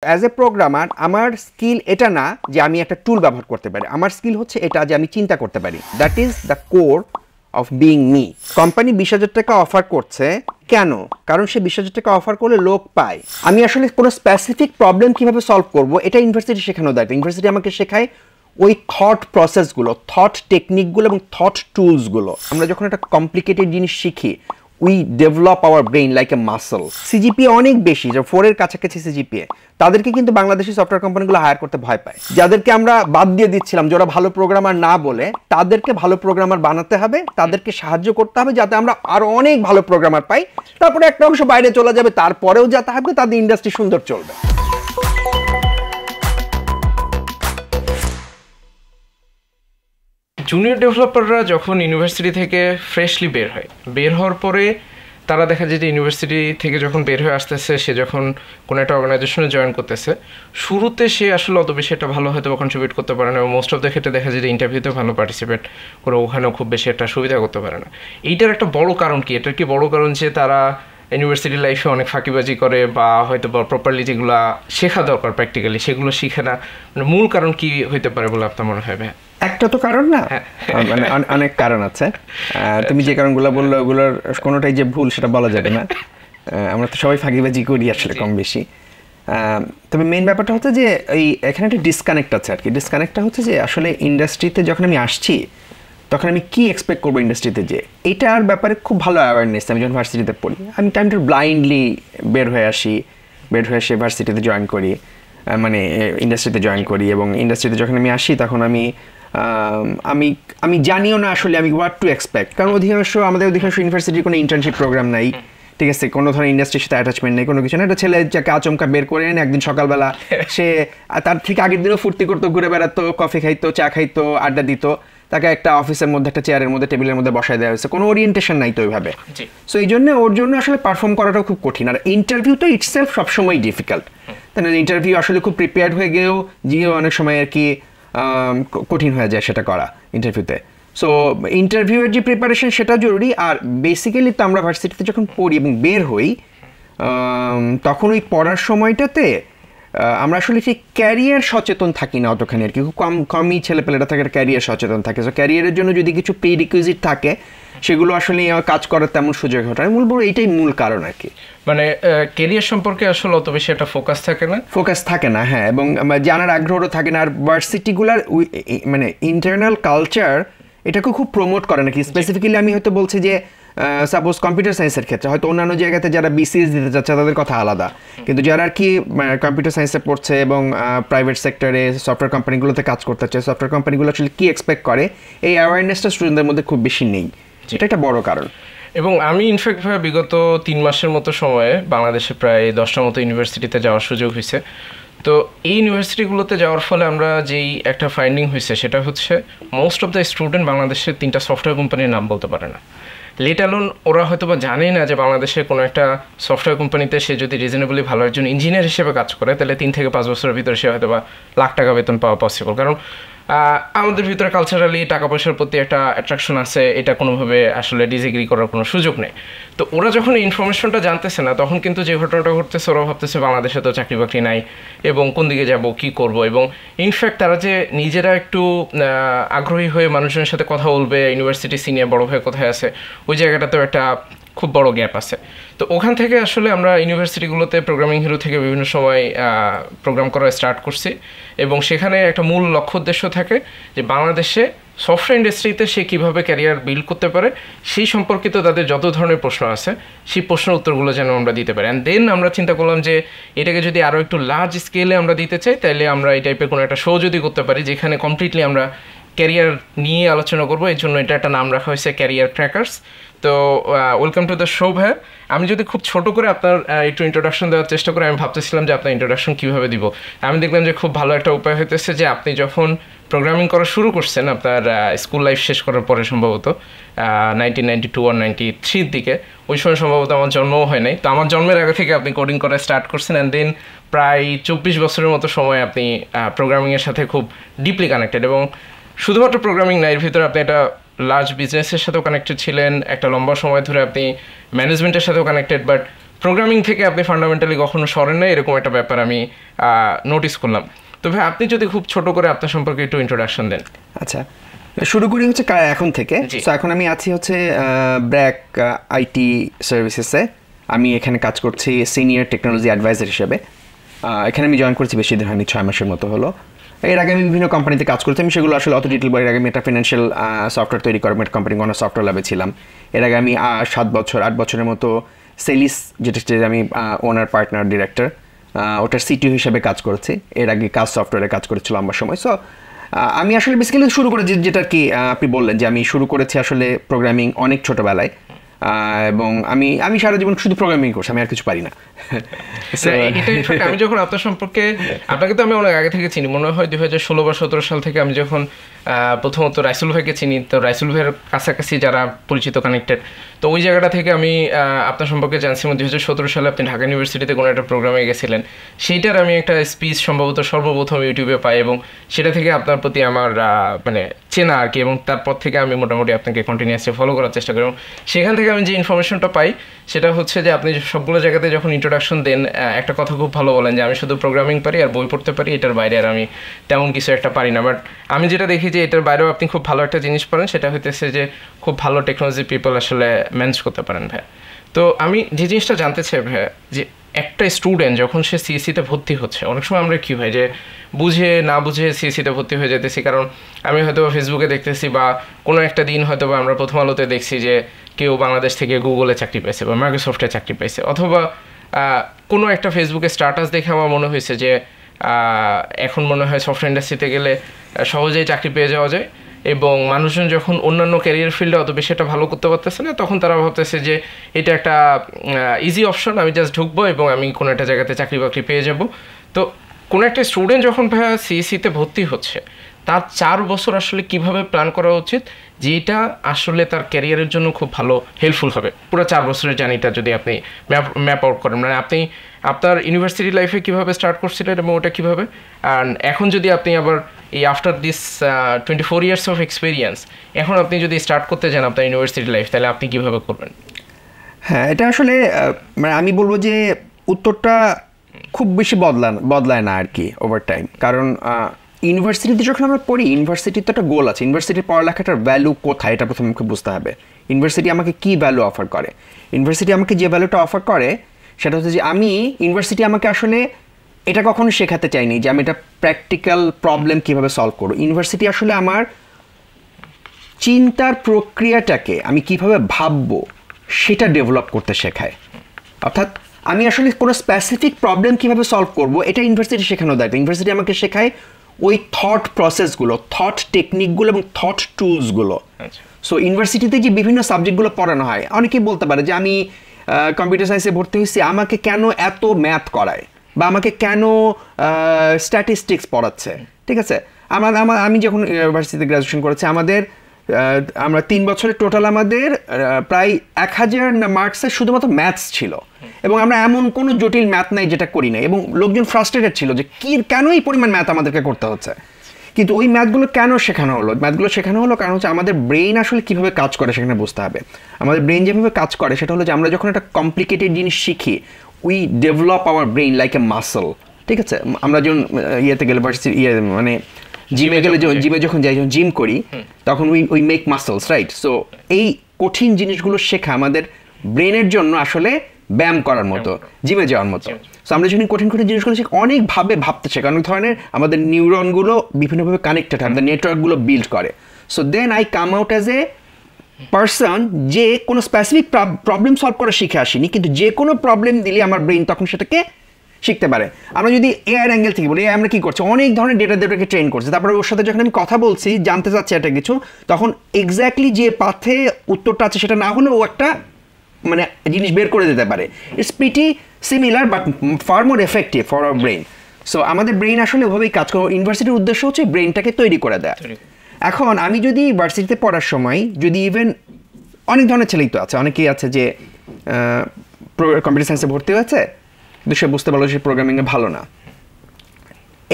As a programmer আমার skill এটা না যে আমি একটা টুল ব্যবহার করতে পারি, আমার স্কিল হচ্ছে এটা যে আমি চিন্তা করতে পারি। That is the core of being me. Company 20,000 টাকা অফার করছে কেন? কারণ সে 20,000 টাকা অফার করলে লোক পায়। আমি আসলে কোনো স্পেসিফিক প্রবলেম কীভাবে সলভ করব এটা ইউনিভার্সিটি শেখানো দায়িত্ব। ইউনিভার্সিটি আমাকে শেখায় ওই থট প্রসেসগুলো, থট টেকনিকগুলো এবং থট টুলসগুলো। আমরা যখন একটা কমপ্লিকেটেড জিনিস শিখি we develop hour brain like a muscle. CGPA অনেক বেশি, যে 4 এর কাছাকাছি সিজিপিএ, তাদেরকে কিন্তু বাংলাদেশি সফটওয়্যার কোম্পানিগুলো হায়ার করতে ভয় পায়। যাদেরকে আমরা বাদ দিয়ে দিচ্ছিলাম, যারা ভালো প্রোগ্রামার না বলে, তাদেরকে ভালো প্রোগ্রামার বানাতে হবে, তাদেরকে সাহায্য করতে হবে যাতে আমরা আরো অনেক ভালো প্রোগ্রামার পাই। তারপরে একটা অংশ বাইরে চলে যাবে, তারপরেও যা থাকবে তাদের ইন্ডাস্ট্রি সুন্দর চলবে। জুনিয়র ডেভেলপাররা যখন ইউনিভার্সিটি থেকে ফ্রেশলি বের হওয়ার পরে তারা দেখা যায় যে ইউনিভার্সিটি থেকে যখন বের হয়ে আসতেছে, সে যখন কোনো একটা অর্গানাইজেশনে জয়েন করতেছে, শুরুতে সে আসলে অত বেশি একটা ভালো হয়তো কন্ট্রিবিউট করতে পারে না, এবং মোস্ট অফ দ্য ক্ষেত্রে দেখা যায় যে ইন্টারভিউতে ভালো পার্টিসিপেট করে ওখানেও খুব বেশি একটা সুবিধা করতে পারে না। এইটার একটা বড় কারণ কি? এটার কি বড় কারণ যে তারা ইউনিভার্সিটি লাইফে অনেক ফাঁকিবাজি করে, বা হয়তো প্রপারলি যেগুলো শেখা দরকার প্র্যাকটিক্যালি সেগুলো শিখে না? মানে মূল কারণ কি হইতে পারে বলে আপনার মনে হয়? একটা তো কারণ না, মানে অনেক কারণ আছে। তুমি যে কারণগুলো বললো ওগুলোর কোনোটাই যে ভুল সেটা বলা যাবে না। আমরা তো সবাই ফাঁকিবাজি করি আসলে কম বেশি। তবে মেইন ব্যাপারটা হচ্ছে যে এই এখানে একটা ডিসকানেক্ট আছে আর কি। ডিসকানেক্টটা হচ্ছে যে আসলে ইন্ডাস্ট্রিতে যখন আমি আসছি তখন আমি কি এক্সপেক্ট করবো ইন্ডাস্ট্রিতে, যে এটার ব্যাপারে খুব ভালো অ্যাওয়ারনেস। আমি যখন ভার্সিটিতে পড়ি আমি টাইমটা ব্লাইন্ডলি বের হয়ে এসে ভার্সিটিতে জয়েন করি, মানে ইন্ডাস্ট্রিতে জয়েন করি। এবং ইন্ডাস্ট্রিতে যখন আমি আসি তখন আমি জানিও না আসলে আমি হোয়াট টু এক্সপেক্ট, কারণ আমাদের অধিকাংশ ইউনিভার্সিটির কোনো ইন্টার্নশিপ প্রোগ্রাম নাই, ঠিক আছে, কোনো ধরনের ইন্ডাস্ট্রির সাথে অ্যাটাচমেন্ট নেই, কোনো কিছু না। একটা ছেলে যাকে আচমকা বের করে এনে একদিন সকালবেলা সে তার ঠিক আগের দিনও ফুর্তি করতো, ঘুরে বেড়াতো, কফি খাইতো, চা খাইতো, আড্ডা দিত, তাকে একটা অফিসের মধ্যে একটা চেয়ারের মধ্যে টেবিলের মধ্যে বসায় দেওয়া হয়েছে, কোনো ওরিয়েন্টেশন নাই তো ওইভাবে। সো এই জন্য ওর জন্য আসলে পারফর্ম করাটাও খুব কঠিন। আর ইন্টারভিউ তো ইটসেলফ সবসময় ডিফিকাল্ট, তাই না? ইন্টারভিউ আসলে খুব প্রিপেয়ার্ড হয়ে গিয়েও অনেক সময় আর কি কঠিন হয়ে যায় সেটা করা ইন্টারভিউতে। সো ইন্টারভিউয়ের যে প্রিপারেশন সেটা জরুরি। আর বেসিক্যালি তো আমরা ভার্সিটিতে যখন পড়ি এবং বের হই তখন ওই পড়ার সময়টাতে আমরা আসলে সেই ক্যারিয়ার সচেতন থাকি না অতখানি আর কি। খুব কমই ছেলেপেলেরা থাকে ক্যারিয়ার সচেতন থাকে। সো ক্যারিয়ারের জন্য যদি কিছু প্রি রিকুইজিট থাকে সেগুলো আসলে কাজ করার তেমন সুযোগ ঘটে। আমি বলবো এইটাই মূল কারণ আর কি। মানে ক্যারিয়ার সম্পর্কে আসলে অত বেশি একটা ফোকাস থাকে না, হ্যাঁ, এবং জানার আগ্রহও থাকে না। আর ভার্সিটিগুলার মানে ইন্টারনাল কালচার এটাকে খুব প্রমোট করে নাকি। স্পেসিফিক্যালি আমি হয়তো বলছি যে সাপোজ কম্পিউটার সায়েন্সের ক্ষেত্রে হয়তো অন্যান্য জায়গাতে যারা বিসিএস দিতে যাচ্ছে তাদের কথা আলাদা, কিন্তু যারা আর কি কম্পিউটার সায়েন্সে পড়ছে এবং প্রাইভেট সেক্টরে সফটওয়্যার কোম্পানিগুলোতে কাজ করতে হচ্ছে, সফটওয়্যার কোম্পানিগুলো আসলে কী এক্সপেক্ট করে এই অ্যাওয়ারনেসটা স্টুডেন্টদের মধ্যে খুব বেশি নেই। এটা একটা বড় কারণ। এবং আমি ইনফ্যাক্ট বিগত 3 মাসের মতো সময়ে বাংলাদেশে প্রায় 10টা মতো ইউনিভার্সিটিতে যাওয়ার সুযোগ হয়েছে। তো এই ইউনিভার্সিটিগুলোতে যাওয়ার ফলে আমরা যেই একটা ফাইন্ডিং হয়েছে সেটা হচ্ছে মোস্ট অফ দ্য স্টুডেন্ট বাংলাদেশের 3টা সফটওয়্যার কোম্পানির নাম বলতে পারে না। লেট অ্যালোন ওরা হয়তো বা জানেই না যে বাংলাদেশে কোনো একটা সফটওয়্যার কোম্পানিতে সে যদি রিজনেবলি ভালো একজন ইঞ্জিনিয়ার হিসেবে কাজ করে তাহলে 3 থেকে 5 বছরের ভিতরে সে হয়তো বা লাখ টাকা বেতন পাওয়া পসিবল। কারণ আমাদের ভিতরে কালচারালি টাকা পয়সার প্রতি একটা অ্যাট্রাকশন আছে, এটা কোনোভাবে আসলে ডিসএগ্রি করার কোনো সুযোগ নেই। তো ওরা যখন এই ইনফরমেশনটা জানতেছে না তখন কিন্তু যে ঘটনাটা ঘটতেছে ওরা ভাবতেছে বাংলাদেশে তো চাকরি বাকরি নাই এবং কোন দিকে যাব কী করব। এবং ইনফ্যাক্ট তারা যে নিজেরা একটু আগ্রহী হয়ে মানুষজনের সাথে কথা বলবে, ইউনিভার্সিটি সিনিয়র বড় ভাই কোথায় আছে, ওই জায়গাটাতেও একটা খুব বড় গ্যাপ আছে। তো ওখান থেকে আসলে আমরা ইউনিভার্সিটিগুলোতে প্রোগ্রামিং হিরো থেকে বিভিন্ন সময় প্রোগ্রাম করা স্টার্ট করছি, এবং সেখানে একটা মূল লক্ষ্য উদ্দেশ্য থাকে যে বাংলাদেশে সফটওয়্যার ইন্ডাস্ট্রিতে সে কীভাবে ক্যারিয়ার বিল্ড করতে পারে সেই সম্পর্কিত তাদের যত ধরনের প্রশ্ন আছে সেই প্রশ্নের উত্তরগুলো যেন আমরা দিতে পারি। অ্যান্ড দেন আমরা চিন্তা করলাম যে এটাকে যদি আরও একটু লার্জ স্কেলে আমরা দিতে চাই তাহলে আমরা এই টাইপের কোনো একটা শো যদি করতে পারি যেখানে কমপ্লিটলি আমরা ক্যারিয়ার নিয়ে আলোচনা করবো। এই জন্য এটা একটা নাম রাখা হয়েছে ক্যারিয়ার ক্র্যাকার্স। তো ওয়েলকাম টু দ্য শো ভাইয়া। আমি যদি খুব ছোট করে আপনার একটু ইন্ট্রোডাকশন দেওয়ার চেষ্টা করি, আমি ভাবতেছিলাম যে আপনার ইন্ট্রোডাকশন কীভাবে দিব। আমি দেখলাম যে খুব ভালো একটা উপায় হইতেছে যে আপনি যখন প্রোগ্রামিং করা শুরু করছেন আপনার স্কুল লাইফ শেষ করার পরে সম্ভবত 1992 আর 93 দিকে, ওই সময় সম্ভবত আমার জন্মও হয় নাই। তো আমার জন্মের আগে থেকে আপনি কোডিং করা স্টার্ট করছেন, অ্যান্ড দেন প্রায় 24 বছরের মতো সময় আপনি প্রোগ্রামিংয়ের সাথে খুব ডিপলি কানেক্টেড। এবং শুধুমাত্র প্রোগ্রামিং না, এর ভিতরে আপনি একটা লার্জ বিজনেসের সাথেও কানেক্টেড ছিলেন, একটা লম্বা সময় ধরে আপনি ম্যানেজমেন্টের সাথেও কানেক্টেড। বাট প্রোগ্রামিং থেকে আপনি ফান্ডামেন্টালি কখনো সরেন না, এরকম একটা ব্যাপার আমি নোটিস করলাম। তো ভাই আপনি যদি খুব ছোট করে আপনার সম্পর্কে একটু ইন্ট্রোডাকশন দেন। আচ্ছা, শুরু করি হচ্ছে এখন থেকে। তো এখন আমি আছি হচ্ছে ব্র্যাক আইটি সার্ভিসেসে। আমি এখানে কাজ করছি সিনিয়র টেকনোলজি অ্যাডভাইজার হিসেবে। এখানে আমি জয়েন করেছি বেশি দিন হয়নি, 6 মাসের মতো হলো। এর আগে আমি বিভিন্ন কোম্পানিতে কাজ করছি, আমি সেগুলো আসলে অত ডিটেল বলার আগে আমি একটা ফিনান্সিয়াল সফটওয়্যার তৈরি করার একটা কোম্পানি কোনো সফটওয়্যার ল্যাবে ছিলাম। এর আগে আমি 8 বছরের মতো সেলিস, যেটা আমি ওনার পার্টনার ডিরেক্টর, ওটার সিটিও হিসেবে কাজ করেছি। এর আগে কাজ সফটওয়্যারে কাজ করেছিল লম্বা সময়। সো আমি আসলে বেসিক্যালি শুরু করেছি যেটা কি আপনি বললেন যে আমি শুরু করেছি আসলে প্রোগ্রামিং অনেক ছোটোবেলায়, এবং আমি সারা জীবন শুধু প্রোগ্রামিং করছি, আমি আর কিছু পারি না। আমি যখন আপনার সম্পর্কে, আপনাকে তো আমি অনেক আগে থেকে চিনি, মনে হয় 2016 বা 17 সাল থেকে আমি যখন প্রথমত রাইসুল ভাইকে চিনি, তো রাইসুল ভাইয়ের কাছাকাছি যারা পরিচিত কানেক্টেড, তো ওই জায়গাটা থেকে আমি আপনার সম্পর্কে জানছি। 2017 সালে আপনি ঢাকা ইউনিভার্সিটিতে কোনো একটা প্রোগ্রামে গেছিলেন, সেইটার আমি একটা স্পিচ সম্ভবত সর্বপ্রথম ইউটিউবে পাই, এবং সেটা থেকে আপনার প্রতি আমার মানে চেনা আর কি, এবং তারপর থেকে আমি মোটামুটি আপনাকে কন্টিনিউয়াসলি ফলো করার চেষ্টা করি। এবং সেখান থেকে আমি যে ইনফরমেশনটা পাই সেটা হচ্ছে যে আপনি সবগুলো জায়গাতে যখন ইন্ট্রোডাকশন দেন একটা কথা খুব ভালো বলেন যে আমি শুধু প্রোগ্রামিং পারি আর বই পড়তে পারি, এটার বাইরে আর আমি তেমন কিছু একটা পারি না। বাট আমি যেটা দেখি যে এটার বাইরেও আপনি খুব ভালো একটা জিনিস পারেন, সেটা হইতেছে যে খুব ভালো টেকনোলজি পিপল আসলে ম্যানেজ করতে পারেন ভাই। তো আমি যে জিনিসটা জানতে চাই ভাই, যে একটা স্টুডেন্ট যখন সে সিএসসিতে ভর্তি হচ্ছে, অনেক সময় আমরা কী হয় যে বুঝে না বুঝে সিএসসিতে ভর্তি হয়ে যেতেছি। কারণ আমি হয়তো ফেসবুকে দেখতেছি বা কোনো একটা দিন হয়তো বা আমরা প্রথম আলোতে দেখছি যে কেউ বাংলাদেশ থেকে গুগলে চাকরি পাইছে বা মাইক্রোসফটে চাকরি পাইছে, অথবা কোনো একটা ফেসবুকে স্ট্যাটাস দেখে আমার মনে হয়েছে যে এখন মনে হয় সফটওয়্যার ইন্ডাস্ট্রিতে গেলে সহজেই চাকরি পেয়ে যাওয়া যায়, এবং মানুষজন যখন অন্যান্য ক্যারিয়ার ফিল্ডে অত বেশি এটা ভালো করতে পারতেছে না, তখন তারা ভাবতেছে যে এটা একটা ইজি অপশন, আমি জাস্ট ঢুকবো এবং আমি কোনো একটা জায়গাতে চাকরি বাকরি পেয়ে যাব। তো কোনো একটা স্টুডেন্ট যখন ভাইয়া সিএসসিতে ভর্তি হচ্ছে, তার 4 বছর আসলে কিভাবে প্ল্যান করা উচিত যেটা আসলে তার ক্যারিয়ারের জন্য খুব ভালো হেল্পফুল হবে? পুরো 4 বছরের জার্নিটা যদি আপনি ম্যাপ আউট করেন, মানে আপনি আপনার ইউনিভার্সিটি লাইফে কীভাবে স্টার্ট করছিলেন এবং ওটা কীভাবে, অ্যান্ড এখন যদি আপনি আবার এই after this 24 years of experience এখন আপনি যদি স্টার্ট করতে চান আপনার ইউনিভার্সিটি লাইফ, তাহলে আপনি কীভাবে করবেন? হ্যাঁ, এটা আসলে মানে আমি বলবো যে উত্তরটা খুব বেশি বদলায় না আর কি ওভার টাইম। কারণ ইউনিভার্সিটিতে যখন আমরা পড়ি, ইউনিভার্সিটির তো একটা গোল আছে, ইউনিভার্সিটির পড়ালেখাটার ভ্যালু কোথায় এটা প্রথমে আমাকে বুঝতে হবে। ইউনিভার্সিটি আমাকে কী ভ্যালু অফার করে? ইউনিভার্সিটি আমাকে যে ভ্যালুটা অফার করে সেটা হচ্ছে যে ইউনিভার্সিটি আমাকে আসলে এটা কখনো শেখাতে চাইনি যে আমি এটা প্র্যাকটিক্যাল প্রবলেম কীভাবে সলভ করব। ইউনিভার্সিটি আসলে আমার চিন্তার প্রক্রিয়াটাকে আমি কিভাবে ভাববো সেটা ডেভেলপ করতে শেখায়। অর্থাৎ আমি আসলে কোনো স্পেসিফিক প্রবলেম কীভাবে সলভ করব এটা ইউনিভার্সিটি শেখানো দেয়। ইউনিভার্সিটি আমাকে শেখায় ওই থট প্রসেসগুলো, থট টেকনিকগুলো এবং থট টুলসগুলো। সো ইউনিভার্সিটিতে যে বিভিন্ন সাবজেক্টগুলো পড়ানো হয়, অনেকেই বলতে পারে যে আমি কম্পিউটার সায়েন্সে ভর্তি হয়েছি, আমাকে কেন এত ম্যাথ করায় বা আমাকে কেন স্ট্যাটিস্টিক্স পড়াচ্ছে। ঠিক আছে, আমি যখন ইউনিভার্সিটিতে গ্র্যাজুয়েশন করেছি, আমরা 3 বছরের টোটাল আমাদের প্রায় 1000 মার্কসের শুধুমাত্র ম্যাথস ছিল, এবং আমরা এমন কোনো জটিল ম্যাথ নাই যেটা করি নাই, এবং লোকজন ফ্রাস্ট্রেটেড ছিল যে কেন এই পরিমাণ ম্যাথ আমাদেরকে করতে হচ্ছে। কিন্তু ওই ম্যাথগুলো কেন শেখানো হলো? ম্যাথগুলো শেখানো হলো কারণ হচ্ছে আমাদের ব্রেইন আসলে কীভাবে কাজ করে সেখানে বুঝতে হবে। আমাদের ব্রেইন যেভাবে কাজ করে সেটা হলো যে আমরা যখন একটা কমপ্লিকেটেড জিনিস শিখি, we develop hour brain like a muscle. ঠিক আছে, আমরা যখন ইয়েতে গেলে মানে জিমে গেলে, জিমে যখন যাই, যখন জিম করি তখন we make muscles, right? So এই কঠিন জিনিসগুলো শেখা আমাদের ব্রেনের জন্য আসলে ব্যায়াম করার মতো, জিমে যাওয়ার মতো। সো আমরা যখন কঠিন জিনিসগুলো শিখি, অনেকভাবে ভাবতে শেখা, অনেক ধরনের আমাদের নিউরনগুলো বিভিন্নভাবে কানেক্টেড হয়, আমাদের নেটওয়ার্কগুলো বিল্ড করে। So then I come out as a person যে কোনো স্পেসিফিক প্রবলেম সলভ করা শিখে আসিনি, কিন্তু যে কোনো প্রবলেম দিলে আমার ব্রেইন তখন সেটাকে শিখতে পারে। আমরা যদি এআই অ্যাঙ্গেল থেকে বলি, আমরা কী করছি, অনেক ধরনের ডেটাকে ট্রেন করছি, তারপরে ওর সাথে যখন আমি কথা বলছি, জানতে চাচ্ছি একটা কিছু, তখন এক্স্যাক্টলি যে পাথে উত্তরটা আছে সেটা না হলে ও একটা মানে জিনিস বের করে দিতে পারে। It's pretty similar but fur more effective for our brain. So আমাদের ব্রেইন আসলে ওভাবেই কাজ করে। ইউনিভার্সিটির উদ্দেশ্য হচ্ছে ব্রেইনটাকে তৈরি করে দেয়। এখন আমি যদি ইউনিভার্সিটিতে পড়ার সময় যদি ইভেন অনেক ধরনের ছেলেই তো আছে, অনেকেই আছে যে কম্পিউটার সায়েন্সে ভর্তি হয়েছে, কিন্তু সে বুঝতে পারলো সে প্রোগ্রামিংয়ে ভালো না,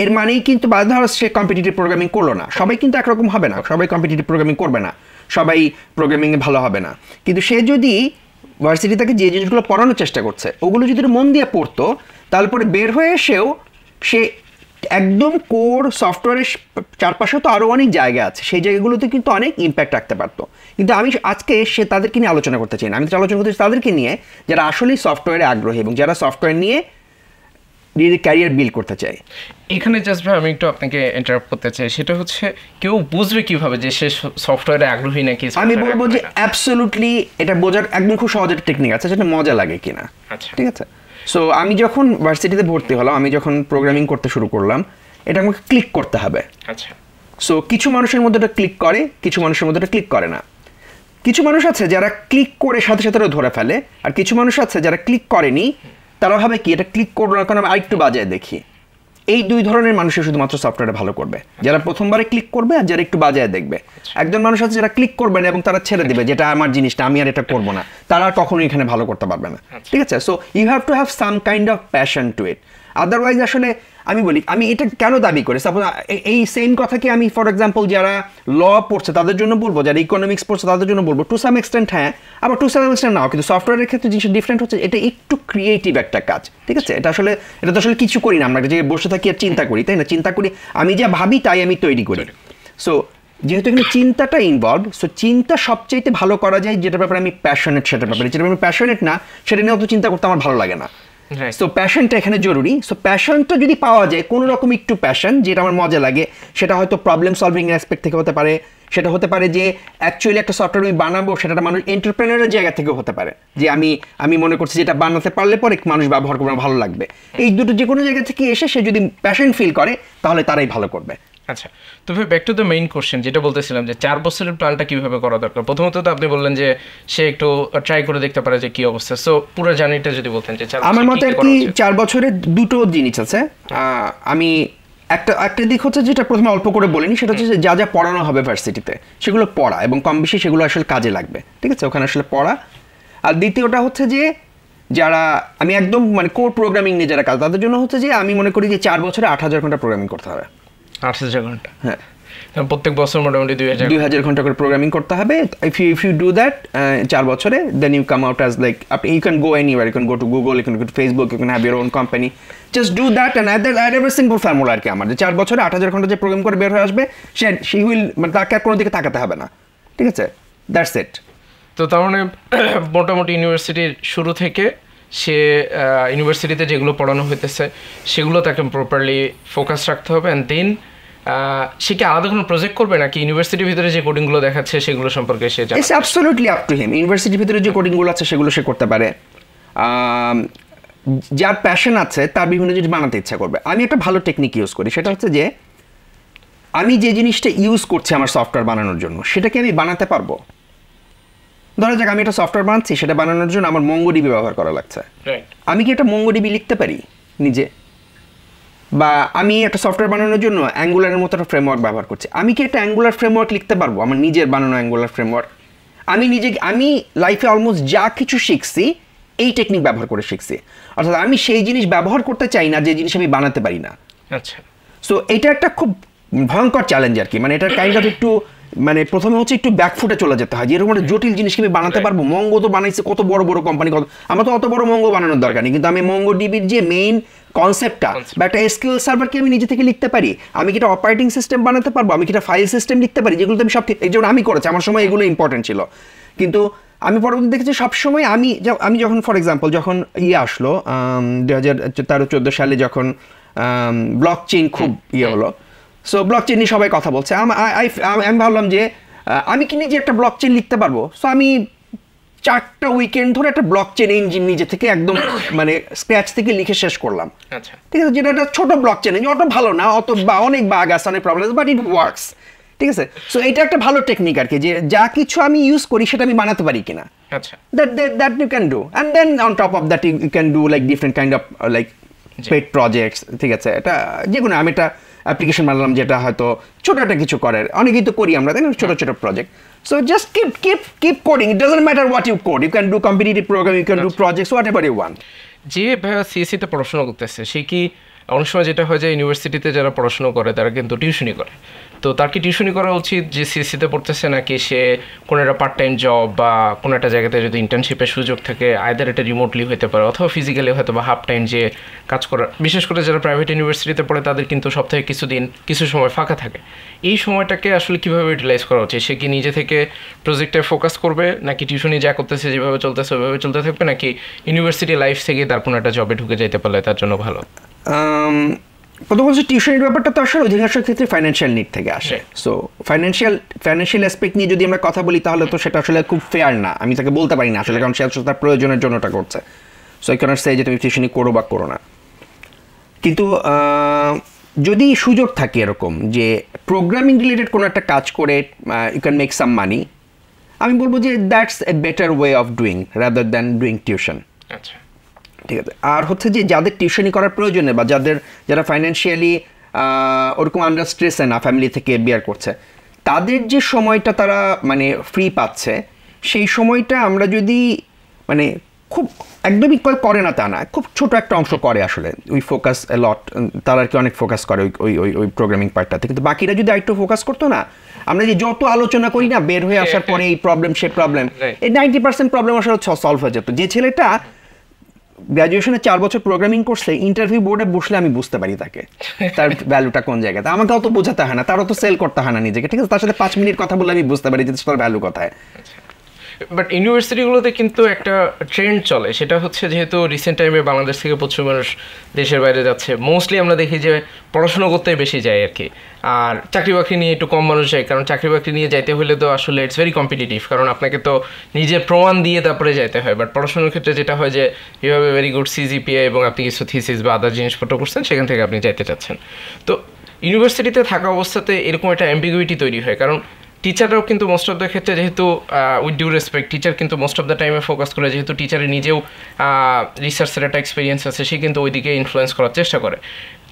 এর মানেই কিন্তু ধরো সে কম্পিটিটিভ প্রোগ্রামিং করলো না। সবাই কিন্তু একরকম হবে না, সবাই কম্পিটিটিভ প্রোগ্রামিং করবে না, সবাই প্রোগ্রামিংয়ে ভালো হবে না। কিন্তু সে যদি ভার্সিটি থেকে যে জিনিসগুলো পড়ানোর চেষ্টা করছে ওগুলো যদি মন দিয়ে পড়তো, তাহলে পরে বের হয়ে এসেও সে একদম কোর সফটওয়্যারের চারপাশে তো আরও অনেক জায়গা আছে, সেই জায়গাগুলোতে কিন্তু অনেক ইম্প্যাক্ট রাখতে পারতো। কিন্তু আমি আজকে তাদেরকে নিয়ে আলোচনা করতে চাই না, আমি আলোচনা করতে চাই তাদেরকে নিয়ে যারা আসলেই সফটওয়্যারে আগ্রহী এবং যারা সফটওয়্যার নিয়ে ক্যারিয়ার বিল্ড করতে চাই। এখানে জাস্ট ভাই আমি একটু আপনাকে ইন্টারাপ্ট করতে চাই, সেটা হচ্ছে কেউ বুঝবে কিভাবে যে সে সফটওয়্যারে আগ্রহী নাকি? আমি বলবো যে অ্যাবসলিউটলি এটা বোঝার একদম খুব সহজ একটা টেকনিক আছে, সেটা মজা লাগে কিনা। আচ্ছা, ঠিক আছে। সো আমি যখন ভার্সিটিতে ভর্তি হলাম, আমি যখন প্রোগ্রামিং করতে শুরু করলাম, এটা আমাকে ক্লিক করতে হবে। আচ্ছা। সো কিছু মানুষের মধ্যে এটা ক্লিক করে, কিছু মানুষের মধ্যে এটা ক্লিক করে না। কিছু মানুষ আছে যারা ক্লিক করে সাথে সাথে ধরে ফেলে, আর কিছু মানুষ আছে যারা ক্লিক করেনি, তারা ভাবে কি এটা ক্লিক করবো না কারণ আমি আরেকটু বাজায় দেখি। এই দুই ধরনের মানুষই শুধুমাত্র সফটওয়্যারে ভালো করবে, যারা প্রথমবারে ক্লিক করবে আর যারা একটু বাজায় দেখবে। একজন মানুষ আছে যারা ক্লিক করবে না এবং তারা ছেড়ে দিবে, যেটা আমার জিনিসটা, আমি আর এটা করবো না, তারা কখনোই এখানে ভালো করতে পারবে না। ঠিক আছে। So you have to have some kind of passion to it, otherwise আসলে আমি বলি, আমি এটা কেন দাবি করি, সাপোজ এই সেম কথাকে আমি ফর এক্সাম্পল যারা ল পড়ছে তাদের জন্য বলবো, যারা ইকোনমিক্স পড়ছে তাদের জন্য বলবো, টু সাম এক্সটেন্ট হ্যাঁ, আবার টু সাম এক্সটেন্ট নাও। কিন্তু সফটওয়্যারের ক্ষেত্রে জিনিসটা ডিফারেন্ট হচ্ছে, এটা একটু ক্রিয়েটিভ একটা কাজ। ঠিক আছে। এটা তো আসলে কিছু করি না আমরা, যে বসে থাকি আর চিন্তা করি, তাই না? চিন্তা করি, আমি যা ভাবি তাই আমি তৈরি করি। সো যেহেতু এখানে চিন্তাটা ইনভলভ, সো চিন্তা সবচেয়ে ভালো করা যায় যেটার ব্যাপারে আমি প্যাশনেট, সেটার ব্যাপারে। যেটা আমি প্যাশনেট না, সেটা নিয়ে অত চিন্তা করতে আমার ভালো লাগে না। সো প্যাশনটা এখানে জরুরি। সো প্যাশনটা যদি পাওয়া যায়, কোনো রকম একটু প্যাশন যেটা আমার মজা লাগে, সেটা হয়তো প্রবলেম সলভিং অ্যাসপেক্ট থেকে হতে পারে, সেটা হতে পারে যে অ্যাকচুয়ালি একটা সফটওয়্যার আমি বানাবো, সেটা মানুষ এন্টারপ্রেনারের জায়গা থেকেও হতে পারে, যে আমি মনে করছি যেটা বানাতে পারলে পরে মানুষ ব্যবহার করবে, ভালো লাগবে। এই দুটো যে কোনো জায়গা থেকে এসে সে যদি প্যাশন ফিল করে, তাহলে তারাই ভালো করবে। আচ্ছা, তো ভাই back to the main question, যেটা বলতেছিলাম যে 4 বছরের প্ল্যানটা কিভাবে করা দরকার। প্রথমত তো আপনি বললেন যে সে একটু ট্রাই করে দেখতে পারে যে কি অবস্থা। সো পুরো জার্নিটা যদি বলতেন যে আমার মতে আর কি 4 বছরে দুটো জিনিস আছে। আমি একটা দিক হচ্ছে যেটা প্রথমে অল্প করে বলিনি, সেটা হচ্ছে যা যা পড়ানো হবে ভার্সিটিতে সেগুলো পড়া, এবং কম বেশি সেগুলো আসলে কাজে লাগবে। ঠিক আছে, ওখানে আসলে পড়া। আর দ্বিতীয়টা হচ্ছে যে যারা আমি একদম মানে কোর প্রোগ্রামিং নিয়ে যারা কাজ, তাদের জন্য হচ্ছে যে আমি মনে করি যে 4 বছরে 8000 ঘন্টা প্রোগ্রামিং করতে হবে। 8000 ঘন্টা? হ্যাঁ, প্রত্যেক বছর মোটামুটি 2000 ঘন্টা করে প্রোগ্রামিং করতে হবে। ইফ ইউ ডু দ্যাট 4 বছরে, then you come out as like, you can go anywhere, you can go to Google, you can go to Facebook, you can have your own company, just do that and add every simple formula আর কি আমার, যে 4 বছরে 8000 ঘন্টা যে programme করে বের হয়ে আসবে, সে উইল, মানে তাকে আর কোনো দিকে তাকাতে হবে না। ঠিক আছে, দ্যাটস ইট। তো তার মানে মোটামুটি ইউনিভার্সিটির শুরু থেকে সে ইউনিভার্সিটিতে যেগুলো পড়ানো হইতেছে সেগুলো তাকে প্রপারলি ফোকাস রাখতে হবে, অ্যান্ড দেন সে কি আলাদা কোনো প্রজেক্ট করবে নাকি ইউনিভার্সিটির ভিতরে যে কোডিংগুলো দেখাচ্ছে সেগুলো সম্পর্কে সে জানে? It's absolutely up to him. ইউনিভার্সিটির ভিতরে যে কোডিংগুলো আছে সেগুলো সে করতে পারে। যার প্যাশন আছে তার বিভিন্ন জিনিস বানাতে ইচ্ছা করবে। আমি একটা ভালো টেকনিক ইউজ করি, সেটা হচ্ছে যে আমি যে জিনিসটা ইউজ করছি আমার সফটওয়্যার বানানোর জন্য, সেটাকে আমি বানাতে পারবো। ধরা যাক আমি একটা সফটওয়্যার বানাচ্ছি, সেটা বানানোর জন্য আমার মঙ্গোডিবি ব্যবহার করা লাগছে। আমি কি একটা মঙ্গোডিবি লিখতে পারি নিজে? বা আমি একটা সফটওয়্যার বানানোর জন্য অ্যাঙ্গুলারের মতো একটা ফ্রেমওয়ার্ক ব্যবহার করছি, আমি কি একটা অ্যাঙ্গুলার ফ্রেমওয়ার্ক লিখতে পারবো, আমার নিজের বানানো অ্যাঙ্গুলার ফ্রেমওয়ার্ক? আমি লাইফে অলমোস্ট যা কিছু শিখছি এই টেকনিক ব্যবহার করে শিখছি, অর্থাৎ আমি সেই জিনিস ব্যবহার করতে চাই না যে জিনিস আমি বানাতে পারি না। আচ্ছা, সো এটা একটা খুব ভয়ঙ্কর চ্যালেঞ্জ আর কি, মানে এটার কাইন্ড অফ একটু মানে প্রথমে হচ্ছে একটু ব্যাকফুটে চলে যেতে হয়, যে এরকম একটা জটিল জিনিসকে আমি বানাতে পারবো। মঙ্গো তো বানাইছে কত বড় বড় কোম্পানি, আমার তো অত বড় মঙ্গো বানানোর দরকার নেই, কিন্তু আমি মঙ্গো ডিবির যে মেইন কনসেপ্টটা বা একটা এসকিউএল সার্ভারকে আমি নিজে থেকে লিখতে পারি, আমি কি একটা অপারেটিং সিস্টেম বানাতে পারবো, আমি কি একটা ফাইল সিস্টেম লিখতে পারি, যেগুলো আমি সব, যেমন আমি করেছি আমার সময় এগুলো ইম্পর্টেন্ট ছিল। কিন্তু আমি পরবর্তী দেখেছি সবসময় আমি যখন ফর এক্সাম্পল যখন আসলো 2013-14 সালে যখন ব্লক চেইন খুব হলো, সো ব্লক চেইন নিয়ে সবাই কথা বলছে, আমি ভাবলাম যে আমি কি নিজে একটা ব্লক চেইন লিখতে পারবো। সো আমি 4টা উইকেন্ড ধরে একটা ব্লক চেইন ইঞ্জিন নিজে থেকে একদম মানে স্ক্র্যাচ থেকে লিখে শেষ করলাম। ঠিক আছে, যেটা একটা ছোট ব্লক চেইন, অত ভালো না, অনেক বাগ আছে, অনেক প্রবলেম, বাট ইট ওয়ার্কস। ঠিক আছে, সো এটা একটা ভালো টেকনিক আর কি, যে যা কিছু আমি ইউজ করি সেটা আমি বানাতে পারি কিনা, that you can do, and then on top of that you can do like different kind of like pet projects. ঠিক আছে, এটা যেগুলো আমি একটা অ্যাপ্লিকেশন বানালাম যেটা হয়তো ছোট একটা কিছু করার, অনেকেই তো করি আমরা, তাই না, ছোট ছোট project. So just keep coding, it doesn't matter what you code, you can do competitive programming, you can do projects, whatever you want. যে সিএসসি তে পড়াশোনা করতেছে সে কি অনেক সময় যেটা হয় যে ইউনিভার্সিটিতে যারা পড়াশোনা করে তারা কিন্তু টিউশনি করে, তো তার কি টিউশনি করা উচিত যে সিএসসিতে পড়তেছে, নাকি সে কোনো একটা পার্ট টাইম জব বা কোনো একটা জায়গাতে যদি ইন্টার্নশিপের সুযোগ থাকে আইদার এটা রিমোটলি হতে পারে অথবা ফিজিক্যালি হয়তো বা হাফ টাইম যে কাজ করা, বিশেষ করে যারা প্রাইভেট ইউনিভার্সিটিতে পড়ে তাদের কিন্তু সপ্তাহে কিছু সময় ফাঁকা থাকে, এই সময়টাকে আসলে কীভাবে ইউটিলাইজ করা উচিত? সে কি নিজে থেকে প্রজেক্টে ফোকাস করবে, নাকি টিউশনি যা করতেছে যেভাবে চলতেছে ওইভাবে চলতে থাকবে, নাকি ইউনিভার্সিটি লাইফ থেকে তার কোনো একটা জবে ঢুকে যেতে পারলে তার জন্য ভালো? প্রথম হচ্ছে টিউশনের ব্যাপারটা তো আসলে অধিকাংশ ক্ষেত্রে ফাইন্যান্সিয়াল নিড থেকে আসে। সো ফাইন্যান্সিয়াল অ্যাসপেক্ট নিয়ে যদি আমরা কথা বলি তাহলে তো সেটা আসলে খুব ফেয়ার না, আমি তাকে বলতে পারি না আসলে, কারণ সে আসলে তার প্রয়োজনের জন্য ওটা করছে। সো আই ক্যানট সে যে তুমি টিউশনি করো বা করো না। কিন্তু যদি সুযোগ থাকে এরকম যে প্রোগ্রামিং রিলেটেড কোনো একটা কাজ করে ইউ ক্যান মেক সাম মানি, আমি বলবো যে that's a better way of doing rather than doing tuition. আচ্ছা, ঠিক আছে। আর হচ্ছে যে যাদের টিউশনি করার প্রয়োজনে বা যারা ফাইন্যান্সিয়ালি ওরকম আন্ডার স্ট্রেসে না, ফ্যামিলি থেকে বিয়ার করছে, তাদের যে সময়টা তারা মানে ফ্রি পাচ্ছে, সেই সময়টা আমরা যদি মানে খুব একদমই করে না তা না, খুব ছোট একটা অংশ করে আসলে, উই ফোকাস এ লট, তারা আর কি অনেক ফোকাস করে ওই প্রোগ্রামিং পার্টটাতে। কিন্তু বাকিরা যদি আরেকটু ফোকাস করতো না, আমরা যে যত আলোচনা করি না বের হয়ে আসার পরে এই প্রবলেম সে প্রবলেম, এই 90% প্রবলেম আসলে সলভ হয়ে যেত। যে ছেলেটা গ্র্যাজুয়েশনে 4 বছর প্রোগ্রামিং করছে, ইন্টারভিউ বোর্ডে বসলে আমি বুঝতে পারি তাকে তার ভ্যালুটা কোন জায়গাতে। আমাকে অত বোঝাতে হয় না, তারও তো সেল করতে হয় না নিজেকে, ঠিক আছে? তার সাথে 5 মিনিট কথা বলে আমি বুঝতে পারি যে তার ভ্যালু কোথায়। বাট ইউনিভার্সিটিগুলোতে কিন্তু একটা ট্রেন্ড চলে, সেটা হচ্ছে যেহেতু রিসেন্ট টাইমে বাংলাদেশ থেকে প্রচুর মানুষ দেশের বাইরে যাচ্ছে, মোস্টলি আমরা দেখি যে পড়াশোনা করতেই বেশি যায় আর কি, আর চাকরি বাকরি নিয়ে একটু কম মানুষ যায়, কারণ চাকরি বাকরি নিয়ে যাইতে হলে তো আসলে ইটস ভেরি কম্পিটিটিভ, কারণ আপনাকে তো নিজের প্রমাণ দিয়ে তারপরে যাইতে হয়। বাট পড়াশোনার ক্ষেত্রে যেটা হয় যে you have a very good CGPA এবং আপনি কিছু থিসিস বা আদার জিনিসপত্র করছেন, সেখান থেকে আপনি যাইতে চাচ্ছেন। তো ইউনিভার্সিটিতে থাকা অবস্থাতে এরকম একটা অ্যাম্বিগুইটি তৈরি হয়, কারণ টিচাররাও কিন্তু মোস্ট অফ দ্য ক্ষেত্রে, যেহেতু উইথ ডিউ রেসপেক্ট, টিচার কিন্তু মোস্ট অফ দ্য টাইমে ফোকাস করে, যেহেতু টিচারের নিজেও রিসার্চের একটা এক্সপিরিয়েন্স আছে, সে কিন্তু ওইদিকে ইনফ্লুয়েন্স করার চেষ্টা করে।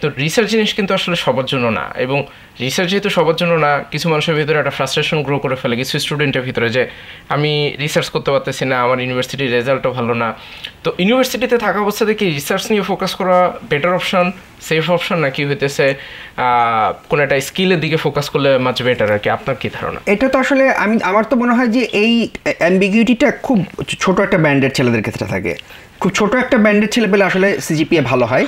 তো রিসার্চ জিনিস কিন্তু আসলে সবার জন্য না, এবং রিসার্চ যেহেতু সবার জন্য না, কিছু মানুষের ভিতরে একটা ফ্রাস্ট্রেশন গ্রো করে ফেলে, কিছু স্টুডেন্টের ভিতরে, যে আমি রিসার্চ করতে পারতেছি না, আমার ইউনিভার্সিটির রেজাল্টও ভালো না। তো ইউনিভার্সিটিতে থাকা অবস্থাতে কি রিসার্চ নিয়ে ফোকাস করা বেটার অপশন, সেফ অপশন, নাকি হইতেছে কোনো একটা স্কিলের দিকে ফোকাস করলে মাচ বেটার আর কি? আপনার কি ধারণা? এটা তো আসলে আমার তো মনে হয় যে এই অ্যাম্বিগুইটিটা খুব ছোট একটা ব্যান্ডের ছেলেদের ক্ষেত্রে থাকে। খুব ছোট একটা ব্যান্ডের ছেলে পেলে আসলে সিজিপিএ ভালো হয়,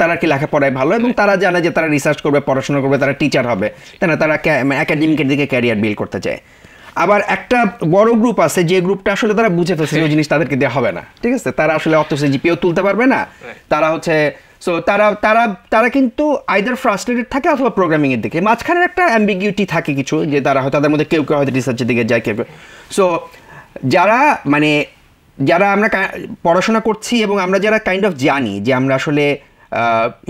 তারা কি লেখাপড়ায় ভালো, এবং তারা জানে যে তারা রিসার্চ করবে, পড়াশোনা করবে, তারা টিচার হবে, তাই না? তারা একাডেমিকের দিকে ক্যারিয়ার বিল্ড করতে চায়। আবার একটা বড় গ্রুপ আছে যে গ্রুপটা আসলে তারা বুঝে ফেলছে ওই জিনিস তাদেরকে দেওয়া হবে না, ঠিক আছে? তারা আসলে অত সিজিপিএও তুলতে পারবে না, তারা হচ্ছে সো তারা কিন্তু আইদার ফ্রাস্ট্রেটেড থাকে অথবা প্রোগ্রামিং এর দিকে, মাঝখানের একটা অ্যাম্বিগুইটি থাকে কিছু, যে তারা হয়তো তাদের মধ্যে কেউ হয়তো রিসার্চের দিকে যায়, কেউ। সো যারা আমরা পড়াশোনা করছি এবং আমরা যারা কাইন্ড অফ জানি যে আমরা আসলে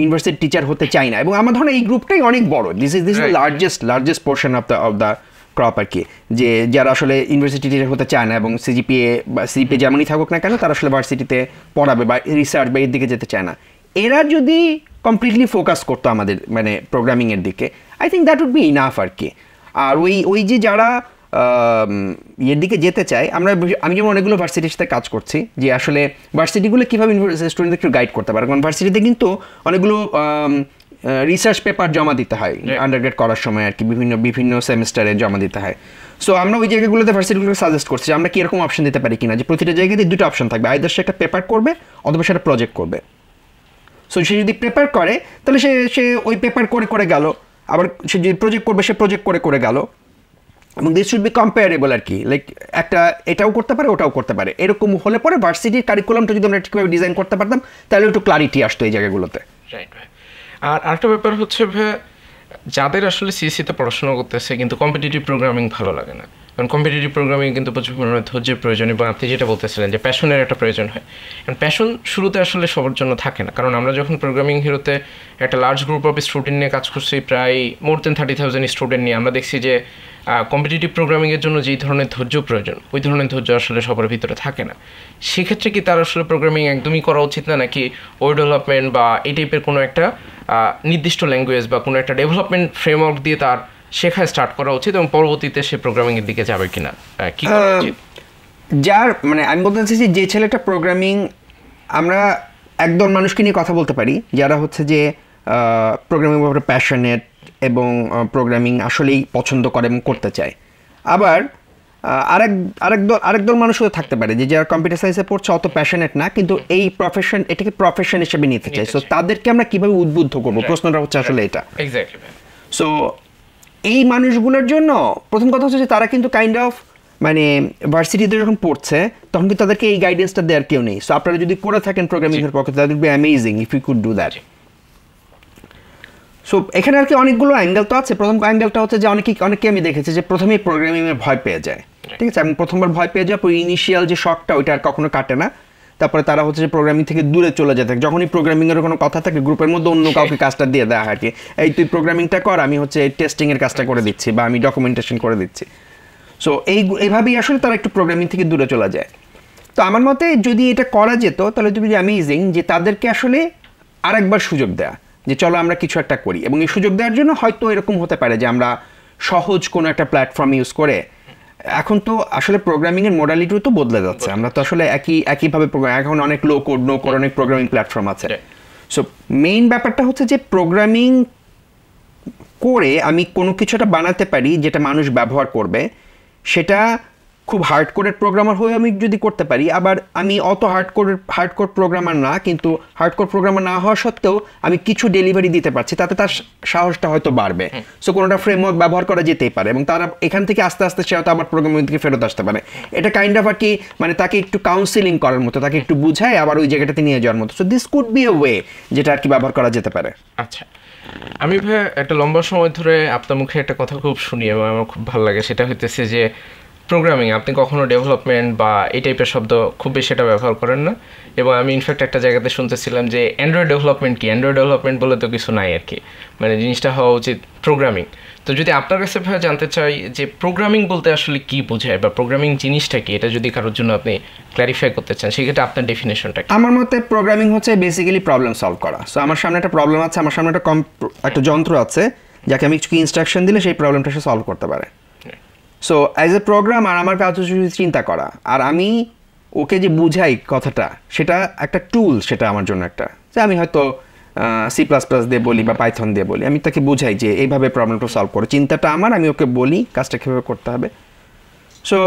ইউনিভার্সিটি টিচার হতে চাই না, এবং আমার ধরনের এই গ্রুপটাই অনেক বড়, this is largest portion of the crop আর কি, যে যারা আসলে ইউনিভার্সিটি টিচার হতে চায় না এবং সিজিপিএ যেমনই থাকুক না কেন তারা আসলে ভার্সিটিতে পড়াবে বা রিসার্চ বা এর দিকে যেতে চায় না, এরা যদি কমপ্লিটলি ফোকাস করতো আমাদের মানে প্রোগ্রামিংয়ের দিকে, I think that would be enough আর কি। আর ওই যে যারা এর দিকে যেতে চায়, আমি যেমন অনেকগুলো ভার্সিটির সাথে কাজ করছি, যে আসলে ভার্সিটিগুলো কীভাবে স্টুডেন্টদের একটু গাইড করতে পারে, কারণ ভার্সিটিতে কিন্তু অনেকগুলো রিসার্চ পেপার জমা দিতে হয় আন্ডারগ্রেড করার সময় আর কি, বিভিন্ন সেমিস্টারে জমা দিতে হয়। সো আমরা ওই জায়গাগুলোতে ভার্সিটিগুলোকে সাজেস্ট করছি যে আমরা কি এরকম অপশন দিতে পারি কিনা, যে প্রতিটা জায়গাতে 2টা অপশন থাকবে, আইদার সে একটা পেপার করবে অথবা সেটা প্রজেক্ট করবে। সো সে যদি পেপার করে তাহলে সে ওই পেপার করে গেল, আবার সে যদি প্রজেক্ট করবে সে প্রজেক্ট করে গেল, এবং দিস শুড বি কম্পেয়ারেবল আর কি, লাইক একটা এটাও করতে পারে ওটাও করতে পারে, এরকম হলে পরে ভার্সিটির কারিকুলামটা যদি আমরা ঠিকভাবে ডিজাইন করতে পারতাম তাহলে একটু ক্লারিটি আসতো এই জায়গাগুলোতে। রাইট। আর আরেকটা ব্যাপার হচ্ছে যাদের আসলে সিএসসিতে পড়াশোনা করতেছে কিন্তু কম্পিটিটিভ প্রোগ্রামিং ভালো লাগে না, কারণ কম্পিটিটিভ প্রোগ্রামিং কিন্তু প্রচুর পরিমাণে ধৈর্যের প্রয়োজন, এবং আপনি যেটা বলতেছিলেন যে প্যাশনের একটা প্রয়োজন হয়, কারণ প্যাশন শুরুতে আসলে সবার জন্য থাকে না। কারণ আমরা যখন প্রোগ্রামিং হিরোতে একটা লার্জ গ্রুপ অফ স্টুডেন্ট নিয়ে কাজ করছি, প্রায় মোর দেন 30,000 স্টুডেন্ট নিয়ে, আমরা দেখছি যে কম্পিটিটিভ প্রোগ্রামিংয়ের জন্য যেই ধরনের ধৈর্য প্রয়োজন ওই ধরনের ধৈর্য আসলে সবার ভিতরে থাকে না। সেক্ষেত্রে কি তার আসলে প্রোগ্রামিং একদমই করা উচিত না, নাকি ওয়েব ডেভেলপমেন্ট বা এই টাইপের কোনো একটা নির্দিষ্ট ল্যাঙ্গুয়েজ বা কোনো একটা ডেভেলপমেন্ট ফ্রেমওয়ার্ক দিয়ে তার শেখা স্টার্ট করা উচিত, এবং পরবর্তীতে সে প্রোগ্রামিংয়ের দিকে যাবে কিনা, কি করা উচিত? যার মানে আমি বলতে চাইছি যে ছেলেটা প্রোগ্রামিং আমরা একদল মানুষকে নিয়ে কথা বলতে পারি যারা হচ্ছে যে প্রোগ্রামিং ব্যাপারে প্যাশনেট এবং প্রোগ্রামিং আসলেই পছন্দ করে এবং করতে চায়। আবার আরেক দল মানুষও থাকতে পারে যে যারা কম্পিউটার সায়েন্সে পড়ছে অত প্যাশনেট না, কিন্তু এই এটাকে প্রফেশন হিসেবে নিতে চাই। সো তাদেরকে আমরা কিভাবে উদ্বুদ্ধ করবো, প্রশ্নটা হচ্ছে আসলে এটা। সো এই মানুষগুলোর জন্য প্রথম কথা হচ্ছে যে তারা কিন্তু কাইন্ড অফ মানে ভার্সিটিতে যখন পড়ছে তখন কিন্তু তাদেরকে এই গাইডেন্সটা দেওয়ার কেউ নেই। সো আপনারা যদি করে থাকেন প্রোগ্রামিং এর পক্ষে, that will be amazing if you could do that. So এখানে আর কি অনেকগুলো অ্যাঙ্গেল তো আছে। প্রথম অ্যাঙ্গেলটা হচ্ছে যে অনেকে আমি দেখেছি যে প্রথমেই প্রোগ্রামিংয়ে ভয় পেয়ে যায়, ঠিক আছে, এবং প্রথমবার ভয় পেয়ে যায়, ইনিশিয়াল যে শকটা ওইটা আর কখনো কাটে না। তারপরে তারা হচ্ছে যে প্রোগ্রামিং থেকে দূরে চলে যেতে থাকে। যখনই প্রোগ্রামিংয়ের কোনো কথা থাকে গ্রুপের মধ্যে অন্য কাউকে কাজটা দিয়ে দেওয়া হয়, কি এই তুই প্রোগ্রামিংটা কর, আমি হচ্ছে টেস্টিংয়ের কাজটা করে দিচ্ছি বা আমি ডকুমেন্টেশন করে দিচ্ছি। সো এইভাবেই আসলে তারা একটু প্রোগ্রামিং থেকে দূরে চলে যায়। তো আমার মতে যদি এটা করা যেত তাহলে তুমি অ্যামেজিং, যে তাদেরকে আসলে আরেকবার সুযোগ দেয়া যে চলো আমরা কিছু একটা করি। এবং এই সুযোগ দেওয়ার জন্য হয়তো এরকম হতে পারে যে আমরা সহজ কোনো একটা প্ল্যাটফর্ম ইউজ করে, এখন তো আসলে প্রোগ্রামিংয়ের মোডালিটিও তো বদলে যাচ্ছে, আমরা তো আসলে একইভাবে এখন অনেক লো কোড নো কোড অনেক প্রোগ্রামিং প্ল্যাটফর্ম আছে। সো মেইন ব্যাপারটা হচ্ছে যে প্রোগ্রামিং করে আমি কোনো কিছু একটা বানাতে পারি যেটা মানুষ ব্যবহার করবে, সেটা খুব হার্ড কোডের প্রোগ্রামার হয়ে আমি যদি করতে পারি। আবার আমি অত হার্ড কোড প্রোগ্রামার না, কিন্তু হার্ড কোড প্রোগ্রামার না হওয়া সত্ত্বেও আমি কিছু ডেলিভারি দিতে পারছি, তাতে তার সাহসটা হয়তো বাড়বে। সো কোনোটা ফ্রেমওয়ার্ক ব্যবহার করা যেতেই পারে এবং তারা এখান থেকে আস্তে আস্তে সে হয়তো আবার প্রোগ্রামিং থেকে ফেরত আসতে পারে। এটা কাইন্ড অফ আর কি মানে তাকে একটু কাউন্সিলিং করার মতো, তাকে একটু বুঝায় আবার ওই জায়গাটাতে নিয়ে যাওয়ার মতো। So this could B a way যেটা আর কি ব্যবহার করা যেতে পারে। আচ্ছা, আমি ভাই একটা লম্বা সময় ধরে আপনার মুখে একটা কথা খুব শুনি এবং আমার খুব ভালো লাগে, সেটা হইতেছে যে প্রোগ্রামিং আপনি কখনো ডেভেলপমেন্ট বা এই টাইপের শব্দ খুব বেশি এটা ব্যবহার করেন না। এবং আমি ইনফ্যাক্ট একটা জায়গাতে শুনতেছিলাম যে অ্যান্ড্রয়েড ডেভেলপমেন্ট কি, অ্যান্ড্রয়েড ডেভেলপমেন্ট বলে তো কিছু নাই আর কি, মানে জিনিসটা হওয়া উচিত প্রোগ্রামিং। তো যদি আপনার কাছে ভাই জানতে চাই যে প্রোগ্রামিং বলতে আসলে কি বোঝায় বা প্রোগ্রামিং জিনিসটা কি, এটা যদি কারোর জন্য আপনি ক্ল্যারিফাই করতে চান সেক্ষেত্রে আপনার ডেফিনেশনটা কি? আমার মতে প্রোগ্রামিং হচ্ছে বেসিক্যালি প্রবলেম সলভ করা। সো আমার সামনে একটা প্রবলেম আছে, আমার সামনে একটা যন্ত্র আছে যাকে আমি কিছু ইনস্ট্রাকশন দিলে সেই প্রবলেমটা সে সলভ করতে পারে। সো অ্যাজ এ প্রোগ্রামার আমার কাজ হচ্ছে চিন্তা করা, আর আমি ওকে যে বুঝাই কথাটা সেটা একটা টুল, সেটা আমার জন্য একটা, যে আমি হয়তো C++ দিয়ে বলি বা পাইথন দিয়ে বলি, আমি তাকে বুঝাই যে এইভাবে প্রবলেমটা সলভ করো, চিন্তাটা আমার, আমি ওকে বলি কাজটা কীভাবে করতে হবে। সো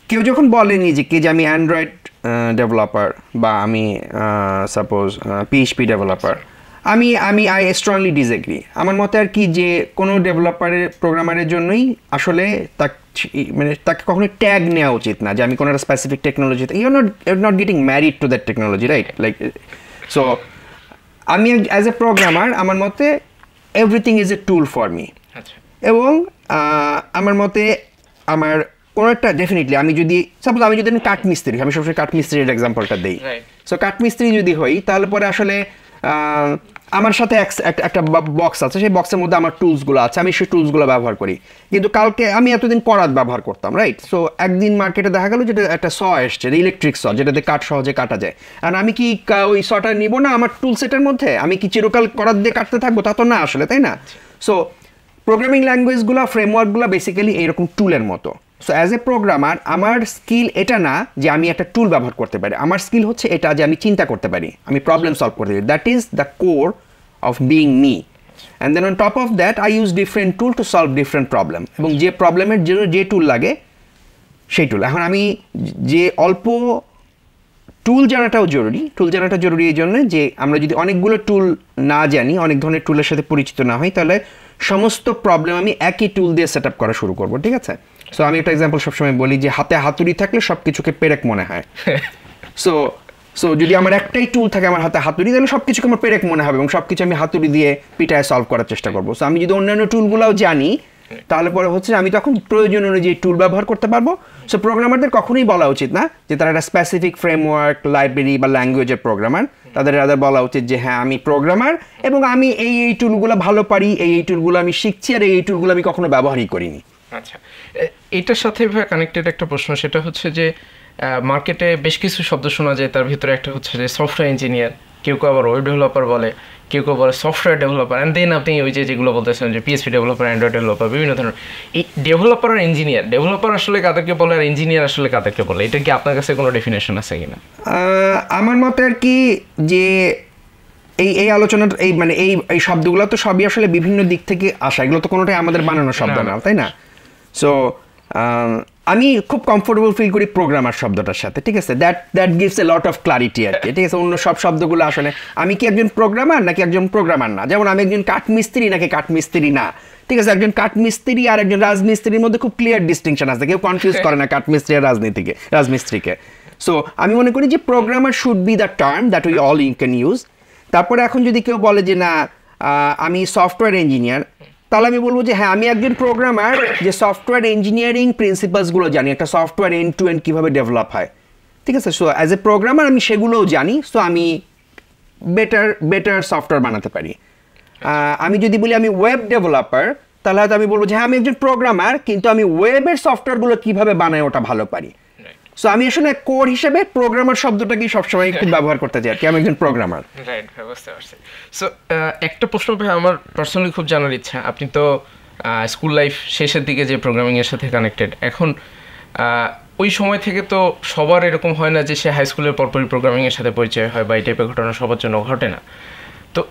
কেউ যখন বলেনি যে কি যে আমি অ্যান্ড্রয়েড ডেভেলপার বা আমি suppose PHP developer, I strongly disagree. আমার মতে আর কি যে কোনো প্রোগ্রামারের জন্যই আসলে তাকে কখনো ট্যাগ নেওয়া উচিত না যে আমি কোনো একটা স্পেসিফিক টেকনোলজিতে, you not getting married to that technology, right? Like so আমি অ্যাজ এ প্রোগ্রামার আমার মতে everything is a tool for me. এবং আমার মতে আমার কোনো একটা ডেফিনেটলি আমি যদি সাপোজ আমি যদি কাঠমিস্ত্রি, আমি সবসময় কাঠমিস্ত্রির এক্সাম্পলটা দিই। সো কাঠমিস্ত্রি যদি হই তাহলে পরে আসলে আমার সাথে একটা বক্স আছে, সেই বক্সের মধ্যে আমার টুলসগুলো আছে, আমি সেই টুলসগুলো ব্যবহার করি। কিন্তু কালকে আমি এতদিন করাত ব্যবহার করতাম, রাইট? সো একদিন মার্কেটে দেখা গেল যেটা একটা স এসছে, ইলেকট্রিক স, যেটাতে কাঠ সহজে কাটা যায়। আর আমি কি ওই সটা নিব না আমার টুল সেটের মধ্যে? আমি কি চিরকাল করাত দিয়ে কাটতে থাকবো? তা তো না আসলে, তাই না? সো প্রোগ্রামিং ল্যাঙ্গুয়েজগুলো, ফ্রেমওয়ার্কগুলো বেসিক্যালি এইরকম টুলের মতো। সো অ্যাজ এ প্রোগ্রামার আমার স্কিল এটা না যে আমি একটা টুল ব্যবহার করতে পারি, আমার স্কিল হচ্ছে এটা যে আমি চিন্তা করতে পারি, আমি প্রবলেম সলভ করতে পারি। That is the core of being me. And then on top of that I use different tool to solve different problem, এবং যে প্রবলেমের জন্য যে টুল লাগে সেই টুল। এখন আমি যে অল্প টুল জানাটাও জরুরি এই জন্য যে আমরা যদি অনেকগুলো টুল না জানি, অনেক ধরনের টুলের সাথে পরিচিত না হই, তাহলে সমস্ত প্রবলেম আমি একই টুল দিয়ে সেট আপ করা শুরু করবো, ঠিক আছে? সো আমি একটা এক্সাম্পল সবসময় বলি যে হাতে হাতুড়ি থাকলে সব কিছুকে পেরেক মনে হয়। সো যদি আমার একটাই টুল থাকে আমার হাতে হাতুড়ি, তাহলে সব কিছুকে আমার পেরেক মনে হবে এবং সব কিছু আমি হাতুড়ি দিয়ে পিটায় সলভ করার চেষ্টা করবো। সো আমি যদি অন্যান্য টুলগুলোও জানি তাহলে পরে হচ্ছে আমি তখন প্রয়োজন অনুযায়ী টুল ব্যবহার করতে পারবো। সো প্রোগ্রামারদের কখনোই বলা উচিত না যে তারা একটা স্পেসিফিক ফ্রেমওয়ার্ক, লাইব্রেরি বা ল্যাঙ্গুয়েজের প্রোগ্রামার। তাদের বলা উচিত যে হ্যাঁ আমি প্রোগ্রামার এবং আমি এই টুলগুলো ভালো পারি, এই টুলগুলো আমি শিখছি, আর এই টুলগুলো আমি কখনো ব্যবহারই করিনি। আচ্ছা, এটার সাথে কানেক্টেড একটা প্রশ্ন, সেটা হচ্ছে যে মার্কেটে বেশ কিছু শব্দ শোনা যায়, তার ভিতরে একটা হচ্ছে যে সফটওয়্যার ইঞ্জিনিয়ার, কেউ কেউ আবার ওয়েব ডেভেলপার বলে, কেউ কেউ বলে সফটওয়্যার ডেভেলপার, অ্যান্ড দেন আপনি ওই যেগুলো বলতেছেন যে পিএইচপি ডেভেলপার, অ্যান্ড্রয়েড ডেভেলপার, বিভিন্ন ধরনের এই ডেভেলপার আর ইঞ্জিনিয়ার, ডেভেলপার আসলে কাদেরকে বলে আর ইঞ্জিনিয়ার আসলে কাদেরকে বলে, এটা কি আপনার কাছে কোনো ডেফিনেশন আছে কিনা? আমার মতে আর কি যে এই আলোচনাটা এই শব্দগুলো তো সবই আসলে বিভিন্ন দিক থেকে আসা, এগুলো তো কোনোটাই আমাদের বানানো শব্দ না, তাই না? সো আমি খুব কমফোর্টেবল ফিল করি প্রোগ্রামার শব্দটার সাথে, ঠিক আছে? That gives a lot of clarity আর কি, ঠিক আছে? অন্য সব শব্দগুলো আসলে আমি কি একজন প্রোগ্রামার নাকি একজন প্রোগ্রামার না, যেমন আমি একজন কাঠমিস্ত্রি নাকি কাঠমিস্ত্রি না, ঠিক আছে? একজন কাঠমিস্ত্রি আর একজন রাজমিস্ত্রির মধ্যে খুব ক্লিয়ার ডিস্টিংশন আছে, কেউ কনফিউজ করে না কাঠমিস্ত্রি আর রাজমিস্ত্রিকে। সো আমি মনে করি যে programmer should be the term that we all can use. তারপরে এখন যদি কেউ বলে যে না আমি সফটওয়্যার ইঞ্জিনিয়ার, তাহলে আমি বলবো যে হ্যাঁ আমি একজন প্রোগ্রামার যে সফটওয়্যার ইঞ্জিনিয়ারিং প্রিন্সিপালসগুলো জানি, একটা সফটওয়্যার এন্ড টু এন্ড কীভাবে ডেভেলপ হয়, ঠিক আছে? সো অ্যাজ এ প্রোগ্রামার আমি সেগুলোও জানি, সো আমি বেটার সফটওয়্যার বানাতে পারি। আমি যদি বলি আমি ওয়েব ডেভেলপার, তাহলে হয়তো আমি বলবো যে হ্যাঁ আমি একজন প্রোগ্রামার, কিন্তু আমি ওয়েবের সফটওয়্যারগুলো কীভাবে বানাই ওটা ভালো পারি। সো আমি আসলে কোর হিসেবে প্রোগ্রামার শব্দটাকেই সবসময় একটু ব্যবহার করতে চাই আর কি, আমি একজন প্রোগ্রামার। রাইট, বুঝতে পারছি। সো একটা প্রশ্ন ভাই আমার পার্সোনালি খুব জানার ইচ্ছা, আপনি তো স্কুল লাইফ শেষের দিকে যে প্রোগ্রামিংয়ের সাথে কানেক্টেড, এখন ওই সময় থেকে তো সবার এরকম হয় না যে সে হাই স্কুলের পরপরই প্রোগ্রামিংয়ের সাথে পরিচয় হয় বা এই টাইপের ঘটনা সবার জন্য ঘটে না। তো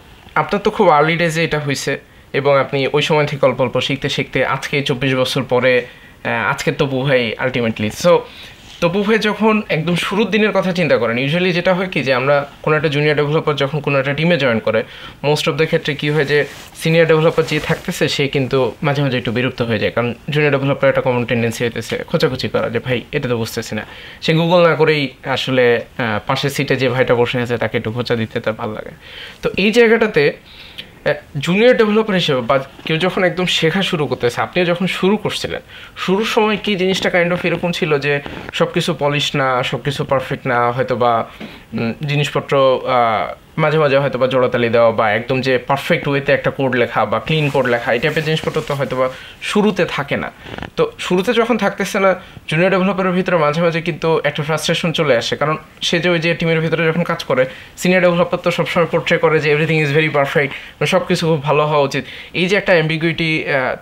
আপনার তো খুব আর্লি ডেজে এটা হয়েছে এবং আপনি ওই সময় থেকে অল্প অল্প শিখতে শিখতে আজকে 24 বছর পরে আজকে তপু ভাই আলটিমেটলি। সো তপু ভাই যখন একদম শুরুর দিনের কথা চিন্তা করেন, ইউজুয়ালি যেটা হয় কি যে আমরা কোনো একটা জুনিয়র ডেভেলপার যখন কোনো একটা টিমে জয়েন করে, মোস্ট অফ দ্য ক্ষেত্রে কী হয় যে সিনিয়র ডেভেলপার যে থাকতেছে সে কিন্তু মাঝে মাঝে একটু বিরক্ত হয়ে যায়, কারণ জুনিয়র ডেভেলপার একটা কমন টেন্ডেন্সি হইতেছে খোঁচাখুচি করা, যে ভাই এটা তো বুঝতেছি না। সে গুগল না করেই আসলে পাশের সিটে যে ভাইটা বসে আছে তাকে একটু খোঁচা দিতে তার ভালো লাগে। তো এই জায়গাটাতে জুনিয়র ডেভেলপার হিসেবে বা কেউ যখন একদম শেখা শুরু করতেছে, আপনিও যখন শুরু করছিলেন, শুরুর সময় কি জিনিসটা কাইন্ড অফ এরকম ছিল যে সব কিছু পলিশ না, সব কিছু পারফেক্ট না, হয়তো বা জিনিসপত্র মাঝে মাঝে হয়তো বা জোড়াতালি দেওয়া বা একদম যে পারফেক্ট ওয়েতে একটা কোড লেখা বা ক্লিন কোড লেখা এই টাইপের জিনিসপত্র তো হয়তো বা শুরুতে থাকে না। তো শুরুতে যখন থাকতেছে না, জুনিয়র ডেভেলপারের ভিতরে মাঝে মাঝে কিন্তু একটা ফ্রাস্ট্রেশন চলে আসে, কারণ সে যে ওই যে টিমের ভিতরে যখন কাজ করে, সিনিয়র ডেভেলপার তো সবসময় পোর্ট্রে করে যে এভরিথিং ইজ ভেরি পারফেক্ট, সব কিছু খুব ভালো হওয়া উচিত। এই যে একটা অ্যাম্বিগুইটি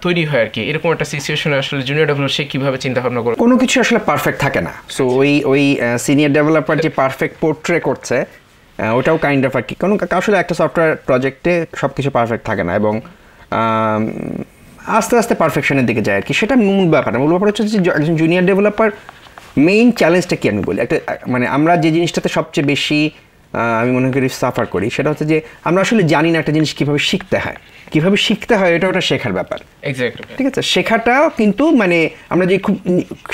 তৈরি হয় আর কি, এরকম একটা সিচুয়েশনে আসলে জুনিয়র ডেভেলপার সে কীভাবে চিন্তা ভাবনা করে? কোনো কিছু আসলে পারফেক্ট থাকে না। সো ওই সিনিয়র ডেভেলপার যে পারফেক্ট পোর্ট্রে করছে ওটাও কাইন্ড অফ আর কি, কারণ আসলে একটা সফটওয়্যার প্রজেক্টে সব কিছু পারফেক্ট থাকে না এবং আস্তে আস্তে পারফেকশনের দিকে যায় আর কি, সেটা মূল ব্যাপার। মূল ব্যাপার হচ্ছে যে একজন জুনিয়র ডেভেলপার মেইন চ্যালেঞ্জটা কি আমি বলি, একটা আমরা যে জিনিসটাতে সবচেয়ে বেশি আমি মনে করি সাফার করি, সেটা হচ্ছে যে আমরা আসলে জানি না একটা জিনিস কীভাবে শিখতে হয়, এটা ওটা শেখার ব্যাপার। এক্স্যাক্টলি, ঠিক আছে? শেখাটাও কিন্তু আমরা যে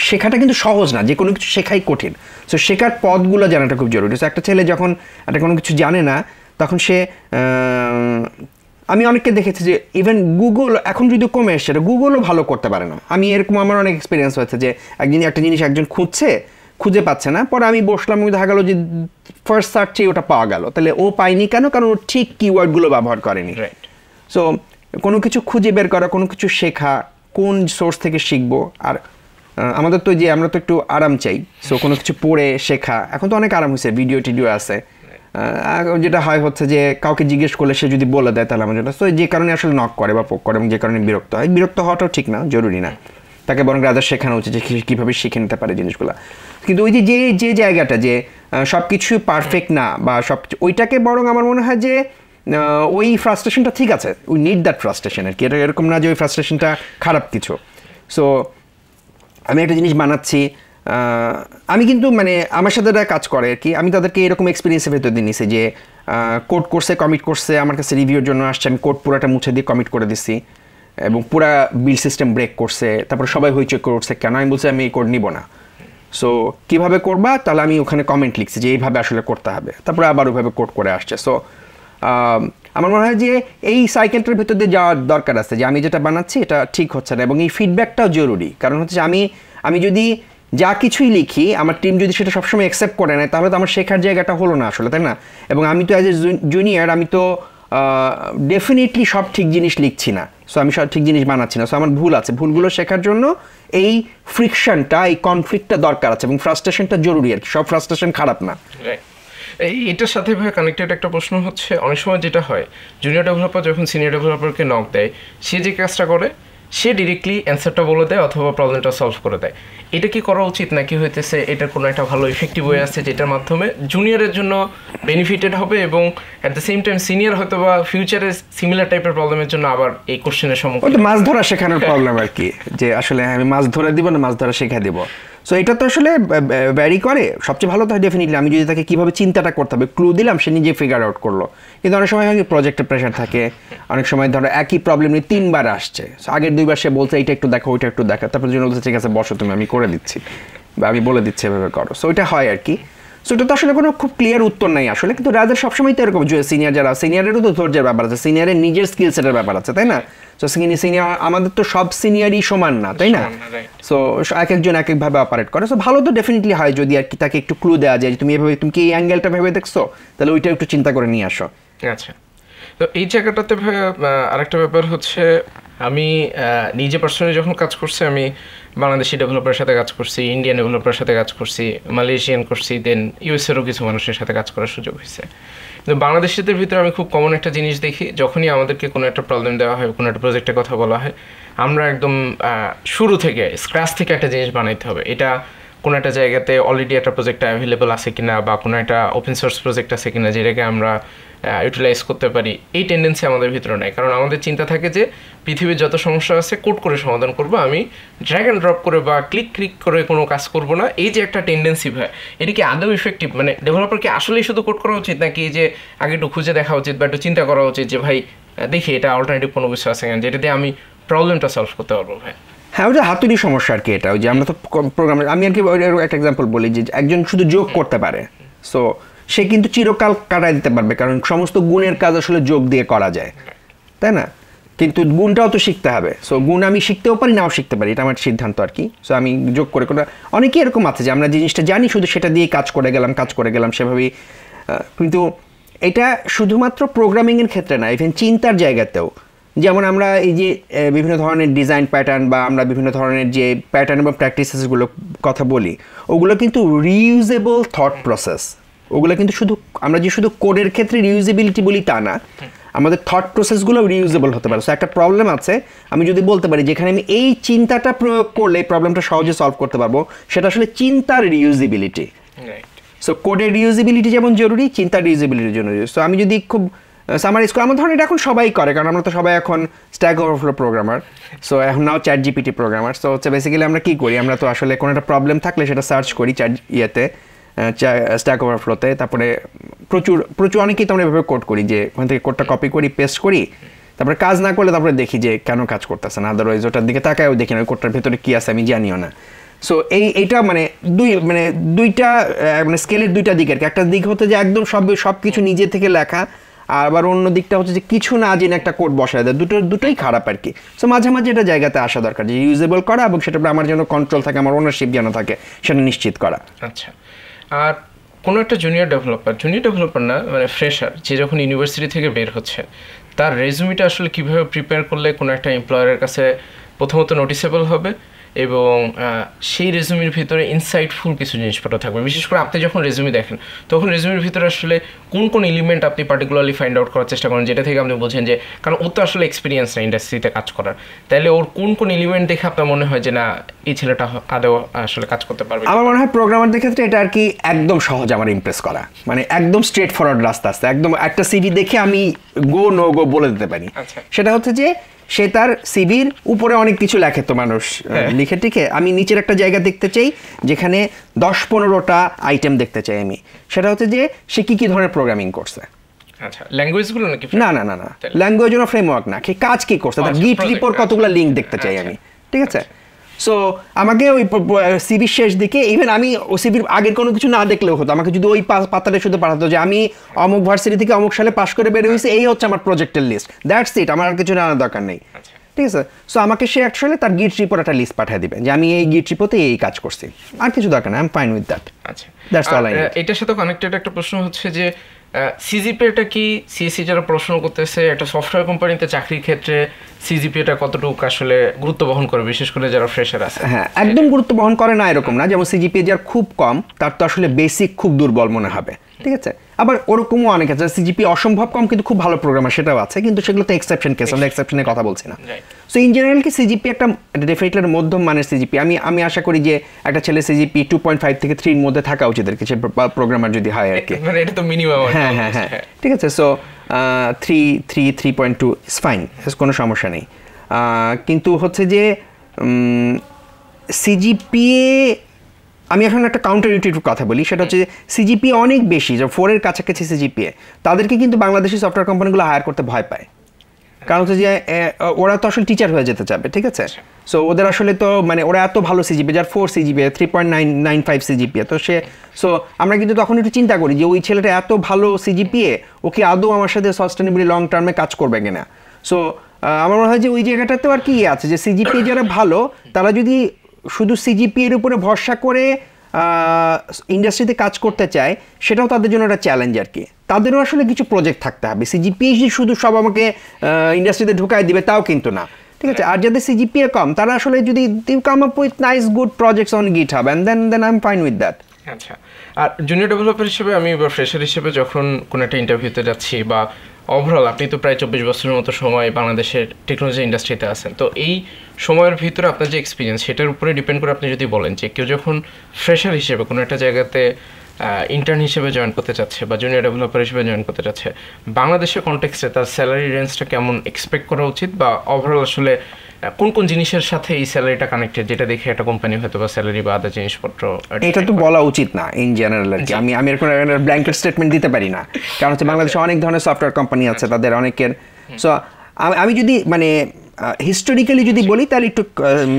শেখাটা কিন্তু সহজ না, যে কোনো কিছু শেখাই কঠিন। সো শেখার পথগুলো জানাটা খুব জরুরি। সো একটা ছেলে যখন একটা কোনো কিছু জানে না, তখন সে আমি অনেককে দেখেছি যে ইভেন গুগল এখন যদি কমে এসছে, গুগলও ভালো করতে পারে না। আমার অনেক এক্সপিরিয়েন্স হয়েছে যে একটা জিনিস একজন খুঁজে পাচ্ছে না, পরে আমি বসলাম, দেখা গেলো যে ফার্স্ট সার্চে ওটা পাওয়া গেল। তাহলে ও পায়নি কেন? কারণ ও ঠিক কিওয়ার্ডগুলো ব্যবহার করেনি। রাইট। সো কোনো কিছু খুঁজে বের করা, কোনো কিছু শেখা, কোন সোর্স থেকে শিখবো। আর আমরা তো একটু আরাম চাই। সো কোনো কিছু পড়ে শেখা, এখন তো অনেক আরাম হয়েছে, ভিডিও টিডিও আছে। যেটা হচ্ছে যে কাউকে জিজ্ঞেস করলে সে যদি বলে দেয় তাহলে আমাদের, সো যে কারণে আসলে নক করে বা পোক করে এবং যে কারণে বিরক্ত হওয়াটাও ঠিক না, জরুরি না। তাকে বরং রাজার শেখানো উচিত যে কীভাবে শিখে নিতে পারে জিনিসগুলো। কিন্তু ওই যে জায়গাটা যে সব কিছু পারফেক্ট না বা ওইটাকে বরং আমার মনে হয় যে ওই ফ্রাস্ট্রেশনটা ঠিক আছে, উই নিড দ্যাট ফ্রাস্ট্রেশন আর কি। এটা এরকম না যে ওই ফ্রাস্ট্রেশনটা খারাপ কিছু। সো আমি একটা জিনিস বানাচ্ছি, আমি কিন্তু আমার সাথে যারা কাজ করে আর কি, আমি তাদেরকে এরকম এক্সপিরিয়েন্সের ভেতর দিয়ে নিছি যে কোড করছে, কমিট করছে, আমার কাছে রিভিউর জন্য আসছে, আমি কোড পুরোটা মুছে দিয়ে কমিট করে দিচ্ছি এবং পুরা বিল্ড সিস্টেম ব্রেক করছে। তারপর সবাই হইচই করছে কেন, আমি বলছি আমি এই কোড নিব না। সো কীভাবে করবা? তাহলে আমি ওখানে কমেন্ট লিখছি যে এইভাবে আসলে করতে হবে, তারপরে আবার ওইভাবে কোড করে আসছে। সো আমার মনে হয় যে এই সাইকেলটার ভিতর দিয়ে যাওয়ার দরকার আছে, যে আমি যেটা বানাচ্ছি এটা ঠিক হচ্ছে না, এবং এই ফিডব্যাকটাও জরুরি। কারণ হচ্ছে আমি যদি যা কিছুই লিখি, আমার টিম যদি সেটা সবসময় অ্যাকসেপ্ট করে নেয়, তাহলে তো আমার শেখার জায়গাটা হলো না আসলে, তাই না? এবং আমি তো অ্যাজ এ জুনিয়র, আমি তো ডেফিনেটলি সব ঠিক জিনিস লিখছি না। সো আমি সব ঠিক জিনিস বানাচ্ছি না। সো আমার ভুল আছে, ভুলগুলো শেখার জন্য এই ফ্রিকশনটা, এই কনফ্লিক্টটা দরকার আছে এবং ফ্রাস্ট্রেশনটা জরুরি আর কি। সব ফ্রাস্ট্রেশন খারাপ না। এটার সাথে ভাই কানেক্টেড একটা প্রশ্ন হচ্ছে, অনেক সময় যেটা হয় জুনিয়র ডেভেলপার যখন সিনিয়র ডেভেলপারকে নক দেয়, সে যে কাজটা করে সে ডিরেক্টলি অ্যান্সারটা বলে দেয় অথবা প্রবলেমটা সলভ করে দেয়। এটা কি করা উচিত, নাকি হইতেছে এটার কোনো একটা ভালো ইফেক্টিভ ওয়ে আছে যেটার মাধ্যমে জুনিয়রের জন্য বেনিফিটেড হবে এবং at the same time senior হয়তো বা ফিউচারে সিমিলার টাইপের প্রবলেমের জন্য আবার এই কোশ্চেনের সম্মুখীন? মাছ ধরা শেখানোর প্রবলেম আর কি, যে আসলে আমি মাছ ধরে দিব না মাছ ধরা শেখা দিব। সো এটা তো আসলে ভ্যারি করে। সবচেয়ে ভালো তো ডেফিনেটলি আমি যদি তাকে কীভাবে চিন্তাটা করতে হবে ক্লু দিলাম, সে নিজে ফিগার আউট করলো। কিন্তু অনেক সময় প্রজেক্টের প্রেশার থাকে, অনেক সময় ধরো একই প্রবলেম নিয়ে 3 বার আসছে, আগের 2 বার সে বলছে এইটা একটু দেখো ওইটা একটু দেখো, তারপর জন্য বলছে ঠিক আছে বসো তুমি, আমি করে দিচ্ছি বা আমি বলে দিচ্ছি এভাবে করো। সো এটা হয় আর কি। সো এটা তো আসলে কোনো খুব ক্লিয়ার উত্তর নাই আসলে, কিন্তু রাজার সবসময় তো এরকম যে সিনিয়র যারা, সিনিয়রেরও তো ধৈর্যের ব্যাপার আছে, সিনিয়রের নিজের স্কিল সেটের ব্যাপার আছে, তাই না? সো সিনিয়র আমাদের তো সব সিনিয়রই সমান না, তাই না? সো এক একজন এক একভাবে অপারেট করে। সো ভালো তো ডেফিনেটলি হয় যদি আর কি তাকে একটু ক্লু দেওয়া যায়, তুমি এভাবে, তুমি কি এই অ্যাঙ্গেলটা ভেবে দেখছো, তাহলে ওইটা একটু চিন্তা করে নিয়ে আসো। আচ্ছা, তো এই জায়গাটাতে আরেকটা ব্যাপার হচ্ছে, আমি নিজে পার্সোনালি যখন কাজ করছি, আমি বাংলাদেশি ডেভেলপারের সাথে কাজ করছি, ইন্ডিয়ান ডেভেলপারের সাথে কাজ করছি, মালয়েশিয়ান করছি, দেন ইউএসএরও কিছু মানুষের সাথে কাজ করার সুযোগ হয়েছে। কিন্তু বাংলাদেশিদের ভিতরে আমি খুব কমন একটা জিনিস দেখি, যখনই আমাদেরকে কোনো একটা প্রবলেম দেওয়া হয়, কোনো একটা প্রজেক্টের কথা বলা হয়, আমরা একদম শুরু থেকে স্ক্র্যাচ থেকে একটা জিনিস বানাইতে হবে। এটা কোনো একটা জায়গাতে অলরেডি একটা প্রজেক্ট অ্যাভেলেবল আছে কিনা, বা কোনো একটা ওপেন সোর্স প্রজেক্ট আছে কিনা যেটাকে আমরা ইউটিলাইজ করতে পারি, এই টেন্ডেন্সি আমাদের ভিতরে নেই। কারণ আমাদের চিন্তা থাকে যে পৃথিবীর যত সমস্যা আছে কোড করে সমাধান করবো, আমি ড্র্যাগ অ্যান্ড ড্রপ করে বা ক্লিক করে কোনো কাজ করবো না। এই যে একটা টেন্ডেন্সি ভাই, এটা কি আদৌ ইফেক্টিভ? মানে ডেভেলপারকে আসলেই শুধু কোড করা উচিত, নাকি যে আগে একটু খুঁজে দেখা উচিত বা একটু চিন্তা করা উচিত যে ভাই দেখি এটা অল্টারনেটিভ কোনো কিছু আছে কিনা যেটা দিয়ে আমি প্রবলেমটা সলভ করতে পারবো? ভাই হ্যাঁ, ওটা হাতুড়ি সমস্যা আর কি। এটা ওই যে আমরা তো প্রোগ্রামের, আমি আর কি একটা এক্সাম্পল বলি যে একজন শুধু যোগ করতে পারে, সো সে কিন্তু চিরকাল কাটায় দিতে পারবে, কারণ সমস্ত গুণের কাজ আসলে যোগ দিয়ে করা যায়, তাই না? কিন্তু গুণটাও তো শিখতে হবে। সো গুণ আমি শিখতেও পারি, নাও শিখতে পারি, এটা আমার সিদ্ধান্ত আর কি। সো আমি যোগ করে অনেকেই এরকম আছে যে আমরা জিনিসটা জানি, শুধু সেটা দিয়ে কাজ করে গেলাম সেভাবেই। কিন্তু এটা শুধুমাত্র প্রোগ্রামিংয়ের ক্ষেত্রে না, ইভেন চিন্তার জায়গাতেও। যেমন আমরা এই যে বিভিন্ন ধরনের ডিজাইন প্যাটার্ন বা আমরা বিভিন্ন ধরনের যে প্যাটার্ন এবং প্র্যাকটিসেসগুলো কথা বলি, ওগুলো কিন্তু রিইউজেবল থট প্রসেস। ওগুলো কিন্তু আমরা যে শুধু কোডের ক্ষেত্রে রিইউজেবিলিটি বলি তা না, আমাদের থট প্রসেসগুলো রিইউজেবল হতে পারে। সো একটা প্রবলেম আছে, আমি যদি বলতে পারি যেখানে আমি এই চিন্তাটা প্রয়োগ করলে এই প্রবলেমটা সহজে সলভ করতে পারবো, সেটা আসলে চিন্তার রিইউজেবিলিটি। সো কোডের রিইউজেবিলিটি যেমন জরুরি, চিন্তার রিইউজেবিলিটির জন্য। সো আমি যদি খুব সামারাইজ করি, আমার ধরনের এটা এখন সবাই করে, কারণ আমরা তো সবাই এখন স্ট্যাক ওভারফ্লো প্রোগ্রামার, সো এখন নাও চ্যাট জিপিটি প্রোগ্রামার। সো হচ্ছে বেসিক্যালি আমরা কী করি, আমরা তো আসলে কোনো একটা প্রবলেম থাকলে সেটা সার্চ করি স্ট্যাক ওভারফ্লোতে, তারপরে প্রচুর অনেকেই তো আমরা এভাবে কোড করি যে ওখান থেকে কোডটা কপি করি, পেস্ট করি, তারপরে কাজ না করলে তারপরে দেখি যে কেন কাজ করতেছে না, আদারওয়াইজ ওটার দিকে তাকায়ও দেখি না ওই কোডটার ভেতরে কী আছে আমি জানিও না। সো এইটা দুইটা স্কেলের দুইটা দিক আর কি। একটা দিক হচ্ছে যে একদম সব কিছু নিজে থেকে লেখা, আর আবার অন্য দিকটা হচ্ছে যে কিছু না জেনে একটা কোড বসায় দেয়, দুটোই খারাপ আর কি। সো মাঝে মাঝে এটা জায়গাতে আসা দরকার যে ইউজেবল করা এবং সেটা আমার জন্য কন্ট্রোল থাকে, আমার ওনারশিপ যেন থাকে, সেটা নিশ্চিত করা। আচ্ছা, আর কোনো একটা জুনিয়র ডেভেলপার না, মানে ফ্রেশার, যে যখন ইউনিভার্সিটি থেকে বের হচ্ছে, তার রেজুমিটা আসলে কীভাবে প্রিপেয়ার করলে কোনো একটা এমপ্লয়ারের কাছে প্রথমত নোটিসেবল হবে এবং সেই রেজুমির ভিতরে ইনসাইটফুল কিছু জিনিসপত্র থাকবে। বিশেষ করে আপনি যখন রেজুমি দেখেন, তখন রেজুমির ভিতরে আসলে কোন এলিমেন্ট আপনি পার্টিকুলারলি ফাইন্ড আউট করার চেষ্টা করেন, যেটা থেকে আপনি বোঝেন যে, কারণ ওর তো আসলে এক্সপিরিয়েন্স নেই ইন্ডাস্ট্রিতে কাজ করার, তাহলে ওর কোন এলিমেন্ট দেখে আপনার মনে হয় যে না এই ছেলেটা আদৌ আসলে কাজ করতে পারবে? আমার মনে হয় প্রোগ্রামারদের ক্ষেত্রে এটা আর কি একদম সহজ আমার ইমপ্রেস করা, মানে একদম স্ট্রেট ফরওয়ার্ড রাস্তা আছে, একদম একটা সিভি দেখে আমি গো নো গো বলে দিতে পারি। সেটা হচ্ছে যে সে তার সিভির উপরে অনেক কিছু লেখে, তো মানুষ লিখে টিকে, আমি নিচের একটা জায়গা দেখতে চাই যেখানে 10-15টা আইটেম দেখতে চাই আমি। সেটা হচ্ছে যে সে কি ধরনের প্রোগ্রামিং করছে। আচ্ছা, ল্যাঙ্গুয়েজগুলো নাকি? না, ল্যাঙ্গুয়েজ না, ফ্রেমওয়ার্ক না, সে কাজ কি করছে, তার গিট রিপোর্ট কতগুলো লিঙ্ক দেখতে চাই আমি, ঠিক আছে? সো আমাকে ওই সিভির শেষ দিকে, ইভেন আমি ও সিভির আগের কোনো কিছু না দেখলেও হতো, আমাকে যদি ওই পাতাটা শুধু পাঠাতো যে আমি অমুক ভার্সিটি থেকে অমুক সালে পাশ করে বের হয়েছে, এই হচ্ছে আমার প্রজেক্টের লিস্ট, দ্যাটস ইট, আমার আর কিছু জানার দরকার নেই, ঠিক আছে? সো আমাকে সে অ্যাকচুয়ালি তার গিট রিপোর্ট একটা লিস্ট পাঠিয়ে দিবে যে আমি এই গিট রিপোর্টে এই কাজ করছি, আর কিছু দরকার নেই, I am fine with that. আচ্ছা, দ্যাটস অল আই নিড। এটার সাথে কানেক্টেড একটা প্রশ্ন হচ্ছে যে সিজিপিএটা কি, সিএসসি যারা পড়াশোনা করতেছে একটা সফটওয়্যার কোম্পানিতে চাকরির ক্ষেত্রে সিজিপিএটা কতটুকু আসলে গুরুত্ব বহন করে, বিশেষ করে যারা ফ্রেশার আছে? হ্যাঁ, একদম গুরুত্ব বহন করে না এরকম না, যেমন সিজিপিএ যার খুব কম তার তো আসলে বেসিক খুব দুর্বল মনে হবে, ঠিক আছে? আবার ওরকমও অনেক আছে সিজিপি অসম্ভব কম কিন্তু খুব ভালো প্রোগ্রামার সেটাও আছে, কিন্তু সেগুলো তো এক্সেপশন কেস, আমরা এক্সেপশনের কথা বলছি না। সো ইন জেনারেল কি সিজিপি একটা ডেফিনেটলি মধ্যম মানের সিজিপি। আমি আশা করি যে একটা ছেলে সিজিপি 2.5 থেকে 3 এর মধ্যে থাকা উচিত আর কি, সে প্রোগ্রামার যদি হয় আর কি, মানে এটা তো মিনিমাম। হ্যাঁ হ্যাঁ হ্যাঁ ঠিক আছে। সো 3.2 ইজ ফাইন, কোনো সমস্যা নেই। কিন্তু হচ্ছে যে সিজিপিএ, আমি এখন একটা কাউন্টার ইউটিউব কথা বলি, সেটা হচ্ছে সিজিপিএ অনেক বেশি, যে 4 এর কাছাকাছি সিজিপিএ, তাদেরকে কিন্তু বাংলাদেশি সফটওয়্যার কোম্পানিগুলো হায়ার করতে ভয় পায়। কারণ হচ্ছে যে ওরা তো আসলে টিচার হয়ে যেতে চাবে, ঠিক আছে। সো ওদের আসলে তো মানে ওরা এত ভালো সিজিপিএ, যার 4 সিজিপিএ 3.995 সিজিপিএ, তো সো আমরা কিন্তু তখন একটু চিন্তা করি যে ওই ছেলেটা এত ভালো সিজিপিএ, ও কি আদৌ আমার সাথে সাস্টেনেবলি লং টার্মে কাজ করবে কিনা। সো আমার মনে হয় যে ওই জায়গাটাতেও আর কি আছে যে সিজিপিএ যারা ভালো, তারা যদি শুধু সিজিপিএ এর উপরে ভরসা করে ইন্ডাস্ট্রিতে কাজ করতে চায়, সেটাও তাদের জন্য একটা চ্যালেঞ্জ আর কি। তাদেরও আসলে কিছু প্রজেক্ট থাকতে হবে। সিজিপিএ শুধু সব আমাকে ইন্ডাস্ট্রিতে ঢুকাই দিবে তাও কিন্তু না, ঠিক আছে। আর যাদের সিজিপিএ কম, তারা আসলে যদি come up with nice good projects on GitHub and then I'm fine with that. আচ্ছা, আর জুনিয়র ডেভেলপার হিসেবে আমি এবার ফ্রেশার হিসেবে যখন কোনো একটা ইন্টারভিউতে যাচ্ছি, বা ওভারঅল আপনি তো প্রায় 24 বছরের মতো সময় বাংলাদেশের টেকনোলজি ইন্ডাস্ট্রিতে আছেন, তো এই সময়ের ভিতরে আপনার যে এক্সপিরিয়েন্স, সেটার উপরে ডিপেন্ড করে আপনি যদি বলেন যে কেউ যখন ফ্রেশার হিসেবে কোনো একটা জায়গাতে ইন্টার্ন হিসেবে জয়েন করতে চাচ্ছে বা জুনিয়র ডেভেলপার হিসেবে জয়েন করতে চাচ্ছে, বাংলাদেশের কনটেক্সটে তার স্যালারি রেঞ্জটা কেমন এক্সপেক্ট করা উচিত, বা ওভারঅল আসলে কোন কোন জিনিসের সাথে এই স্যালারিটা কানেক্টেড, যেটা দেখে একটা কোম্পানি হয়তো বা স্যালারি বা আদার জিনিসপত্র, এটা তো বলা উচিত না ইন জেনারেল আর কি। আমি এরকম ব্ল্যাঙ্কেট স্টেটমেন্ট দিতে পারি না, কারণ হচ্ছে বাংলাদেশে অনেক ধরনের সফটওয়্যার কোম্পানি আছে, তাদের অনেকের। সো আমি যদি মানে হিস্টোরিক্যালি যদি বলি তাহলে একটু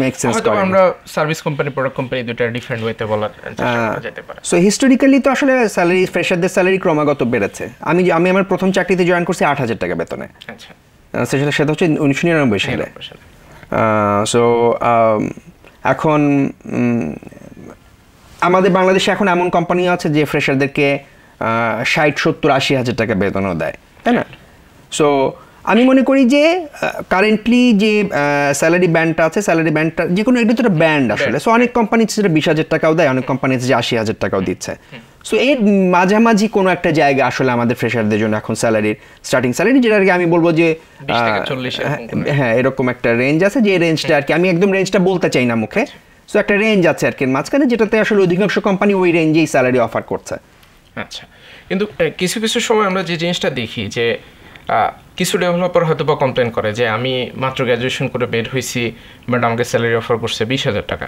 মেক সেন্স করে। আমরা সার্ভিস কোম্পানি, প্রোডাক্ট কোম্পানি দুটো ডিফারেন্ট ওয়েতে বলার চেষ্টা করা যেতে পারে। সো হিস্টোরিক্যালি তো আসলে স্যালারি, ফ্রেশারদের স্যালারি ক্রমাগত বেড়েছে। আমি আমার প্রথম চাকরিতে জয়েন করছি 8,000 টাকা বেতনে। আচ্ছা, সেটা হচ্ছে 1999 সালে। সো এখন আমাদের বাংলাদেশে এখন এমন কোম্পানি আছে যে ফ্রেশারদেরকে 60, 70, 80,000 টাকা বেতনও দেয়, তাই না? সো আমি মনে করি যে কারেন্টলি যে স্যালারি ব্যান্ডটা আছে, স্যালারি ব্যান্ডটা যে কোনো একটা তো ব্যান্ড আসলে। সো অনেক কোম্পানি সেটা 20,000 টাকাও দেয়, অনেক কোম্পানি যে 80,000 টাকাও দিচ্ছে। সো এর মাঝামাঝি কোনো একটা জায়গা আসলে আমাদের ফ্রেশারদের জন্য এখন স্যালারির স্টার্টিং স্যালারি, যেটা আর কি আমি বলবো যে 20 থেকে 40, হ্যাঁ এরকম একটা রেঞ্জ আছে, যে রেঞ্জটা আর কি আমি একদম রেঞ্জটা বলতে চাই না মুখে। সো একটা রেঞ্জ আছে আর কি মাঝখানে, যেটাতে আসলে অধিকাংশ কোম্পানি ওই রেঞ্জেই স্যালারি অফার করছে। আচ্ছা, কিন্তু কিছু কিছু সময় আমরা যে জিনিসটা দেখি যে কিছু ডেভেলপার হয়তো বা কমপ্লেন করে যে আমি মাত্র গ্র্যাজুয়েশন করে বের হয়েছি, বাট আমাকে স্যালারি অফার করছে 20,000 টাকা।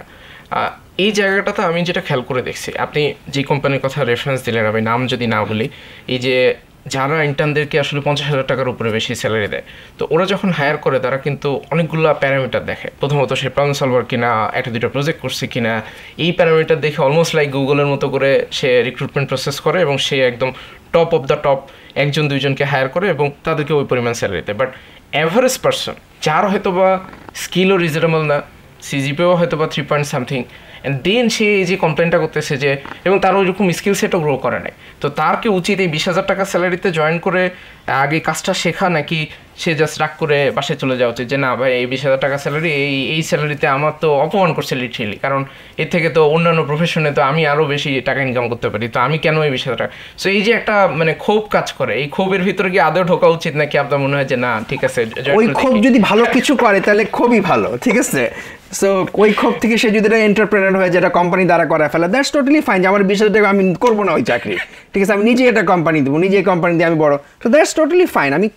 এই জায়গাটাতে আমি যেটা খেয়াল করে দেখছি, আপনি যে কোম্পানির কথা রেফারেন্স দিলেন, আমি নাম যদি না বলি, এই যে যারা ইন্টার্নদেরকে আসলে 50,000 টাকার উপরে বেশি স্যালারি দেয়, তো ওরা যখন হায়ার করে তারা কিন্তু অনেকগুলো প্যারামিটার দেখে। প্রথমত সে প্রবলেম সলভার কিনা, একটা দুটো প্রজেক্ট করছে কিনা, এই প্যারামিটার দেখে অলমোস্ট লাইক গুগলের মতো করে সে রিক্রুটমেন্ট প্রসেস করে, এবং সে একদম টপ অফ দ্য টপ 1-2জনকে হায়ার করে এবং তাদেরকে ওই পরিমাণ স্যালারি দেয়। বাট অ্যাভারেজ পার্সন যার হয়তো বা স্কিলও রিজনেবল না, সিজিপিও হয়তো বা 3 পয়েন্ট সামথিং, অ্যান্ড দেন সে এই যে কমপ্লেনটা করতেছে যে, এবং তার ওইরকম স্কিল সেটও গ্রো করে নেয়, তো তার কি উচিত এই 20,000 টাকা স্যালারিতে জয়েন করে আগে কাজটা শেখা, নাকি সে জাস্ট রাগ করে বাসায় চলে যাওয়া উচিত যে না ভাই এই 20,000 টাকা স্যালারি, এই স্যালারিতে আমার তো অপমান করছে লিটারেলি, কারণ এর থেকে তো অন্যান্য প্রফেশনে তো আমি আরও বেশি টাকা ইনকাম করতে পারি, তো আমি কেন এই 20,000 টাকা। সো এই যে একটা মানে ক্ষোভ কাজ করে, এই ক্ষোভের ভিতরে কি আদৌ ঢোকা উচিত, নাকি আপনার মনে হয় যে না ঠিক আছে, ওই ক্ষোভ যদি ভালো কিছু করে তাহলে খুবই ভালো, ঠিক আছে। সো ওই ক্ষোভ থেকে সে যদি এন্টারপ্রেনার হয়ে যেটা কোম্পানি দ্বারা করে ফেলে, দ্যাটস টোটালি ফাইন। যে আমার 20,000 টাকা আমি করবো না ওই চাকরি, ঠিক আছে, আমি নিজে একটা কোম্পানি দেবো, নিজে কোম্পানি দিয়ে আমি বড়, তো দ্যাটস টোটালি ফাইন। আমি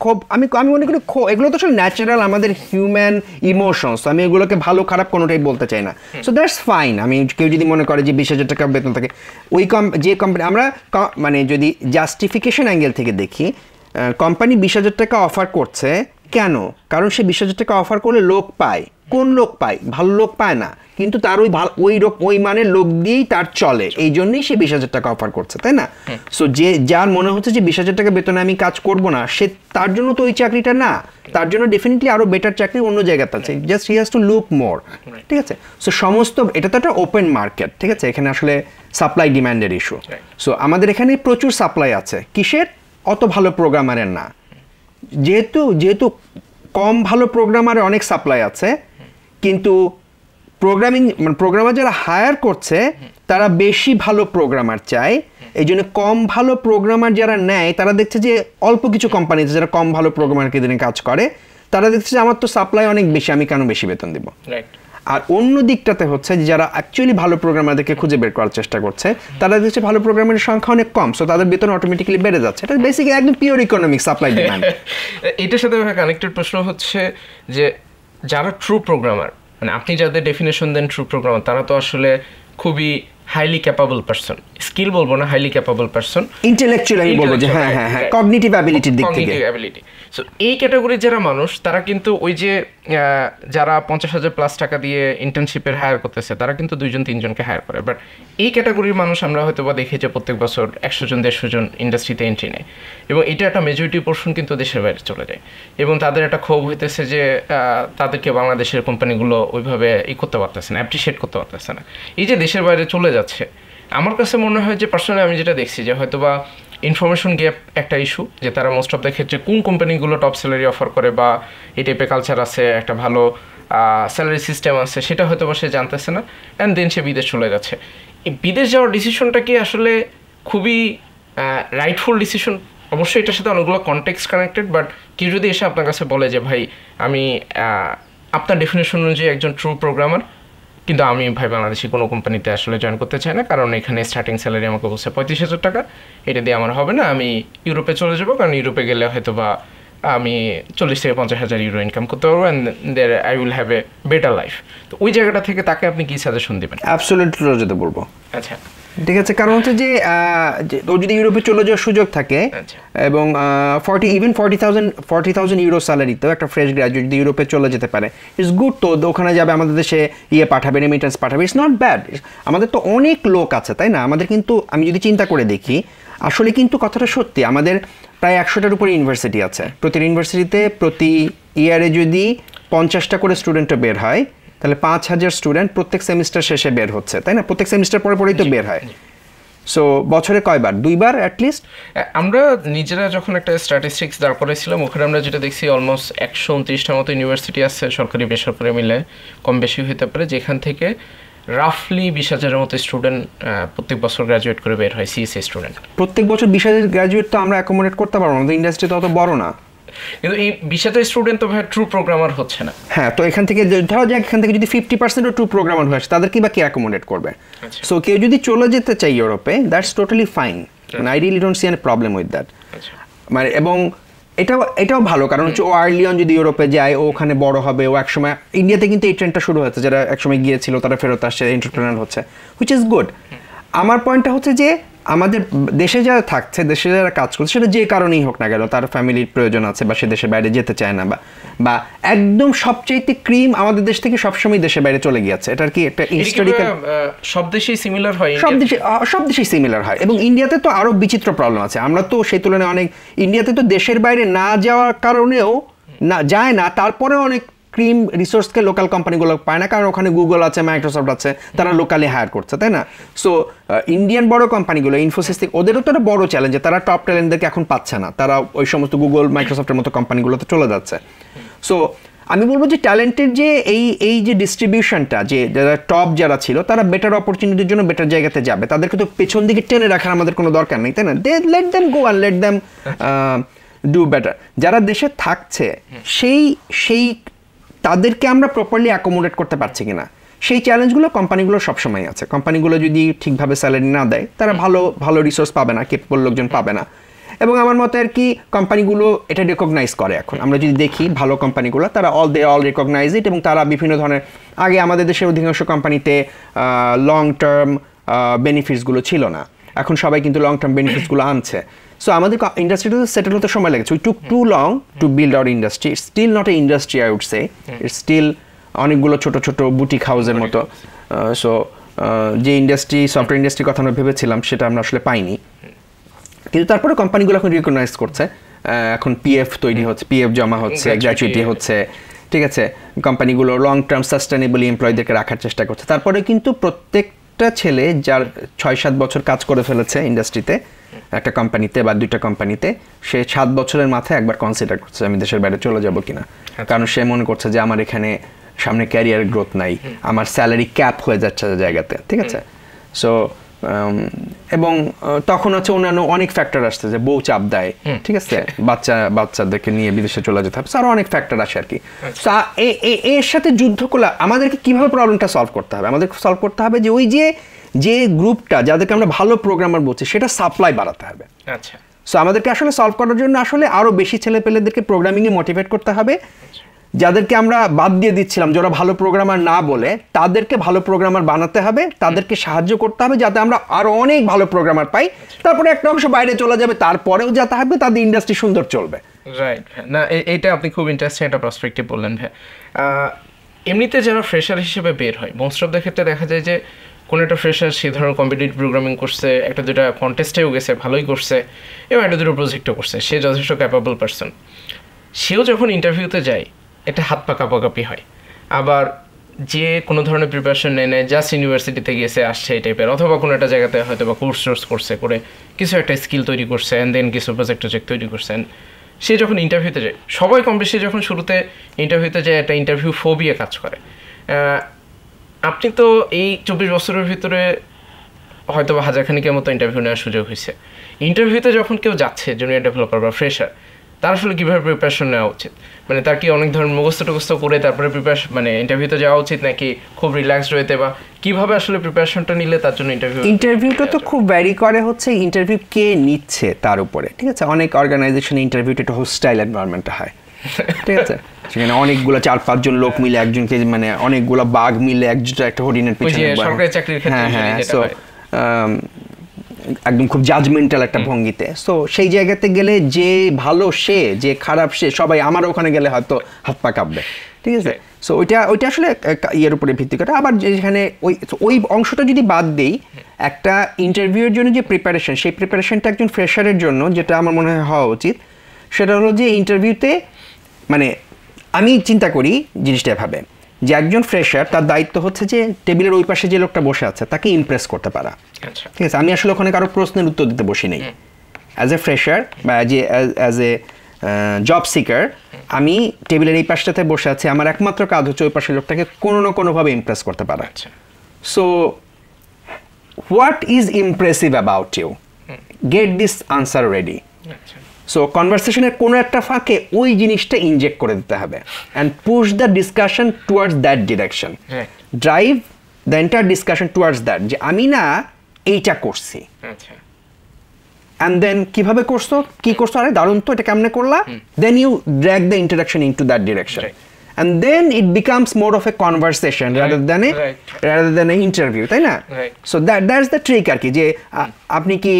মনে করি এগুলো তো আসলে ন্যাচারাল আমাদের হিউম্যান ইমোশনস, আমি এগুলোকে ভালো খারাপ কোনোটাই বলতে চাই না। So that's fine. আমি কেউ যদি মনে করে যে 20,000 টাকা বেতন থাকে, ওই যে কোম্পানি, আমরা মানে যদি জাস্টিফিকেশন অ্যাঙ্গেল থেকে দেখি, কোম্পানি 20,000 টাকা অফার করছে কেন? কারণ সে 20,000 টাকা অফার করলে লোক পায়। কোন লোক পায়? ভালো লোক পায় না, কিন্তু তার ওই মানের লোক দিয়েই তার চলে, এই জন্যই সে 20,000 টাকা অফার করছে, তাই না? সো যার মনে হচ্ছে যে 20,000 টাকা বেতনে আমি কাজ করব না, সে তার জন্য তো ওই চাকরিটা না, তার জন্য ডেফিনেটলি আরো বেটার চাকরি অন্য জায়গাতে আছে, just he has to look more, ঠিক আছে। সো সমস্ত এটা তো একটা ওপেন মার্কেট, ঠিক আছে, এখানে আসলে সাপ্লাই ডিমান্ডের ইস্যু। সো আমাদের এখানে প্রচুর সাপ্লাই আছে, কিসের? অত ভালো প্রোগ্রামারের না, যেহেতু কম ভালো প্রোগ্রামারের অনেক সাপ্লাই আছে, কিন্তু প্রোগ্রামার যারা হায়ার করছে তারা বেশি ভালো প্রোগ্রামার চায়, এই জন্য কম ভালো প্রোগ্রামার যারা নেয় তারা দেখছে যে অল্প কিছু কোম্পানিতে যারা কম ভালো প্রোগ্রামারকে দিনে কাজ করে তারা দেখছে যে আমার তো সাপ্লাই অনেক বেশি, আমি কেন বেশি বেতন দিব। আর অন্য দিকটাতে হচ্ছে যে যারা অ্যাকচুয়ালি ভালো প্রোগ্রামারদেরকে খুঁজে বের করার চেষ্টা করছে তারা দেখছে ভালো প্রোগ্রামারের সংখ্যা অনেক কম, সো তাদের বেতন অটোমেটিক্যালি বেড়ে যাচ্ছে। এটা বেসিক্যালি একদম পিওর ইকোনমিক সাপ্লাই ডিমান্ড। এটার সাথে কানেক্টেড প্রশ্ন হচ্ছে যে যারা ট্রু প্রোগ্রামার, মানে আপনি যাদের ডেফিনেশন দেন ট্রু প্রোগ্রামার, তারা তো আসলে খুবই হাইলি ক্যাপাবল পারসন, স্কিল বলবো না, হাইলি ক্যাপাবল পারসন, ইন্টেলেকচুয়াল আমি বলবো যে হ্যাঁ হ্যাঁ হ্যাঁ কগনিটিভ অ্যাবিলিটির দিক থেকে। সো এই ক্যাটাগরির যারা মানুষ তারা কিন্তু ওই যে যারা 50,000 প্লাস টাকা দিয়ে ইন্টার্নশিপের হায়ার করতেছে তারা কিন্তু 2-3 জনকে হায়ার করে। বাট এই ক্যাটাগরির মানুষ আমরা হয়তো বা দেখি যে প্রত্যেক বছর 100-150 জন ইন্ডাস্ট্রিতে এন্ট্রি নেয়, এবং এটা একটা মেজরিটি পোর্শন কিন্তু দেশের বাইরে চলে যায়, এবং তাদের একটা ক্ষোভ হইতেছে যে তাদেরকে বাংলাদেশের কোম্পানিগুলো ওইভাবে করতে পারতেছে না, অ্যাপ্রিসিয়েট করতে পারতেছে না। এই যে দেশের বাইরে চলে যাচ্ছে, আমার কাছে মনে হয় যে পার্সোনালি আমি যেটা দেখছি যে হয়তো বা ইনফরমেশন গ্যাপ একটা ইস্যু, যে তারা মোস্ট অফ দ্য ক্ষেত্রে কোন কোম্পানিগুলো টপ স্যালারি অফার করে বা এই টাইপের কালচার আছে, একটা ভালো স্যালারি সিস্টেম আছে, সেটা হয়তো বা সে জানতেছে না, অ্যান্ড দেন সে বিদেশ চলে যাচ্ছে। এই বিদেশ যাওয়ার ডিসিশনটা কি আসলে খুবই রাইটফুল ডিসিশন? অবশ্যই এটার সাথে অনেকগুলো কনটেক্সট কানেক্টেড, বাট কেউ যদি এসে আপনার কাছে বলে যে ভাই আমি আপনার ডেফিনেশন অনুযায়ী একজন ট্রু প্রোগ্রামার, কিন্তু আমি ভাই বাংলাদেশি কোনো কোম্পানিতে আসলে জয়েন করতে চাই না, কারণ এখানে স্টার্টিং স্যালারি আমাকে বলছে 35,000 টাকা, এটা দিয়ে আমার হবে না, আমি ইউরোপে চলে যাবো, কারণ ইউরোপে গেলে হয়তো বা আমি 40,000-50,000 ইউরো ইনকাম করতে পারবো, and there I will have a better life. তো ওই জায়গাটা থেকে তাকে আপনি কি সাজেশন দেবেন? অ্যাবসলিউটলি যেতে বলবো। আচ্ছা ঠিক আছে, কারণ হচ্ছে যে ও যদি ইউরোপে চলে যাওয়ার সুযোগ থাকে এবং 40,000 ইউরো স্যালারিতেও একটা ফ্রেশ গ্রাজুয়েট যদি ইউরোপে চলে যেতে পারে, ইটস গুড। তো ওখানে যাবে, আমাদের দেশে পাঠাবে, রেমিটেন্স পাঠাবে, ইটস নট ব্যাড। আমাদের তো অনেক লোক আছে, তাই না? আমাদের কিন্তু আমি যদি চিন্তা করে দেখি, আসলে কিন্তু কথাটা সত্যি, আমাদের প্রায় 100টার উপরে ইউনিভার্সিটি আছে। প্রতি ইউনিভার্সিটিতে প্রতি ইয়ারে যদি 50টা করে স্টুডেন্টও বের হয়, তাহলে 5,000 স্টুডেন্ট প্রত্যেক সেমিস্টার শেষে বের হচ্ছে, তাই না? প্রত্যেক সেমিস্টার পরে পরেই তো বের হয়। সো বছরে কয়বার? 2বার অ্যাটলিস্ট। আমরা নিজেরা যখন একটা স্ট্যাটিস্টিক্স দাঁড় করেছিলাম, ওখানে আমরা যেটা দেখছি অলমোস্ট 129টার মতো ইউনিভার্সিটি আছে, সরকারি বেসরকারি মিলে কম বেশি হতে পারে, যেখান থেকে রাফলি 20,000-এর মতো স্টুডেন্ট প্রত্যেক বছর গ্রাজুয়েট করে বের হয়, সিএসসি স্টুডেন্ট। প্রত্যেক বছর 20,000 গ্রাজুয়েট তো আমরা অ্যাকোমোডেট করতে পারবো না, ইন্ডাস্ট্রি তো অত বড় না। কিন্তু এই 20,000 স্টুডেন্ট তো ভাই ট্রু প্রোগ্রামার হচ্ছে না। হ্যাঁ, তো এখান থেকে ধরো যে এখান থেকে যদি 50%ও ট্রু প্রোগ্রামার হয়ে আসে, তাদের কি বা কে অ্যাকোমোডেট করবে? সো কেউ যদি চলে যেতে চাই ইউরোপে, that's totally fine, I really don't see any problem with that. মানে এবং এটাও ভালো, কারণ হচ্ছে ও আর্লি অন যদি ইউরোপে যায়, ও ওখানে বড় হবে, ও একসময় ইন্ডিয়াতে কিন্তু এই ট্রেন্ডটা শুরু হয়েছে, যারা একসময় গিয়েছিল তারা ফেরত আসছে, এন্টারপ্রেনার হচ্ছে, হুইচ ইজ গুড। আমার পয়েন্টটা হচ্ছে যে আমাদের দেশে যারা থাকছে, দেশে যারা কাজ করছে, সেটা যে কারণেই হোক না কেন, তার ফ্যামিলির প্রয়োজন আছে বা সে দেশের বাইরে যেতে চায় না, বা একদম সবচেয়ে ক্রিম আমাদের দেশ থেকে সবসময় দেশের বাইরে চলে গিয়েছে। এটার কি একটা হিস্টোরিক্যাল, সব দেশেই সিমিলার হয়, সব দেশেই সিমিলার হয়। এবং ইন্ডিয়াতে তো আরো বিচিত্র প্রবলেম আছে, আমরা তো সেই তুলনায় অনেক, ইন্ডিয়াতে তো দেশের বাইরে না যাওয়ার কারণেও না যায় না, তারপরে অনেক ক্রিম রিসোর্সকে লোকাল কোম্পানিগুলো পায় না, কারণ ওখানে গুগল আছে, মাইক্রোসফট আছে, তারা লোকালি হায়ার করছে, তাই না? সো ইন্ডিয়ান বড় কোম্পানিগুলো, ইনফোসিস, ওদেরও তো একটা বড় চ্যালেঞ্জ, তারা টপ ট্যালেন্টদেরকে এখন পাচ্ছে না, তারা ওই সমস্ত গুগল মাইক্রোসফটের মতো কোম্পানিগুলোতে চলে যাচ্ছে। সো আমি বলবো যে ট্যালেন্টের যে এই যে ডিস্ট্রিবিউশনটা, যে যারা টপ যারা ছিল, তারা বেটার অপরচুনিটির জন্য বেটার জায়গাতে যাবে, তাদেরকে তো পেছন দিকে টেনে রাখার আমাদের কোনো দরকার নেই, তাই না? Let them go and let them do better. যারা দেশে থাকছে সেই তাদেরকে আমরা প্রপারলি অ্যাকোমোডেট করতে পারছি কিনা, সেই চ্যালেঞ্জগুলো কোম্পানিগুলো সবসময় আছে। কোম্পানিগুলো যদি ঠিকভাবে স্যালারি না দেয়, তারা ভালো রিসোর্স পাবে না, কেপেবল লোকজন পাবে না। এবং আমার মতে আর কি কোম্পানিগুলো এটা রিকগনাইজ করে। এখন আমরা যদি দেখি ভালো কোম্পানিগুলো, তারা অল রিকগনাইজ ইট, এবং তারা বিভিন্ন ধরনের, আগে আমাদের দেশের অধিকাংশ কোম্পানিতে লং টার্ম বেনিফিটসগুলো ছিল না, এখন সবাই কিন্তু লং টার্ম বেনিফিটসগুলো আনছে। সো আমাদের ইন্ডাস্ট্রিতে সেটেল হতে সময় লেগেছে। We took too long to build our industry. It's still not a industry, I would say it's still অনেকগুলো ছোট ছোট বুটিক হাউসের মতো। সো যে ইন্ডাস্ট্রি, সফটওয়্যার ইন্ডাস্ট্রির কথা আমরা ভেবেছিলাম, সেটা আমরা আসলে পাইনি। কিন্তু তারপরে কোম্পানিগুলো এখন রিকগনাইজ করছে, এখন পিএফ তৈরি হচ্ছে, পিএফ জমা হচ্ছে, গ্র্যাচুইটি হচ্ছে, ঠিক আছে? কোম্পানিগুলো লং টার্ম সাস্টেনেবলি এমপ্লয়ীদেরকে রাখার চেষ্টা করছে। তারপরে কিন্তু প্রত্যেকটা ছেলে যার 6-7 বছর কাজ করে ফেলেছে ইন্ডাস্ট্রিতে, একটা কোম্পানিতে বা 2টা কোম্পানিতে, সে 7 বছরের মাথায় একবার কনসিডার করছে আমি দেশের বাইরে চলে যাব কিনা। কারণ সে মনে করছে যে আমার এখানে সামনে ক্যারিয়ার গ্রোথ নাই, আমার স্যালারি ক্যাপ হয়ে যাচ্ছে জায়গাতে, ঠিক আছে? সো এবং তখন হচ্ছে অন্যান্য অনেক ফ্যাক্টর আসছে, যে বউ চাপ দেয়, ঠিক আছে, বাচ্চাদেরকে নিয়ে বিদেশে চলে যেতে হবে, আরো অনেক ফ্যাক্টর আসে আর কি। এর সাথে যুদ্ধ করলে আমাদেরকে কিভাবে প্রবলেমটা সলভ করতে হবে? আমাদের সলভ করতে হবে যে ওই যে গ্রুপটা যাদেরকে আমরা ভালো প্রোগ্রামার বলছি সেটা সাপ্লাই বাড়াতে হবে। আচ্ছা, সো আমাদেরকে আসলে সলভ করার জন্য আসলে আরো বেশি ছেলেপেলেদেরকে প্রোগ্রামিংয়ে মোটিভেট করতে হবে। যাদেরকে আমরা বাদ দিয়ে দিচ্ছিলাম, যারা ভালো প্রোগ্রামার না বলে, তাদেরকে ভালো প্রোগ্রামার বানাতে হবে, তাদেরকে সাহায্য করতে হবে যাতে আমরা আরো অনেক ভালো প্রোগ্রামার পাই। তারপরে একটা অংশ বাইরে চলে যাবে, তারপরেও যা থাকবে তাদের ইন্ডাস্ট্রি সুন্দর চলবে। রাইট। না, এইটা আপনি খুব ইন্টারেস্টিং একটা পার্সপেক্টিভ বললেন ভাই। এমনিতে যারা ফ্রেশার হিসেবে বের হয়, মোস্ট অফ দ্য ক্ষেত্রে দেখা যায় যে কোনো একটা ফ্রেশার সে ধরনের কম্পিটিটিভ প্রোগ্রামিং করছে, একটা দুটা কন্টেস্টেও গেছে, ভালোই করছে, এবং একটা দুটো প্রজেক্টও করছে, সে যথেষ্ট ক্যাপাবল পারসন। সেও যখন ইন্টারভিউতে যায় একটা হাত পা কাঁপাকাঁপি হয়। আবার যে কোনো ধরনের প্রিপারেশন নেয় নেয়, জাস্ট ইউনিভার্সিটিতে গিয়েছে আসছে এই টাইপের, অথবা কোনো একটা জায়গাতে হয়তো বা কোর্স করছে, করে কিছু একটা স্কিল তৈরি করছে, অ্যান্ড দেন কিছু প্রজেক্ট তৈরি করছেন। সে যখন ইন্টারভিউতে যায়, সবাই কম বেশি যখন শুরুতে ইন্টারভিউতে যায় একটা ইন্টারভিউ ফোবিয়া কাজ করে। আপনি তো এই 24 বছরের ভিতরে হয়তো বা হাজারখানিকের মতো ইন্টারভিউ নেওয়ার সুযোগ হয়েছে। ইন্টারভিউতে যখন কেউ যাচ্ছে, জুনিয়র ডেভেলপার বা ফ্রেশার, তার আসলে কীভাবে প্রিপারেশন নেওয়া উচিত? মানে তার কি অনেক ধরনের মুখস্থ করে তারপরে প্রিপারেশন মানে ইন্টারভিউতে যাওয়া উচিত, নাকি খুব রিল্যাক্সড হইতে, বা কিভাবে আসলে প্রিপারেশনটা নিলে তার জন্য ইন্টারভিউটা তো খুব ভ্যারি করে হচ্ছে ইন্টারভিউ কে নিচ্ছে তার উপরে, ঠিক আছে। অনেক অর্গানাইজেশনে ইন্টারভিউটা একটা হোস্টাইল এনভায়রনমেন্টে হয়, ঠিক আছে। সেখানে অনেকগুলো 4-5 জন লোক মিলে একজনকে, মানে অনেকগুলো বাঘ মিলে একটা হরিণের পিছনে, সরকারি চাকরির ক্ষেত্রে একদম খুব জাজমেন্টাল একটা ভঙ্গিতে। সো সেই জায়গাতে গেলে যে ভালো সে, যে খারাপ সে, সবাই আমার ওখানে গেলে হয়তো হাত পা কাঁপবে, ঠিক আছে। সো ওইটা আসলে ইয়ের উপরে ভিত্তি করে। আবার যেখানে ওই অংশটা যদি বাদ দেই, একটা ইন্টারভিউয়ের জন্য যে প্রিপারেশন, সেই প্রিপারেশনটা একজন ফ্রেশারের জন্য যেটা আমার মনে হয় হওয়া উচিত, সেটা হলো যে ইন্টারভিউতে, মানে আমি চিন্তা করি জিনিসটা এভাবে, যে একজন ফ্রেশার তার দায়িত্ব হচ্ছে যে টেবিলের ওই পাশে যে লোকটা বসে আছে তাকে ইমপ্রেস করতে পারা, ঠিক আছে। আমি আসলে ওখানে কারো প্রশ্নের উত্তর দিতে বসি নেই। অ্যাজ এ ফ্রেশার বা অ্যাজ এ জব সিকার, আমি টেবিলের এই পাশটাতে বসে আছি, আমার একমাত্র কাজ হচ্ছে ওই পাশের লোকটাকে কোনো না কোনোভাবে ইমপ্রেস করতে পারা। So what is impressive about you, get this answer ready. So কনভারসেশনের কোনো একটা ফাঁকে ওই জিনিসটা ইনজেক্ট করে দিতে হবে, and push the discussion towards that direction, drive the entire discussion towards that, যে আমি না এইটা করছি, অ্যান্ড দেন কিভাবে করছো, কি করছো, আরে দারুণ তো, এটা কেমনে করলা, then you drag the interaction into that direction, and then it becomes more of a conversation rather than an interview, তাই না? So that's the trick আর কি, যে আপনি কি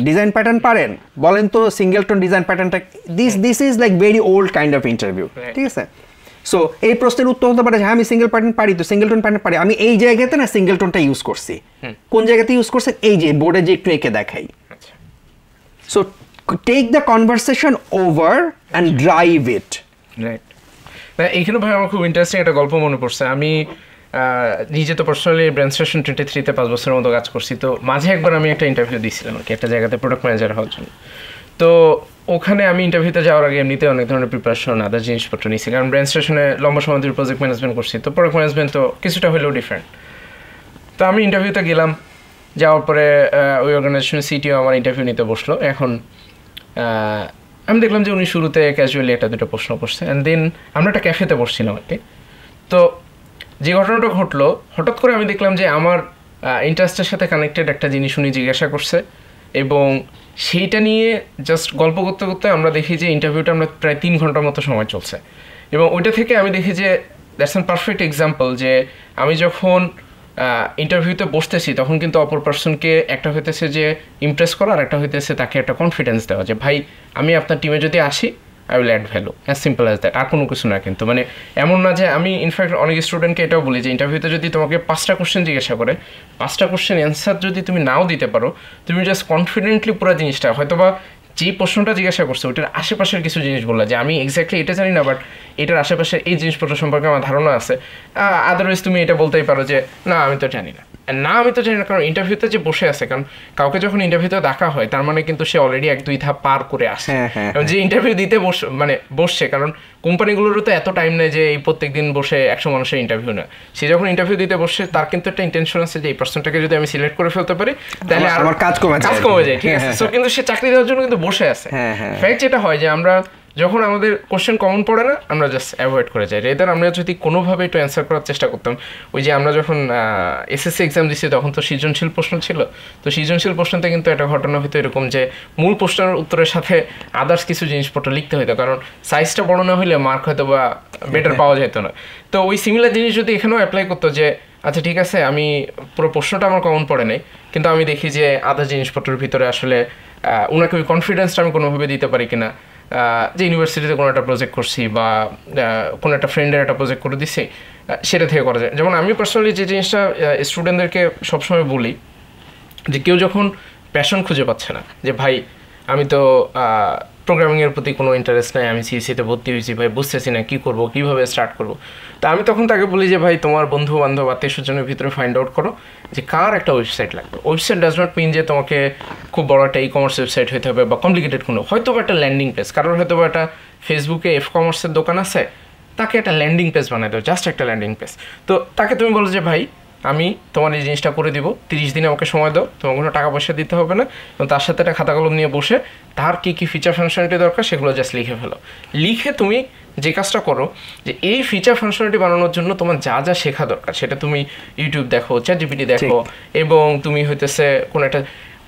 ডিজাইন প্যাটার্ন পারেন, বলেন তো সিঙ্গেলটন ডিজাইন প্যাটার্নটা, this is like very old kind of interview, ঠিক আছে। সো এই প্রশ্নের উত্তর হতে পারে, হ্যাঁ আমি সিঙ্গেল প্যাটার্ন পারি, তো সিঙ্গেলটন প্যাটার্ন পারি, আমি এই জায়গাতে না সিঙ্গেলটনটা ইউজ করছি, কোন জায়গাতে ইউজ করছেন, এই যে বোর্ডে যে একটু এঁকে দেখাই। So take the conversation over and drive it. Right. এইখানে ভাই আমার খুব ইন্টারেস্টিং একটা গল্প মনে পড়ছে। আমি নিজে তো পার্সোনালি ব্র্যান্ড স্টেশন 23-তে 5 বছরের মতো কাজ করছি। তো মাঝে একবার আমি একটা ইন্টারভিউ দিয়েছিলাম আর কি, একটা জায়গাতে প্রোডাক্ট ম্যানেজার হওয়ার জন্য। তো ওখানে আমি ইন্টারভিউতে যাওয়ার আগে এমনিতে অনেক ধরনের প্রিপারেশন, আদার জিনিসপত্র নিয়েছি, কারণ ব্র্যান্ড স্টেশনে লম্বা সময় ধরে প্রজেক্ট ম্যানেজমেন্ট করছি, তো প্রোডাক্ট ম্যানেজমেন্ট তো কিছুটা হলেও ডিফারেন্ট। তো আমি ইন্টারভিউতে গেলাম, যাওয়ার পরে ওই অর্গানাইজেশনের সিটিও আমার ইন্টারভিউ নিতে বসলো। এখন আমি দেখলাম যে উনি শুরুতে ক্যাজুয়ালি একটা দুটো প্রশ্ন করছে, অ্যান্ড দেন আমরা একটা ক্যাফেতে বসছিলাম আর কি। তো যে ঘটনাটা ঘটলো, হঠাৎ করে আমি দেখলাম যে আমার ইন্টারেস্টের সাথে কানেক্টেড একটা জিনিস উনি জিজ্ঞাসা করছে, এবং সেইটা নিয়ে জাস্ট গল্প করতে করতে আমরা দেখি যে ইন্টারভিউটা আমরা প্রায় 3 ঘন্টার মতো সময় চলছে। এবং ওইটা থেকে আমি দেখি যে দ্যাটস অ্যান পারফেক্ট এক্সাম্পল, যে আমি যখন ইন্টারভিউতে বসতেছি তখন কিন্তু অপর পার্সনকে একটা হইতেছে যে ইমপ্রেস করা, আর একটা হইতেছে তাকে একটা কনফিডেন্স দেওয়া, যে ভাই আমি আপনার টিমে যদি আসি I will add value, as simple as that, আর কোনো কিছু না। কিন্তু মানে এমন না যে, আমি ইনফ্যাক্ট অনেক স্টুডেন্টকে এটাও বলি যে ইন্টারভিউতে যদি তোমাকে 5টা কোশ্চেন জিজ্ঞাসা করে, 5টা কোশ্চেন অ্যান্সার যদি তুমি নাও দিতে পারো, তুমি জাস্ট কনফিডেন্টলি পুরো জিনিসটা, হয়তোবা যে প্রশ্নটা জিজ্ঞাসা করছে ওইটার আশেপাশের কিছু জিনিস বললা, যে আমি এক্স্যাক্টলি এটা জানি না, বাট এটার আশেপাশে এই জিনিসপত্র সম্পর্কে আমার ধারণা আছে, আদারওয়াইজ তুমি এটা বলতেই পারো যে না আমি তো জানি না, না আমি তো জানি না, কারণ ইন্টারভিউতে যে বসে আছে, কারণ কাউকে যখন ইন্টারভিউতে ডাকা হয় তার মানে কিন্তু সে অলরেডি 1-2 ধাপ পার করে আসে। এবং যে ইন্টারভিউ দিতে বসছে, কারণ কোম্পানিগুলোরও তো এত টাইম নেই যে এই প্রত্যেকদিন বসে 100 মানুষের ইন্টারভিউ নেয়। সে যখন ইন্টারভিউ দিতে বসে তার কিন্তু একটা ইন্টেনশন আছে যে এই পার্সনটাকে যদি আমি সিলেক্ট করে ফেলতে পারি তাহলে আমার কাজ কমে যায়, ঠিক আছে। সো কিন্তু সে চাকরি দেওয়ার জন্য কিন্তু বসে আছে। ফ্যাক্ট যেটা হয় যে আমরা যখন আমাদের কোশ্চেন কমন পড়ে না আমরা জাস্ট অ্যাভয়েড করে যাই। এদের আমরা যদি কোনোভাবে একটু অ্যান্সার করার চেষ্টা করতাম, ওই যে আমরা যখন এসএসসি এক্সাম দিচ্ছি তখন তো সৃজনশীল প্রশ্ন ছিল, তো সৃজনশীল প্রশ্নতে কিন্তু একটা ঘটনা হতো এরকম যে মূল প্রশ্নের উত্তরের সাথে আদার্স কিছু জিনিসপত্র লিখতে হতো, কারণ সাইজটা বড় না হলে মার্ক হয়তো বা বেটার পাওয়া যেত না। তো ওই সিমিলার জিনিস যদি এখানেও অ্যাপ্লাই করতো যে আচ্ছা ঠিক আছে আমি পুরো প্রশ্নটা আমার কমন পড়ে নাই, কিন্তু আমি দেখি যে আদার্স জিনিসপত্রের ভিতরে আসলে ওনাকে ওই কনফিডেন্সটা আমি কোনোভাবে দিতে পারি কিনা, যে ইউনিভার্সিটিতে কোনো একটা প্রজেক্ট করছি বা কোনো একটা ফ্রেন্ডের একটা প্রজেক্ট করে দিচ্ছি, সেটা থেকে করা যায়। যেমন আমি পার্সোনালি যে জিনিসটা স্টুডেন্টদেরকে সবসময় বলি যে কেউ যখন প্যাশন খুঁজে পাচ্ছে না, যে ভাই আমি তো প্রোগ্রামিংয়ের প্রতি কোনো ইন্টারেস্ট নাই, আমি সিএসসিতে ভর্তি হয়েছি, ভাই বুঝতেছি না কী করবো, কীভাবে স্টার্ট করবো। তো আমি তখন তাকে বলি যে ভাই তোমার বন্ধু বান্ধব আত্মীয়স্বজনের ভিতরে ফাইন্ড আউট করো যে কার একটা ওয়েবসাইট লাগবে। ওয়েবসাইট ডাজ নট মিন যে তোমাকে খুব বড় একটা ই কমার্স ওয়েবসাইট হতে হবে বা কমপ্লিকেটেড কোনো, হয়তো বা একটা ল্যান্ডিং পেজ, কারোর হয়তো বা একটা ফেসবুকে এফ কমার্সের দোকান আছে, তাকে একটা ল্যান্ডিং পেজ বানাই দাও, জাস্ট একটা ল্যান্ডিং পেজ। তো তাকে তুমি বলো যে ভাই আমি তোমার এই জিনিসটা করে দিব, 30 দিনে আমাকে সময় দাও, তোমার কোনো টাকা পয়সা দিতে হবে না, এবং তার সাথে একটা খাতা কলম নিয়ে বসে তার কী কী ফিচার ফাংশনালিটি দরকার সেগুলো জাস্ট লিখে ফেলো। লিখে তুমি যে কাজটা করো যে এই ফিচার ফাংশনালিটি বানানোর জন্য তোমার যা যা শেখা দরকার সেটা তুমি ইউটিউব দেখো, চ্যাটজিপিটি দেখো, এবং তুমি হইতেছে কোনো একটা,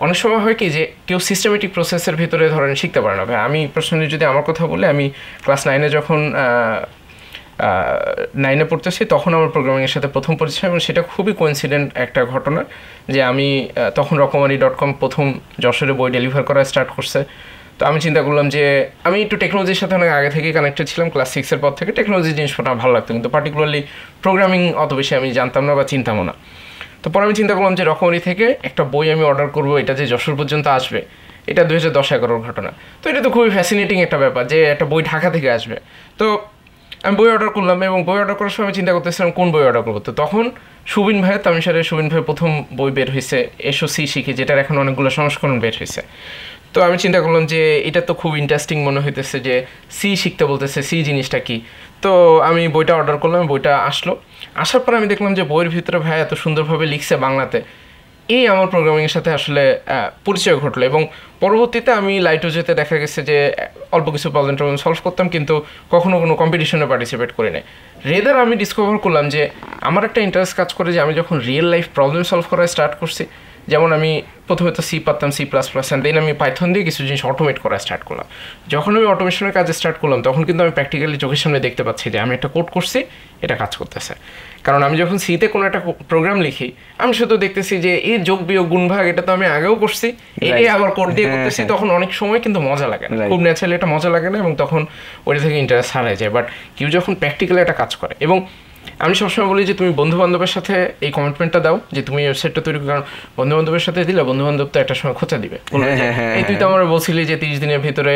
অনেক সময় হয় কি যে কেউ সিস্টেমেটিক প্রসেসের ভিতরে ধরেন শিখতে পারে না। ভাই আমি পার্সোনালি যদি আমার কথা বলে, আমি ক্লাস 9-এ যখন 9-এ পড়তেছি তখন আমার প্রোগ্রামিংয়ের সাথে প্রথম পরিচয়, এবং সেটা খুবই কোইন্সিডেন্ট একটা ঘটনা যে আমি তখন রকমারি.com প্রথম যশোরে বই ডেলিভার করা স্টার্ট করছে। তো আমি চিন্তা করলাম যে আমি একটু টেকনোলজির সাথে অনেক আগে থেকেই কানেক্টেড ছিলাম, ক্লাস 6-এর পর থেকে টেকনোলজি জিনিসটা আমার ভালো লাগতো, কিন্তু পার্টিকুলারলি প্রোগ্রামিং অত বেশি আমি জানতাম না বা চিন্তামও না। তো পরে আমি চিন্তা করলাম যে রকমারি থেকে একটা বই আমি অর্ডার করবো, এটা যে যশোর পর্যন্ত আসবে, এটা 2010-11 ঘটনা। তো এটা তো খুবই ফ্যাসিনেটিং একটা ব্যাপার যে একটা বই ঢাকা থেকে আসবে। তো আমি বই অর্ডার করলাম, এবং বই অর্ডার করার সময় আমি চিন্তা করতেছিলাম কোন বই অর্ডার করবো। তো তখন সুবিন ভাই, তামিশারের সুবিন ভাই প্রথম বই বের হয়েছে এসওসি শিখি, যেটার এখন অনেকগুলো সংস্করণ বের হয়েছে। তো আমি চিন্তা করলাম যে এটা তো খুব ইন্টারেস্টিং মনে হইতেছে যে সি শিখতে বলতেছে, সি জিনিসটা কি। তো আমি বইটা অর্ডার করলাম, বইটা আসলো, আসার পর আমি দেখলাম যে বইয়ের ভিতরে ভাই এত সুন্দরভাবে লিখছে বাংলাতে, এই আমার প্রোগ্রামিংয়ের সাথে আসলে পরিচয় ঘটলো। এবং পরবর্তীতে আমি লাইটোজেতে দেখা গেছে যে অল্প কিছু প্রবলেম সলভ করতাম, কিন্তু কখনো কোনো কম্পিটিশনে পার্টিসিপেট করি নাই। রেদার আমি ডিসকভার করলাম যে আমার একটা ইন্টারেস্ট কাজ করে যে আমি যখন রিয়েল লাইফ প্রবলেম সলভ করা স্টার্ট করছি, যেমন আমি প্রথমে তো সি পারতাম, C++, অ্যান্ড দেন আমি পাইথন দিয়ে কিছু জিনিস অটোমেট করা স্টার্ট করলাম। যখন আমি অটোমেশনের কাজ স্টার্ট করলাম তখন কিন্তু আমি প্র্যাকটিক্যালি চোখের সামনে দেখতে পাচ্ছি যে আমি একটা কোড করছি, এটা কাজ করতেছে। কারণ আমি যখন সিতে কোনো একটা প্রোগ্রাম লিখি, আমি শুধু দেখতেছি যে এই যোগ বিয়োগ গুণ ভাগ এটা তো আমি আগেও করছি, এটাই আবার কোড দিয়ে করতেছি, তখন অনেক সময় কিন্তু মজা লাগে না, খুব ন্যাচারালি এটা মজা লাগে না, এবং তখন ওইটা থেকে ইন্টারেস্ট হারায় যায়। বাট কেউ যখন প্র্যাকটিক্যালি একটা কাজ করে, এবং আমি সবসময় বলি যে তুমি বন্ধু বান্ধবের সাথে এই কমিটমেন্টটা দাও যে তুমি ওয়েবসাইটটা তৈরি করো, কারণ বন্ধু বান্ধবের সাথে দিলে বন্ধু বান্ধব তো একটা সময় খোঁচা দিবে, এই তুই তো আমার বলছিলি যে 30 দিনের ভিতরে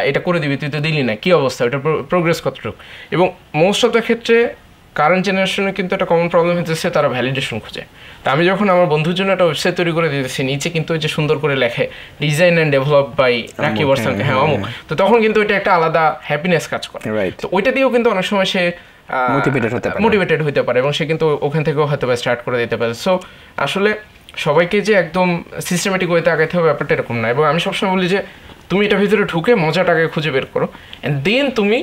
এটা করে দিবি, তুই তো দিলি না, কি অবস্থা, ওটা প্রোগ্রেস কতটুকু। এবং মোস্ট অফ দ্য ক্ষেত্রে কারেন্ট জেনারেশনে কিন্তু একটা কমন প্রবলেম হচ্ছে তারা ভ্যালিডেশন খুঁজে। তো আমি যখন আমার বন্ধুর জন্য একটা ওয়েবসাইট তৈরি করে দিতেছি, নিচে কিন্তু ওই যে সুন্দর করে লেখে design and develop by Rakib Orsan, হ্যাঁ অমুক, তো তখন কিন্তু এটা একটা আলাদা হ্যাপিনেস কাজ করে। তো ওইটা দিয়েও কিন্তু অনেক সময় সে মোটিভেটেড হতে পারে, এবং সে কিন্তু ওখান থেকেও হয়তো বা স্টার্ট করে দিতে পারে। সো আসলে সবাইকে যে একদম সিস্টেমেটিক ওয়েতে আগাইতে হবে ব্যাপারটা এরকম না। এবং আমি সবসময় বলি যে তুমি এটার ভিতরে ঢুকে মজাটাকে খুঁজে বের করো, অ্যান্ড দেন তুমি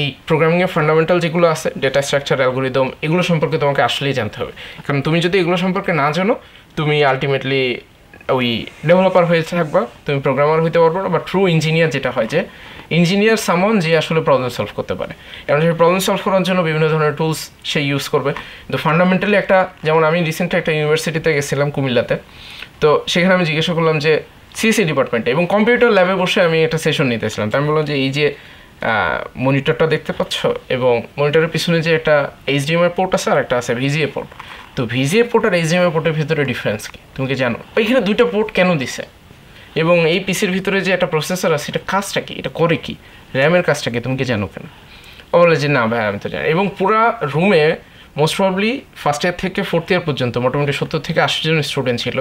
এই প্রোগ্রামিংয়ের ফান্ডামেন্টাল যেগুলো আছে, ডেটা স্ট্রাকচার, অ্যালগোরিদম, এগুলো সম্পর্কে তোমাকে আসলেই জানতে হবে। কারণ তুমি যদি এগুলো সম্পর্কে না জানো, তুমি আলটিমেটলি ওই ডেভেলপার হয়ে থাকবা, তুমি প্রোগ্রামার হইতে পারবো না। বা ট্রু ইঞ্জিনিয়ার যেটা হয় যে ইঞ্জিনিয়ার সামন যে আসলে প্রবলেম সলভ করতে পারে, এবং সেই প্রবলেম সলভ করার জন্য বিভিন্ন ধরনের টুলস সে ইউজ করবে। কিন্তু ফান্ডামেন্টালি একটা, যেমন আমি রিসেন্টলি একটা ইউনিভার্সিটিতে গেছিলাম কুমিল্লাতে, তো সেখানে আমি জিজ্ঞাসা করলাম যে সিএসসি ডিপার্টমেন্টে, এবং কম্পিউটার ল্যাবে বসে আমি একটা সেশন নিতেছিলাম। তো আমি বললাম যে এই যে মনিটরটা দেখতে পাচ্ছ, এবং মনিটরের পিছনে যে একটা HDMI পোর্ট আছে আর একটা আছে VGA পোর্ট, তো VGA পোর্ট আর HDMI পোর্টের ভিতরে ডিফারেন্স কি তুমি কি জানো? ওইখানে দুইটা পোর্ট কেন দিছে, এবং এই পিসির ভিতরে যে একটা প্রসেসর আছে এটা কাজটা কি, এটা করে কি, র্যামের কাজটা কি তুমি কি জানো কেন? ও বলে যে না ভাই আমি তো জানি। এবং পুরা রুমে মোস্ট প্রবাবলি ফার্স্ট ইয়ার থেকে ফোর্থ ইয়ার পর্যন্ত মোটামুটি 70 থেকে 80 জন স্টুডেন্ট ছিল,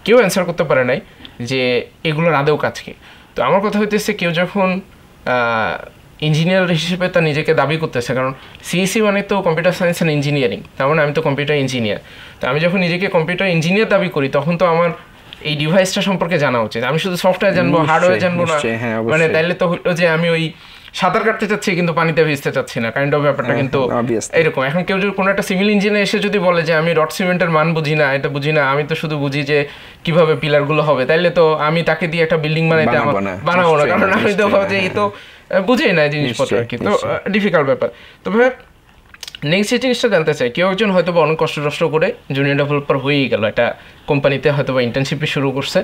কেউ অ্যান্সার করতে পারে নাই যে এগুলোর আদৌ কাজ কি। তো আমার কথা হইতেছে কেউ যখন ইঞ্জিনিয়ার হিসেবে তার নিজেকে দাবি করতেছে, কারণ সিএসসি মানে তো কম্পিউটার সায়েন্স অ্যান্ড ইঞ্জিনিয়ারিং, তার মানে আমি তো কম্পিউটার ইঞ্জিনিয়ার। তো আমি যখন নিজেকে কম্পিউটার ইঞ্জিনিয়ার দাবি করি তখন তো আমার এই ডিভাইসটা সম্পর্কে জানা উচিত। আমি শুধু সফটওয়্যার জানবো, হার্ডওয়্যার জানবো না, মানে তাইলে তো হলো যে আমি ওই সাঁতার কাটতে চাচ্ছি কিন্তু পানিতে ভিজতে চাচ্ছি না, কাইন্ড অফ ব্যাপারটা কিন্তু এরকম। এখন কেউ যদি কোনো একটা সিভিল ইঞ্জিনিয়ার এসে যদি বলে যে আমি রড সিমেন্টের মান বুঝি না, এটা বুঝি না, আমি তো শুধু বুঝি যে কিভাবে পিলারগুলো হবে, তাইলে তো আমি তাকে দিয়ে একটা বিল্ডিং বানাইতে বানাবো না, কারণ আমি তো ভাবছি এই তো বুঝেই না জিনিসপত্র আর কি। তো ডিফিকাল্ট ব্যাপার। তবে নেক্সট যে জিনিসটা জানতে চাই, কেউ একজন হয়তো বা অনেক কষ্ট করে জুনিয়র ডেভেলপার হয়েই গেল, একটা কোম্পানিতে হয়তো বা ইন্টার্নশিপে শুরু করছে।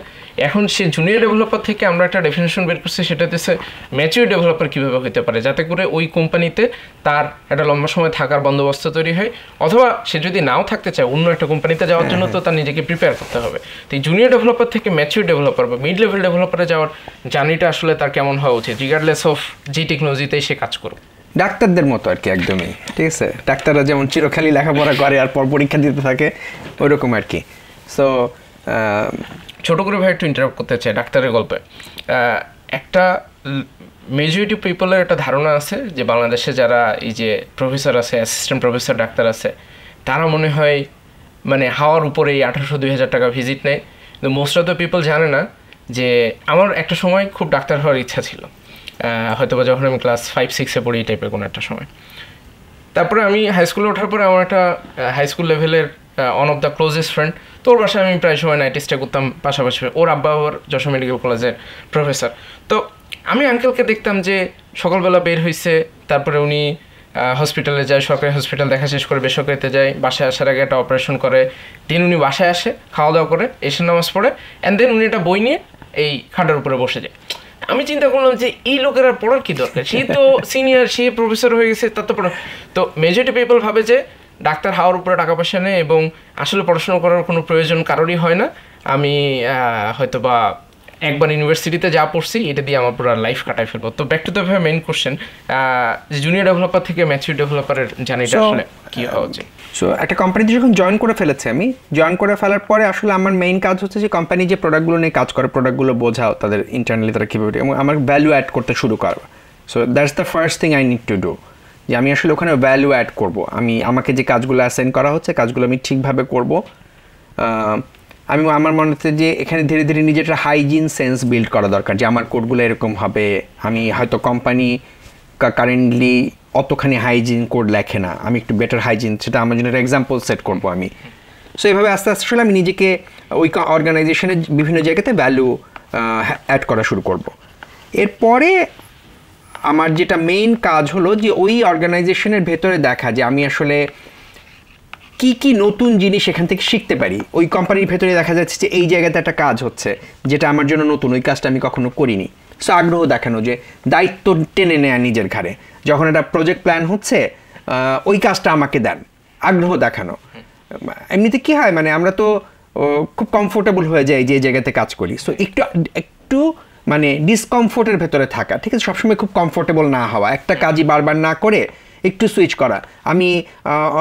এখন সে জুনিয়র ডেভেলপার থেকে আমরা একটা ডেফিনেশন বের করছি, সেটা হচ্ছে ম্যাচিউর ডেভেলপার কীভাবে হতে পারে, যাতে করে ওই কোম্পানিতে তার একটা লম্বা সময় থাকার বন্দোবস্ত তৈরি হয়, অথবা সে যদি নাও থাকতে চায় অন্য একটা কোম্পানিতে যাওয়ার জন্য তো তার নিজেকে প্রিপেয়ার করতে হবে। তো এই জুনিয়র ডেভেলপার থেকে ম্যাচিউর ডেভেলপার বা মিড লেভেল ডেভেলপারে যাওয়ার জার্নিটা আসলে তার কেমন হওয়া উচিত, রিগার্ডলেস অফ যে টেকনোলজিতেই সে কাজ করুক? ডাক্তারদের মতো আর কি, একদমই ঠিক আছে। ডাক্তাররা যেমন চিরখালি লেখাপড়া করে আর পর পরীক্ষা দিতে থাকে, ওইরকম আর কি। সো ছোটো করে ভাই একটু ইন্টারাপ্ট করতে চাই ডাক্তারের গল্পে। একটা মেজরিটি পিপলের একটা ধারণা আছে যে বাংলাদেশে যারা এই যে প্রফেসর আছে, অ্যাসিস্ট্যান্ট প্রফেসর ডাক্তার আছে, তারা মনে হয় মানে হাওয়ার উপরে এই 1800-2000 টাকা ভিজিট নেয়। কিন্তু মোস্ট অফ দ্য পিপল জানে না যে আমার একটা সময় খুব ডাক্তার হওয়ার ইচ্ছা ছিল, হয়তো বা যখন আমি ক্লাস 5-6-এ পড়ি এই টাইপের কোনো একটা সময়। তারপরে আমি হাই স্কুলে ওঠার পরে আমার একটা হাই স্কুল লেভেলের one of the closest friend, তোর বাসায় আমি প্রায় সময় নাইট স্টে করতাম পাশাপাশি। ওর আব্বা ওর যশোর মেডিকেল কলেজের প্রফেসর। তো আমি আঙ্কেলকে দেখতাম যে সকালবেলা বের হয়েছে, তারপরে উনি হসপিটালে যায়, সরকারি হসপিটাল দেখা শেষ করে বেসরকারিতে যায়, বাসায় আসার আগে একটা অপারেশন করে, দেন উনি বাসায় আসে, খাওয়া দাওয়া করে, এসে নামাজ পড়ে, অ্যান্ড দেন উনি একটা বই নিয়ে এই খাটের উপরে বসে যায়। আমি চিন্তা করলাম যে এই লোকের আর পড়ার কী দরকার, সে তো সিনিয়র, সে প্রফেসর হয়ে গেছে, তার তো পড়া। তো মেজরিটি পিপল ভাবে যে ডাক্তার হওয়ার উপরে টাকা পয়সা নেই এবং আসলে পড়াশোনা করার কোনো প্রয়োজন কারোরই হয় না। আমি হয়তো বা একবার ইউনিভার্সিটিতে যা পড়ছি এটা দিয়ে আমার পুরো লাইফ কাটাই ফেলবো। তো back to the main question, যে জুনিয়র ডেভেলপার থেকে ম্যাচিউর ডেভেলপারের জার্নিটা আসলে কী হওয়া উচিত? সো একটা কোম্পানিতে যখন জয়েন করে ফেলেছে, আমি জয়েন করে ফেলার পরে আসলে আমার মেইন কাজ হচ্ছে যে কোম্পানি যে প্রোডাক্টগুলো নিয়ে কাজ করে, প্রোডাক্টগুলো বোঝাও তাদের ইন্টারনালি তারা কীভাবে, এবং আমার ভ্যালু অ্যাড করতে শুরু করবো। So that's the first thing I need to do, যে আমি আসলে ওখানে ভ্যালু অ্যাড করবো। আমাকে যে কাজগুলো অ্যাসাইন করা হচ্ছে কাজগুলো আমি ঠিকভাবে করব। আমি আমার মনে হচ্ছে যে এখানে ধীরে ধীরে নিজের একটা হাইজিন সেন্স বিল্ড করা দরকার, যে আমার কোডগুলো এরকম হবে। আমি হয়তো কোম্পানি কারেন্টলি অতখানি হাইজিন কোড লেখে না, আমি একটু বেটার হাইজিন, সেটা আমার জন্য একটা এক্সাম্পল সেট করবো আমি। সো এইভাবে আস্তে আস্তে আসলে আমি নিজেকে ওই অর্গানাইজেশনের বিভিন্ন জায়গাতে ভ্যালু অ্যাড করা শুরু করব। এরপরে আমার যেটা মেইন কাজ হলো যে ওই অর্গানাইজেশনের ভেতরে দেখা যে আমি আসলে কি কি নতুন জিনিস এখান থেকে শিখতে পারি। ওই কোম্পানির ভেতরে দেখা যাচ্ছে যে এই জায়গাতে একটা কাজ হচ্ছে যেটা আমার জন্য নতুন, ওই কাজটা আমি কখনো করিনি। সো আগ্রহ দেখানো, যে দায়িত্ব টেনে নেয়া নিজের ঘাড়ে, যখন একটা প্রজেক্ট প্ল্যান হচ্ছে ওই কাজটা আমাকে দেন, আগ্রহ দেখানো। এমনিতে কি হয়, মানে আমরা তো খুব কমফোর্টেবল হয়ে যাই যে জায়গাতে কাজ করি। সো একটু মানে ডিসকমফোর্টের ভেতরে থাকা, ঠিক আছে, সবসময় খুব কমফোর্টেবল না হওয়া, একটা কাজই বারবার না করে একটু সুইচ করা। আমি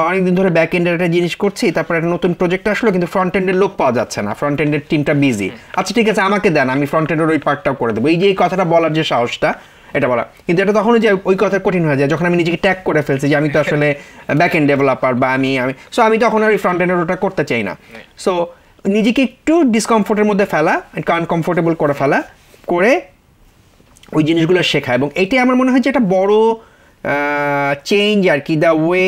অনেকদিন ধরে ব্যাক এন্ডের একটা জিনিস করছি, তারপরে একটা নতুন প্রজেক্ট আসলো, কিন্তু ফ্রন্ট এন্ডের লোক পাওয়া যাচ্ছে না, ফ্রন্ট এন্ডের টিমটা বিজি। আচ্ছা ঠিক আছে, আমাকে দেন, আমি ফ্রন্ট এন্ডের ওই পার্টটাও করে দেবো। এই যে এই কথাটা বলার যে সাহসটা, এটা বলা, কিন্তু এটা তখনই যে ওই কথা কঠিন হয়ে যায় যখন আমি নিজেকে ট্যাগ করে ফেলছি যে আমি তো আসলে ব্যাক এন্ড ডেভেলপার, বা আমি তখন আর ওই ফ্রন্ট এন্ডের ওটা করতে চাই না। সো নিজেকে একটু ডিসকমফোর্টের মধ্যে ফেলা, আনকমফোর্টেবল করে ফেলা, করে ওই জিনিসগুলো শেখা। এবং এটাই আমার মনে হয় যে একটা বড় চেঞ্জ আর কি, দ্য ওয়ে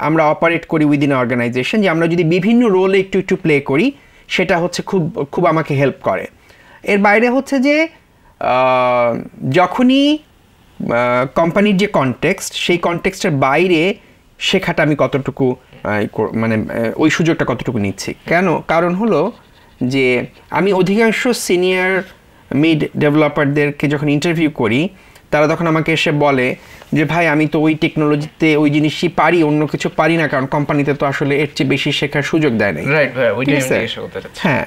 আমরা অপারেট করি উইদিন অর্গানাইজেশন, যে আমরা যদি বিভিন্ন রোলে একটু প্লে করি, সেটা হচ্ছে খুব আমাকে হেল্প করে। এর বাইরে হচ্ছে যে যখনই কোম্পানির যে কনটেক্সট, সেই কনটেক্সটের বাইরে শেখাটা আমি কতটুকু মানে ওই সুযোগটা কতটুকু নিচ্ছি। কারণ হলো যে আমি অধিকাংশ সিনিয়র মিড ডেভেলপারদেরকে যখন ইন্টারভিউ করি, তারা তখন আমাকে এসে বলে যে ভাই আমি তো ওই টেকনোলজিতে ওই জিনিসই পারি, অন্য কিছু পারি না, কারণ কোম্পানিতে তো আসলে এর চেয়ে বেশি শেখার সুযোগ দেয় না। রাইট ভাই, ওইটাই আমি হ্যাঁ।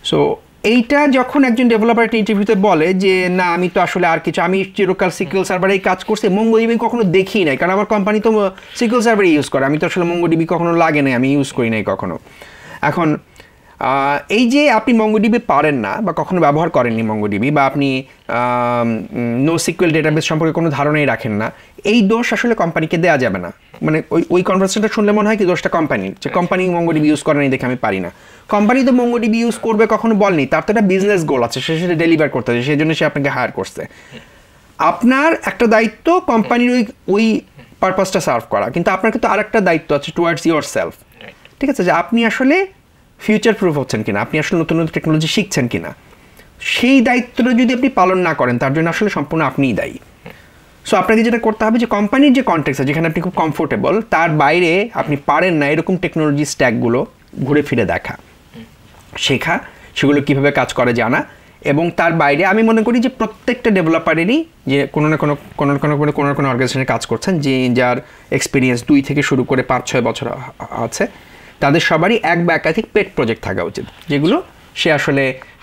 সো এইটা যখন একজন ডেভেলপার একটা ইন্টারভিউতে বলে যে না আমি তো আসলে আর কিছু, আমি চিরকাল সিকিউএল সার্ভারেই কাজ করছি, মঙ্গোডিবি কখনো দেখি নাই, কারণ আমার কোম্পানি তো সিকিউএল সার্ভার ইউজ করে, আমি তো আসলে মঙ্গোডিবি কখনো লাগে নাই, আমি ইউজ করি নাই কখনো। এখন এই যে আপনি মঙ্গোডিবি পারেন না বা কখনো ব্যবহার করেননি মঙ্গোডিবি, বা আপনি নো সিকিউএল ডেটাবেস সম্পর্কে কোনো ধারণাই রাখেন না, এই দোষ আসলে কোম্পানিকে দেওয়া যাবে না। মানে ওই কনভারসেশনটা শুনলে মনে হয় কি দোষটা কোম্পানির, যে কোম্পানি মঙ্গোডিবি ইউজ করে নাই দেখে আমি পারি না। কোম্পানি তো মঙ্গোডিবি ইউজ করবে কখনো বলনি, তার তো একটা বিজনেস গোল আছে, সে সেটা ডেলিভার করতে হবে, সেই জন্য সে আপনাকে হায়ার করছে। আপনার একটা দায়িত্ব কোম্পানির ওই পারপাসটা সার্ভ করা, কিন্তু আপনার কিন্তু আরেকটা দায়িত্ব আছে টুয়ার্ডস ইয়োর সেলফ, ঠিক আছে, যে আপনি আসলে ফিউচার প্রুফ হচ্ছেন কিনা, আপনি আসলে নতুন নতুন টেকনোলজি শিখছেন কিনা। সেই দায়িত্বটা যদি আপনি পালন না করেন, তার জন্য আসলে সম্পূর্ণ আপনিই দায়ী। সো আপনাকে যেটা করতে হবে যে কোম্পানির যে কনটেক্সট আছে, যেখানে আপনি খুব কমফোর্টেবল, তার বাইরে আপনি পারেন না এরকম টেকনোলজি স্ট্যাকগুলো ঘুরে ফিরে দেখা, শেখা, সেগুলো কীভাবে কাজ করে জানা। এবং তার বাইরে আমি মনে করি যে প্রত্যেকটা ডেভেলপারেরই যে কোনো না কোনো অর্গানাইজেশনে কাজ করছেন, যে যার এক্সপিরিয়েন্স 2 থেকে শুরু করে 5-6 বছর আছে, তাদের সবারই এক বা একাধিক পেট প্রজেক্ট থাকা উচিত, যেগুলো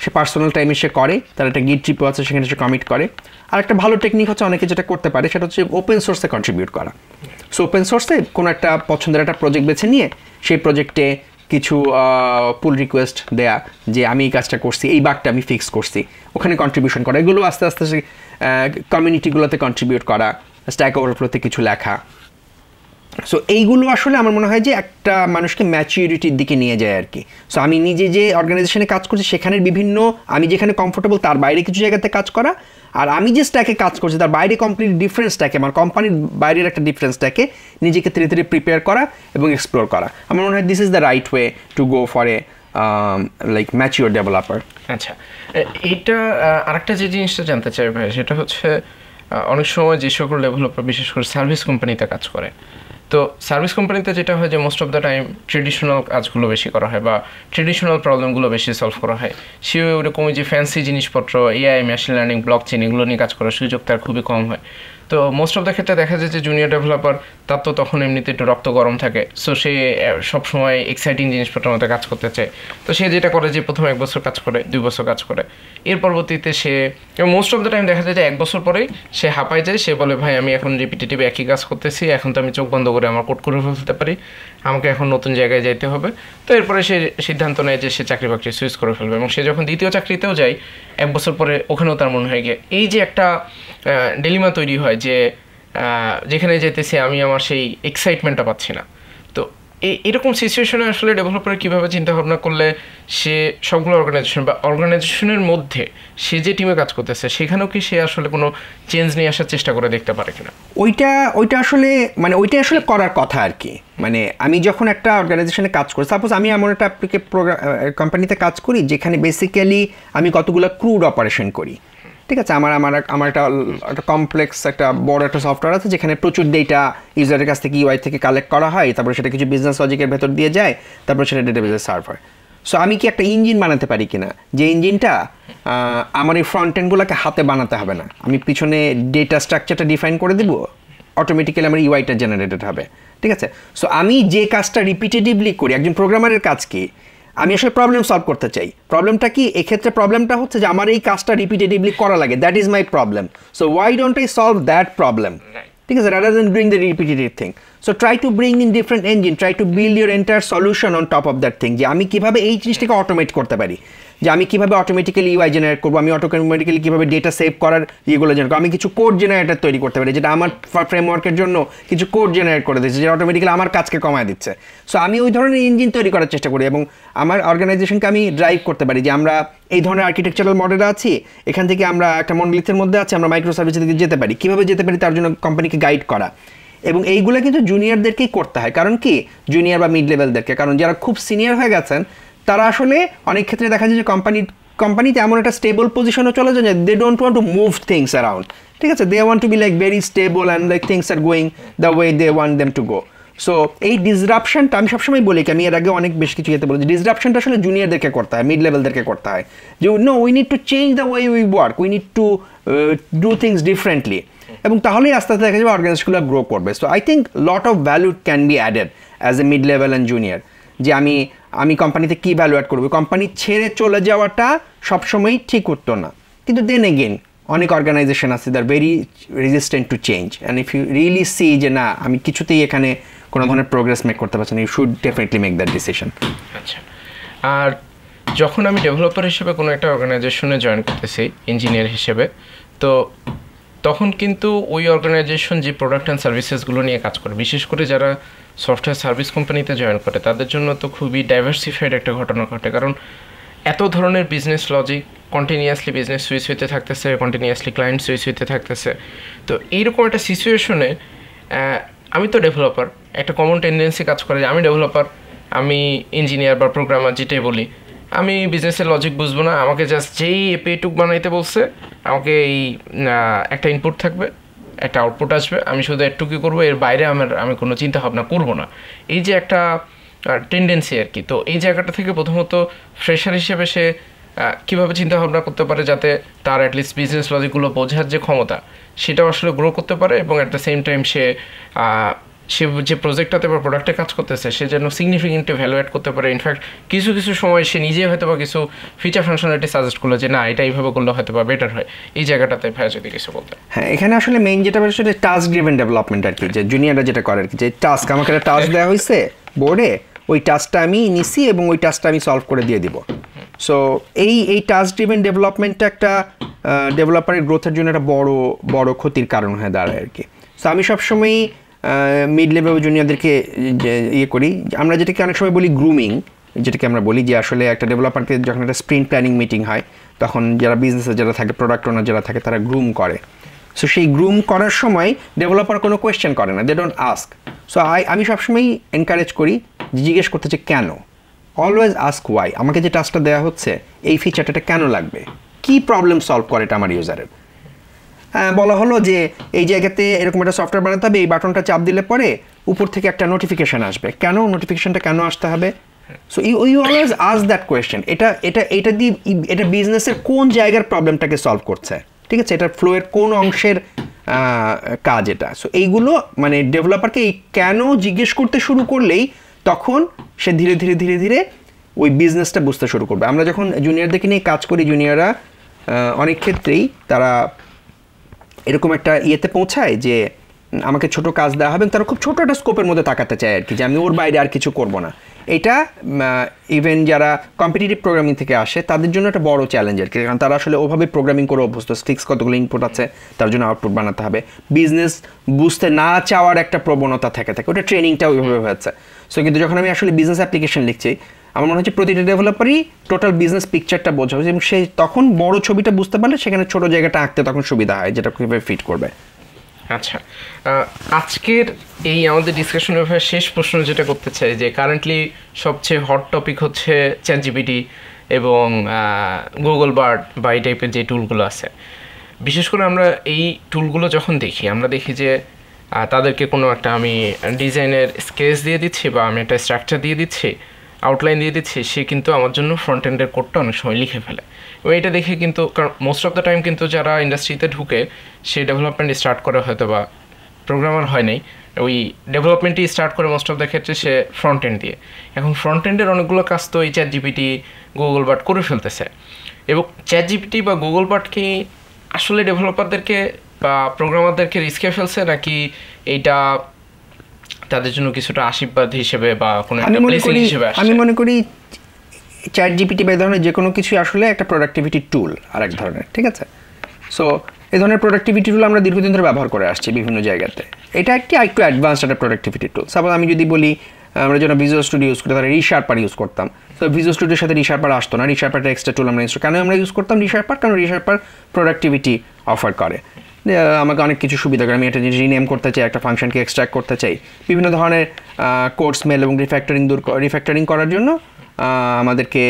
সে পার্সোনাল টাইমে সে করে, তার একটা গিট ট্রিপও আছে, সেখানে সে কমিট করে। আর একটা ভালো টেকনিক হচ্ছে অনেকে যেটা করতে পারে, সেটা হচ্ছে ওপেন সোর্সে কন্ট্রিবিউট করা। সো ওপেন সোর্সে কোনো একটা পছন্দের একটা প্রজেক্ট বেছে নিয়ে সেই প্রজেক্টে কিছু পুল রিকোয়েস্ট দেয়া, যে আমি এই কাজটা করছি, এই বাগটা আমি ফিক্স করছি, ওখানে কন্ট্রিবিউশন করা, এগুলো আস্তে আস্তে কমিউনিটিগুলোতে কন্ট্রিবিউট করা, স্ট্যাক ওভারফ্লোতে কিছু লেখা। সো এইগুলো আসলে আমার মনে হয় যে একটা মানুষকে ম্যাচিউরিটির দিকে নিয়ে যায় আর কি। সো আমি নিজে যে অর্গানাইজেশনে কাজ করছি সেখানের বিভিন্ন, আমি যেখানে কমফোর্টেবল তার বাইরে কিছু জায়গাতে কাজ করা, আর আমি যে স্ট্যাকে কাজ করছি তার বাইরে কমপ্লিট ডিফারেন্ট স্ট্যাকে, আমার কোম্পানির বাইরের একটা ডিফারেন্ট স্ট্যাকে নিজেকে ধীরে ধীরে প্রিপেয়ার করা এবং এক্সপ্লোর করা। আমার মনে হয় this is the right way to go for a like mature developer. আচ্ছা, এইটা আরেকটা যে জিনিসটা জানতে চাই ভাই, সেটা হচ্ছে অনেক সময় যে সকল ডেভেলপার বিশেষ করে সার্ভিস কোম্পানিতে কাজ করে, তো সার্ভিস কোম্পানিতে যেটা হয় যে most of the time traditional কাজগুলো বেশি করা হয় বা ট্রেডিশনাল প্রবলেমগুলো বেশি সলভ করা হয়। সে ওরকম যে ফ্যান্সি জিনিসপত্র, AI, machine learning, block chain, এগুলো নিয়ে কাজ করার সুযোগ তার খুবই কম হয়। তো মোস্ট অফ দ্য ক্ষেত্রে দেখা যায় যে জুনিয়র ডেভেলপার, তার তো তখন এমনিতে একটু রক্ত গরম থাকে, সো সে সবসময় এক্সাইটিং জিনিসপত্রের মধ্যে কাজ করতে চায়। তো সে যেটা করে যে প্রথমে 1 বছর কাজ করে, 2 বছর কাজ করে, এর পরবর্তীতে সে মোস্ট অফ দ্য টাইম দেখা যায় যে 1 বছর পরেই সে হাঁপায় যায়, সে বলে ভাই আমি এখন রিপিটেটিভ একই কাজ করতেছি, এখন তো আমি চোখ বন্ধ করে আমার কোড করে ফেলতে পারি, আমাকে এখন নতুন জায়গায় যাইতে হবে। তো এরপরে সে সিদ্ধান্ত নেয় যে সে চাকরি বাকরি সুইচ করে ফেলবে, এবং সে যখন দ্বিতীয় চাকরিতেও যায় 1 বছর পরে, ওখানেও তার মনে হয় গিয়ে এই যে একটা ডিলেমা তৈরি হয় যে যেখানে যেতেছি আমি আমার সেই এক্সাইটমেন্টটা পাচ্ছি না। তো এরকম সিচুয়েশনে আসলে ডেভেলপার কীভাবে চিন্তা ভাবনা করলে সে সবগুলো অর্গানাইজেশন বা অর্গানাইজেশনের মধ্যে সে যে টিমে কাজ করতেছে সেখানেও কি সে আসলে কোনো চেঞ্জ নিয়ে আসার চেষ্টা করে দেখতে পারে কিনা? ওইটা আসলে করার কথা আর কি। মানে আমি যখন একটা অর্গানাইজেশনে কাজ করি, সাপোজ আমি এমন একটা কোম্পানিতে কাজ করি যেখানে বেসিক্যালি আমি কতগুলো ক্রুড অপারেশন করি, ঠিক আছে, আমার একটা কমপ্লেক্স একটা বড় একটা সফটওয়্যার আছে যেখানে প্রচুর ডেটা ইউজারের কাছ থেকে ইউআই থেকে কালেক্ট করা হয়, তারপরে সেটা কিছু বিজনেস লজিকের ভেতর দিয়ে যায়, তারপরে সেটা ডেটাবেসে সার্ভ হয়। সো আমি কি একটা ইঞ্জিন বানাতে পারি কিনা, যে ইঞ্জিনটা আমার এই ফ্রন্ট এন্ডগুলোকে হাতে বানাতে হবে না, আমি পিছনে ডেটা স্ট্রাকচারটা ডিফাইন করে দিব, অটোমেটিক্যালি আমার ইউআইটা জেনারেটেড হবে, ঠিক আছে। সো আমি যে কাজটা রিপিটেটিভলি করি, একজন প্রোগ্রামারের কাজ কি, আমি আসলে প্রবলেম সলভ করতে চাই। প্রবলেমটা কি এক্ষেত্রে? প্রবলেমটা হচ্ছে যে আমার এই কাজটা রিপিটেটিভলি করা লাগে, that is my problem. So why don't I solve that problem, ঠিক আছে, rather than doing the repetitive thing. So try to bring in different engine, try to build your entire solution on top of that thing, যে আমি কীভাবে এই জিনিসটাকে automate করতে পারি, যে আমি কীভাবে অটোমেটিক্যালি ইউআই জেনারেট করবো, আমি অটোমেটিক্যালি কীভাবে ডেটা সেভ করার ইয়েগুলো জেনারেট করবো, আমি কিছু কোড জেনারেটার তৈরি করতে পারি যেটা আমার ফ্রেমওয়ার্কের জন্য কিছু কোড জেনারেট করে দিচ্ছে, যেটা অটোমেটিক্যালি আমার কাজকে কমায় দিচ্ছে। সো আমি ওই ধরনের ইঞ্জিন তৈরি করার চেষ্টা করি এবং আমার অর্গানাইজেশনকে আমি ড্রাইভ করতে পারি যে আমরা এই ধরনের আর্কিটেকচারাল মডেলে আছি, এখান থেকে আমরা একটা মনলিথের মধ্যে আছি, আমরা মাইক্রো সার্ভিসের দিকে যেতে পারি, কীভাবে যেতে পারি তার জন্য কোম্পানিকে গাইড করা। এবং এইগুলো কিন্তু জুনিয়রদেরকেই করতে হয়, কারণ কি জুনিয়র বা মিড লেভেলদেরকে, কারণ যারা খুব সিনিয়র হয়ে গেছেন তারা আসলে অনেক ক্ষেত্রে দেখা যায় যে কোম্পানিতে এমন একটা স্টেবল পজিশনে চলে যায় যে they don't want to move things around, ঠিক আছে, they want to be like very stable and like things are going the way they want them to go. So এই ডিসরাপশনটা আমি সবসময় বলি, আমি এর আগে অনেক বেশ কিছু বলি, ডিসরাপশনটা আসলে জুনিয়রদেরকে করতে হয়, মিড লেভেলদেরকে করতে হয়, যে no we need to change the way we work, we need to do things differently, এবং তাহলেই আস্তে আস্তে দেখা যাবে অর্গানাইজেশনগুলো গ্রো করবে। So I think lot of value can be added as a mid level and junior. যে আমি কোম্পানিতে কী ভ্যালু অ্যাড করবো। কোম্পানি ছেড়ে চলে যাওয়াটা সবসময়ই ঠিক উঠতো না, কিন্তু দেন এগেন অনেক অর্গানাইজেশন আছে there very resistant to change, and if you really C যে না আমি কিছুতেই এখানে কোনো ধরনের প্রোগ্রেস মেক করতে পারছি না, you should definitely make that decision. আচ্ছা, আর যখন আমি ডেভেলপার হিসেবে কোনো একটা অর্গানাইজেশনে জয়েন করতেছি ইঞ্জিনিয়ার হিসেবে, তো তখন কিন্তু ওই অর্গানাইজেশন যে প্রোডাক্ট অ্যান্ড সার্ভিসেসগুলো নিয়ে কাজ করে, বিশেষ করে যারা সফটওয়্যার সার্ভিস কোম্পানিতে জয়েন করে, তাদের জন্য তো খুবই ডাইভার্সিফাইড একটা ঘটনা ঘটে। কারণ এত ধরনের business logic, continuously business switch হইতে থাকতেছে, কন্টিনিউয়াসলি ক্লায়েন্ট সুইচ হইতে থাকতেছে। তো এইরকম একটা সিচুয়েশনে আমি তো ডেভেলপার, একটা কমন টেন্ডেন্সি কাজ করে যে আমি ডেভেলপার, আমি ইঞ্জিনিয়ার বা প্রোগ্রামার যেটাই বলি, আমি বিজনেসের লজিক বুঝবো না, আমাকে জাস্ট যেই এপিটুক বানাইতে বলছে, আমাকে এই একটা ইনপুট থাকবে, একটা আউটপুট আসবে, আমি শুধু একটুকুই করবো, এর বাইরে আমি কোনো চিন্তা ভাবনা করবো না। এই যে একটা টেন্ডেন্সি আর কি। তো এই জায়গাটা থেকে প্রথমত ফ্রেশার হিসেবে সে কীভাবে চিন্তা ভাবনা করতে পারে যাতে তার অ্যাটলিস্ট বিজনেস লজিকগুলো বোঝার যে ক্ষমতা সেটাও আসলে গ্রো করতে পারে, এবং অ্যাট দ্য সেম টাইম সে যে প্রজেক্টটাতে বা প্রোডাক্টে কাজ করতেছে সে যেন সিগনিফিকেন্টলি ভ্যালু অ্যাড করতে পারে। ইনফ্যাক্ট কিছু কিছু সময় সে নিজে হয়তো বা কিছু ফিচার ফাংশনালিটি সাজেস্ট করলো যে না এটা এইভাবে করলে হয়তো বা বেটার হয়। এই জায়গাটাতে ভাইয়া যদি কিছু বলতে। হ্যাঁ, এখানে আসলে মেইন যেটা বলে সেটা টাস্ক ড্রিভেন ডেভেলপমেন্ট আর কি, যে জুনিয়ররা যেটা করে আর কি, যে টাস্ক আমাকে একটা টাস্ক দেওয়া হয়েছে বোর্ডে, ওই টাস্কটা আমি নিছি এবং ওই টাস্কটা আমি সলভ করে দিয়ে দিব। সো এই টাস্ক ড্রিভেন ডেভেলপমেন্টটা একটা ডেভেলপারের গ্রোথের জন্য একটা বড় ক্ষতির কারণ হয়ে দাঁড়ায় আর কি। সো আমি সবসময়ই মিড লেভেল জুনিয়রদেরকে ইয়ে করি, আমরা যেটাকে অনেক সময় বলি গ্রুমিং, যেটাকে আমরা বলি যে আসলে একটা ডেভেলপারকে যখন একটা স্প্রিন্ট প্ল্যানিং মিটিং হয় তখন যারা বিজনেসে যারা থাকে, প্রোডাক্ট ওনার যারা থাকে, তারা গ্রুম করে। সো সেই গ্রুম করার সময় ডেভেলপার কোনো কোয়েশ্চেন করে না, দে ডোন্ট আস্ক। সো আমি সবসময়ই এনকারেজ করি জিজ্ঞেস করতে যে কেন, অলওয়েজ আস্ক ওয়াই। আমাকে যে টাস্কটা দেওয়া হচ্ছে এই ফিচারটা কেন লাগবে, কি প্রবলেম সলভ করে এটা আমার ইউজারের। বলা হলো যে এই জায়গাতে এরকম একটা সফটওয়্যার বানাতে হবে, এই বাটনটা চাপ দিলে পরে উপর থেকে একটা নোটিফিকেশান আসবে, কেন নোটিফিকেশানটা কেন আসতে হবে। So you always ask that question. এটা দিয়ে এটা বিজনেসের কোন জায়গার প্রবলেমটাকে সলভ করছে, ঠিক আছে, এটা ফ্লোয়ের কোন অংশের কাজ এটা। সো এইগুলো মানে ডেভেলপারকে এই কেন জিজ্ঞেস করতে শুরু করলেই তখন সে ধীরে ধীরে ধীরে ধীরে ওই বিজনেসটা বুঝতে শুরু করবে। আমরা যখন জুনিয়রদেরকে নিয়ে কাজ করি, জুনিয়ররা অনেক ক্ষেত্রেই তারা এরকম একটা ইয়েতে পৌঁছায় যে আমাকে ছোট কাজ দেওয়া হবে, তারা খুব ছোট একটা স্কোপের মধ্যে তাকাতে চায় আর কি, যে আমি ওর বাইরে আর কিছু করব না। এটা ইভেন যারা কম্পিটিটিভ প্রোগ্রামিং থেকে আসে তাদের জন্য একটা বড় চ্যালেঞ্জ আর কি, কারণ তারা আসলে ওভাবে প্রোগ্রামিং করে অভ্যস্ত, ফিক্স কতগুলো ইনপুট আছে তার জন্য আউটপুট বানাতে হবে। বিজনেস বুঝতে না চাওয়ার একটা প্রবণতা থাকে, ওটা ট্রেনিংটা ওইভাবে হয়েছে। সো কিন্তু যখন আমি আসলে বিজনেস অ্যাপ্লিকেশন লিখছি, আমার মনে হচ্ছে প্রতিটা ডেভেলপারই টোটাল বিজনেস পিকচারটা বোঝা হয়েছে, এবং সে তখন বড় ছবিটা বুঝতে পারলে সেখানে ছোট জায়গাটা আঁকতে তখন সুবিধা হয়, যেটা কীভাবে ফিট করবে। আচ্ছা, আজকের এই আমাদের ডিসকাশনের শেষ প্রশ্ন যেটা করতে চাই, যে কারেন্টলি সবচেয়ে হট টপিক হচ্ছে চ্যাটজিপিটি এবং গুগল বার্ড বা এই টাইপের যে টুলগুলো আছে। বিশেষ করে আমরা এই টুলগুলো যখন দেখি, আমরা দেখি যে তাদেরকে কোনো একটা আমি ডিজাইনের স্কেচ দিয়ে দিচ্ছি বা আমি একটা স্ট্রাকচার দিয়ে দিচ্ছি, আউটলাইন দিয়ে দিচ্ছি, সে কিন্তু আমার জন্য ফ্রন্ট এন্ডের কোডটা অনেক সময় লিখে ফেলে। এবং এটা দেখে কিন্তু, কারণ মোস্ট অফ দ্য টাইম কিন্তু যারা ইন্ডাস্ট্রিতে ঢুকে সে ডেভেলপমেন্ট স্টার্ট করে হয়তো বা প্রোগ্রামার হয় নাই, ওই ডেভেলপমেন্টই স্টার্ট করে মোস্ট অফ দ্য ক্ষেত্রে সে ফ্রন্ট এন্ড দিয়ে। এখন ফ্রন্ট এন্ডের অনেকগুলো কাজ তো এই চ্যাটজিপিটি, গুগল বার্ড করে ফেলতেছে। এবং চ্যাটজিপিটি বা গুগল বার্ড কি আসলে ডেভেলপারদেরকে বা প্রোগ্রামারদেরকে রিস্কে ফেলছে, নাকি এইটা তাদের জন্য কিছুটা আশীর্বাদ হিসেবে বা কোনো একটা ব্লেসিং হিসেবে আসছে? আমি মনে করি চ্যাটজিপিটি বা এই ধরনের যে কোনো কিছু আসলে একটা প্রোডাক্টিভিটি টুল আর এক ধরনের, ঠিক আছে। সো এই ধরনের প্রোডাক্টিভিটি টুল আমরা দীর্ঘদিন ধরে ব্যবহার করে আসছি বিভিন্ন জায়গাতে। এটা একটু অ্যাডভান্সড একটা প্রোডাক্টিভিটি টুল। সাপোজ আমি যদি বলি আমরা যেন ভিজুয়াল স্টুডিও ইউজ করি, তাহলে রিশার্পার ইউজ করতাম। তো ভিজুয়াল স্টুডিওর সাথে রিশার্পার আসতো না, রিশার্পার একটা এক্সট্রা টুল আমরা ইউজ করি। কেন আমরা ইউজ করতাম রিশার্পার? কারণ রিশার্পার প্রোডাক্টিভিটি অফার করে, আমাকে অনেক কিছু সুবিধা করে। আমি একটা জিনিস রিনেম করতে চাই, একটা ফাংশনকে এক্সট্র্যাক্ট করতে চাই, বিভিন্ন ধরনের কোড স্মেল এবং রিফ্যাক্টরিং করার জন্য আমাদেরকে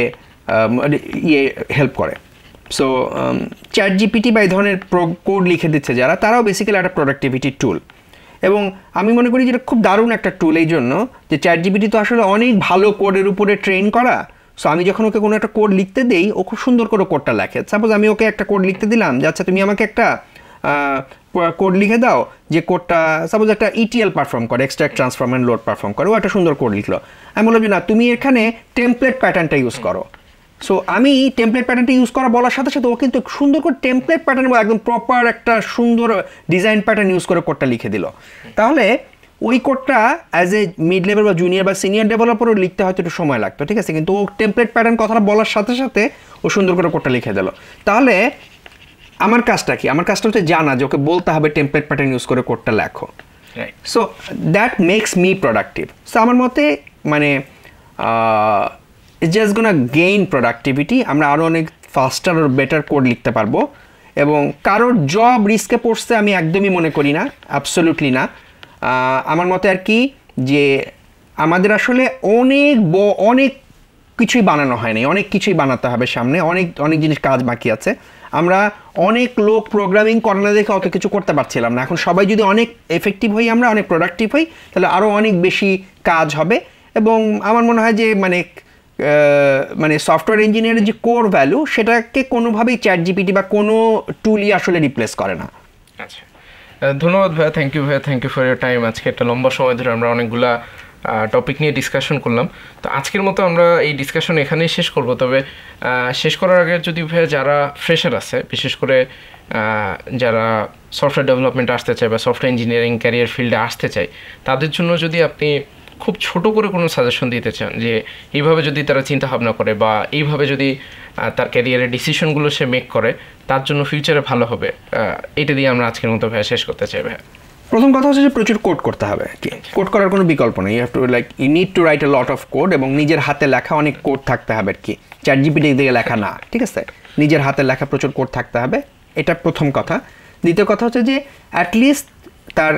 হেল্প করে। সো চ্যাটজিপিটি বা এই ধরনের কোড লিখে দিচ্ছে যারা, তারাও বেসিক্যালি একটা প্রোডাক্টিভিটি টুল। এবং আমি মনে করি যেটা খুব দারুণ একটা টুল এই জন্য যে চ্যাটজিপিটি তো আসলে অনেক ভালো কোডের উপরে ট্রেন করা। সো আমি যখন ওকে কোনো একটা কোড লিখতে দেই, ও খুব সুন্দর করে কোডটা লেখে। সাপোজ আমি ওকে একটা কোড লিখতে দিলাম যে আচ্ছা তুমি আমাকে একটা কোড লিখে দাও যে কোডটা সাপোজ একটা ইটিএল পারফর্ম করে, extract transform and load perform করে, ও একটা সুন্দর কোড লিখলো। আমি বললাম যে না, তুমি এখানে টেমপ্লেট প্যাটার্নটা ইউজ করো। সো আমি টেমপ্লেট প্যাটার্নটা ইউজ করা বলার সাথে সাথে ও কিন্তু সুন্দর করে টেমপ্লেট প্যাটার্ন একদম প্রপার একটা সুন্দর ডিজাইন প্যাটার্ন ইউজ করে কোডটা লিখে দিল। তাহলে ওই কোডটা অ্যাজ এ মিড লেভেল বা জুনিয়র বা সিনিয়র ডেভেলপারও লিখতে হয়তো একটু সময় লাগতো, ঠিক আছে, কিন্তু ও টেমপ্লেট প্যাটার্ন কথাটা বলার সাথে সাথে ও সুন্দর করে কোডটা লিখে দিল। তাহলে আমার কাজটা কি? আমার কাজটা হচ্ছে জানা যে ওকে বলতে হবে টেমপ্লেট প্যাটার্ন ইউজ করে কোডটা লেখো। So that makes me productive. So আমার মতে মানে it's just gonna gain productivity. আমরা আরও অনেক ফাস্টার আর বেটার কোড লিখতে পারবো, এবং কারোর জব রিস্কে পড়ছে আমি একদমই মনে করি না, অ্যাবসলিউটলি না। আমার মতে আর কি যে আমাদের আসলে অনেক কিছুই বানানো হয়নি, অনেক কিছুই বানাতে হবে সামনে, অনেক জিনিস কাজ বাকি আছে। আমরা অনেক লোক প্রোগ্রামিং করে না দেখে অত কিছু করতে পারছিলাম না। এখন সবাই যদি অনেক এফেক্টিভ হই, আমরা অনেক প্রোডাক্টিভ হই, তাহলে আরও অনেক বেশি কাজ হবে। এবং আমার মনে হয় যে মানে সফটওয়্যার ইঞ্জিনিয়ারের যে কোর ভ্যালু, সেটাকে কোনোভাবেই চ্যাট জিপিটি বা কোনো টুলই আসলে রিপ্লেস করে না। আচ্ছা, ধন্যবাদ ভাইয়া, থ্যাংক ইউ ভাইয়া, thank you for your time. আজকে একটা লম্বা সময় ধরে আমরা অনেকগুলা টপিক নিয়ে ডিসকাশন করলাম। তো আজকের মতো আমরা এই ডিসকাশন এখানেই শেষ করব। তবে শেষ করার আগে যদি ভাইয়া যারা ফ্রেশার আছে, বিশেষ করে যারা সফটওয়্যার ডেভেলপমেন্ট আসতে চায় বা সফটওয়্যার ইঞ্জিনিয়ারিং ক্যারিয়ার ফিল্ডে আসতে চায়, তাদের জন্য যদি আপনি খুব ছোট করে কোনো সাজেশন দিতে চান যে এইভাবে যদি তারা চিন্তা ভাবনা করে বা এইভাবে যদি তার ক্যারিয়ারের ডিসিশনগুলো সে মেক করে, তার জন্য ফিউচারে ভালো হবে, এটা দিয়ে আমরা আজকের মতো ভাইয়া শেষ করতে চাই। ভাইয়া প্রথম কথা হচ্ছে যে প্রচুর কোড করতে হবে। কোড করার কোনো বিকল্প নেই। You need to write a lot of code, এবং নিজের হাতে লেখা অনেক কোড থাকতে হবে আর কি, চ্যাট জিপিটি দিয়ে লেখা না, ঠিক আছে, নিজের হাতে লেখা প্রচুর কোড থাকতে হবে, এটা প্রথম কথা। দ্বিতীয় কথা হচ্ছে যে অ্যাটলিস্ট তার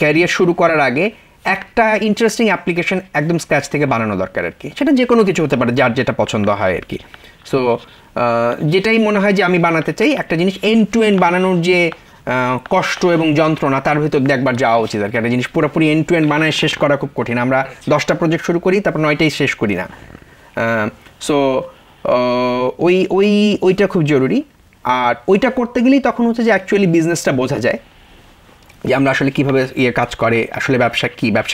ক্যারিয়ার শুরু করার আগে একটা ইন্টারেস্টিং অ্যাপ্লিকেশন একদম স্ক্র্যাচ থেকে বানানো দরকার আর কি। সেটা যে কোনো কিছু হতে পারে, যার যেটা পছন্দ হয় আর কি। সো যেটাই মনে হয় যে আমি বানাতে চাই, একটা জিনিস এন্ড টু এন্ড বানানোর যে কষ্ট এবং যন্ত্রণা, তার ভিতর দিয়ে একবার যাওয়া উচিত আর কি। একটা জিনিস পুরোপুরি এন্ড টু এন্ড বানায় শেষ করা খুব কঠিন। আমরা 10টা প্রজেক্ট শুরু করি, তারপর 9টাই শেষ করি না। সো ওইটা খুব জরুরি। আর ওইটা করতে গেলেই তখন হচ্ছে যে অ্যাকচুয়ালি বিজনেসটা বোঝা যায় যে আমরা আসলে কীভাবে কাজ করে, আসলে ব্যবসা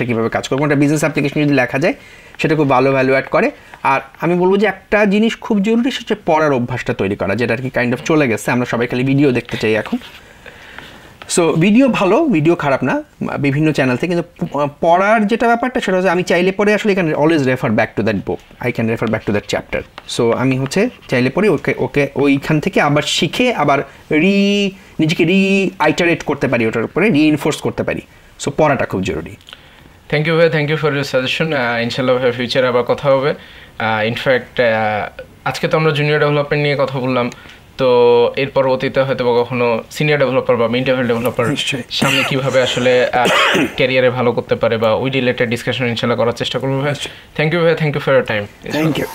কীভাবে কাজ করে। একটা বিজনেস অ্যাপ্লিকেশন যদি লেখা যায়, সেটা খুব ভালো ভ্যালু অ্যাড করে। আর আমি বলবো যে একটা জিনিস খুব জরুরি, সেটা হচ্ছে পড়ার অভ্যাসটা তৈরি করা, যেটা আর কি কাইন্ড অফ চলে গেছে। আমরা সবাই খালি ভিডিও দেখতে চাই এখন। সো ভিডিও ভালো, ভিডিও খারাপ না বিভিন্ন চ্যানেল থেকে, কিন্তু পড়ার যেটা ব্যাপারটা, সেটা হচ্ছে আমি চাইলে পরে আসলে এখানে always refer back to that book, I can refer back to that chapter. So আমি হচ্ছে চাইলে পরে ওকে ওইখান থেকে আবার শিখে আবার নিজেকে আইটারেট করতে পারি, ওটার উপরে রিইনফোর্স করতে পারি। সো পড়াটা খুব জরুরি। থ্যাংক ইউ ভাই, thank you for your suggestion. ইনশাল্লাহ ভাই ফিউচারে আবার কথা হবে। ইনফ্যাক্ট আজকে তো আমরা জুনিয়র ডেভেলপমেন্ট নিয়ে কথা বললাম, তো এর পরবর্তীতে হয়তো বা কখনো সিনিয়র ডেভেলপার বা মিড লেভেল ডেভেলপার সামনে কিভাবে আসলে ক্যারিয়ারে ভালো করতে পারে বা ওই রিলেটেড ডিসকাশন ইনশাল্লাহ করার চেষ্টা করবো ভাই। থ্যাংক ইউ ভাই, thank you for your time. Thank you.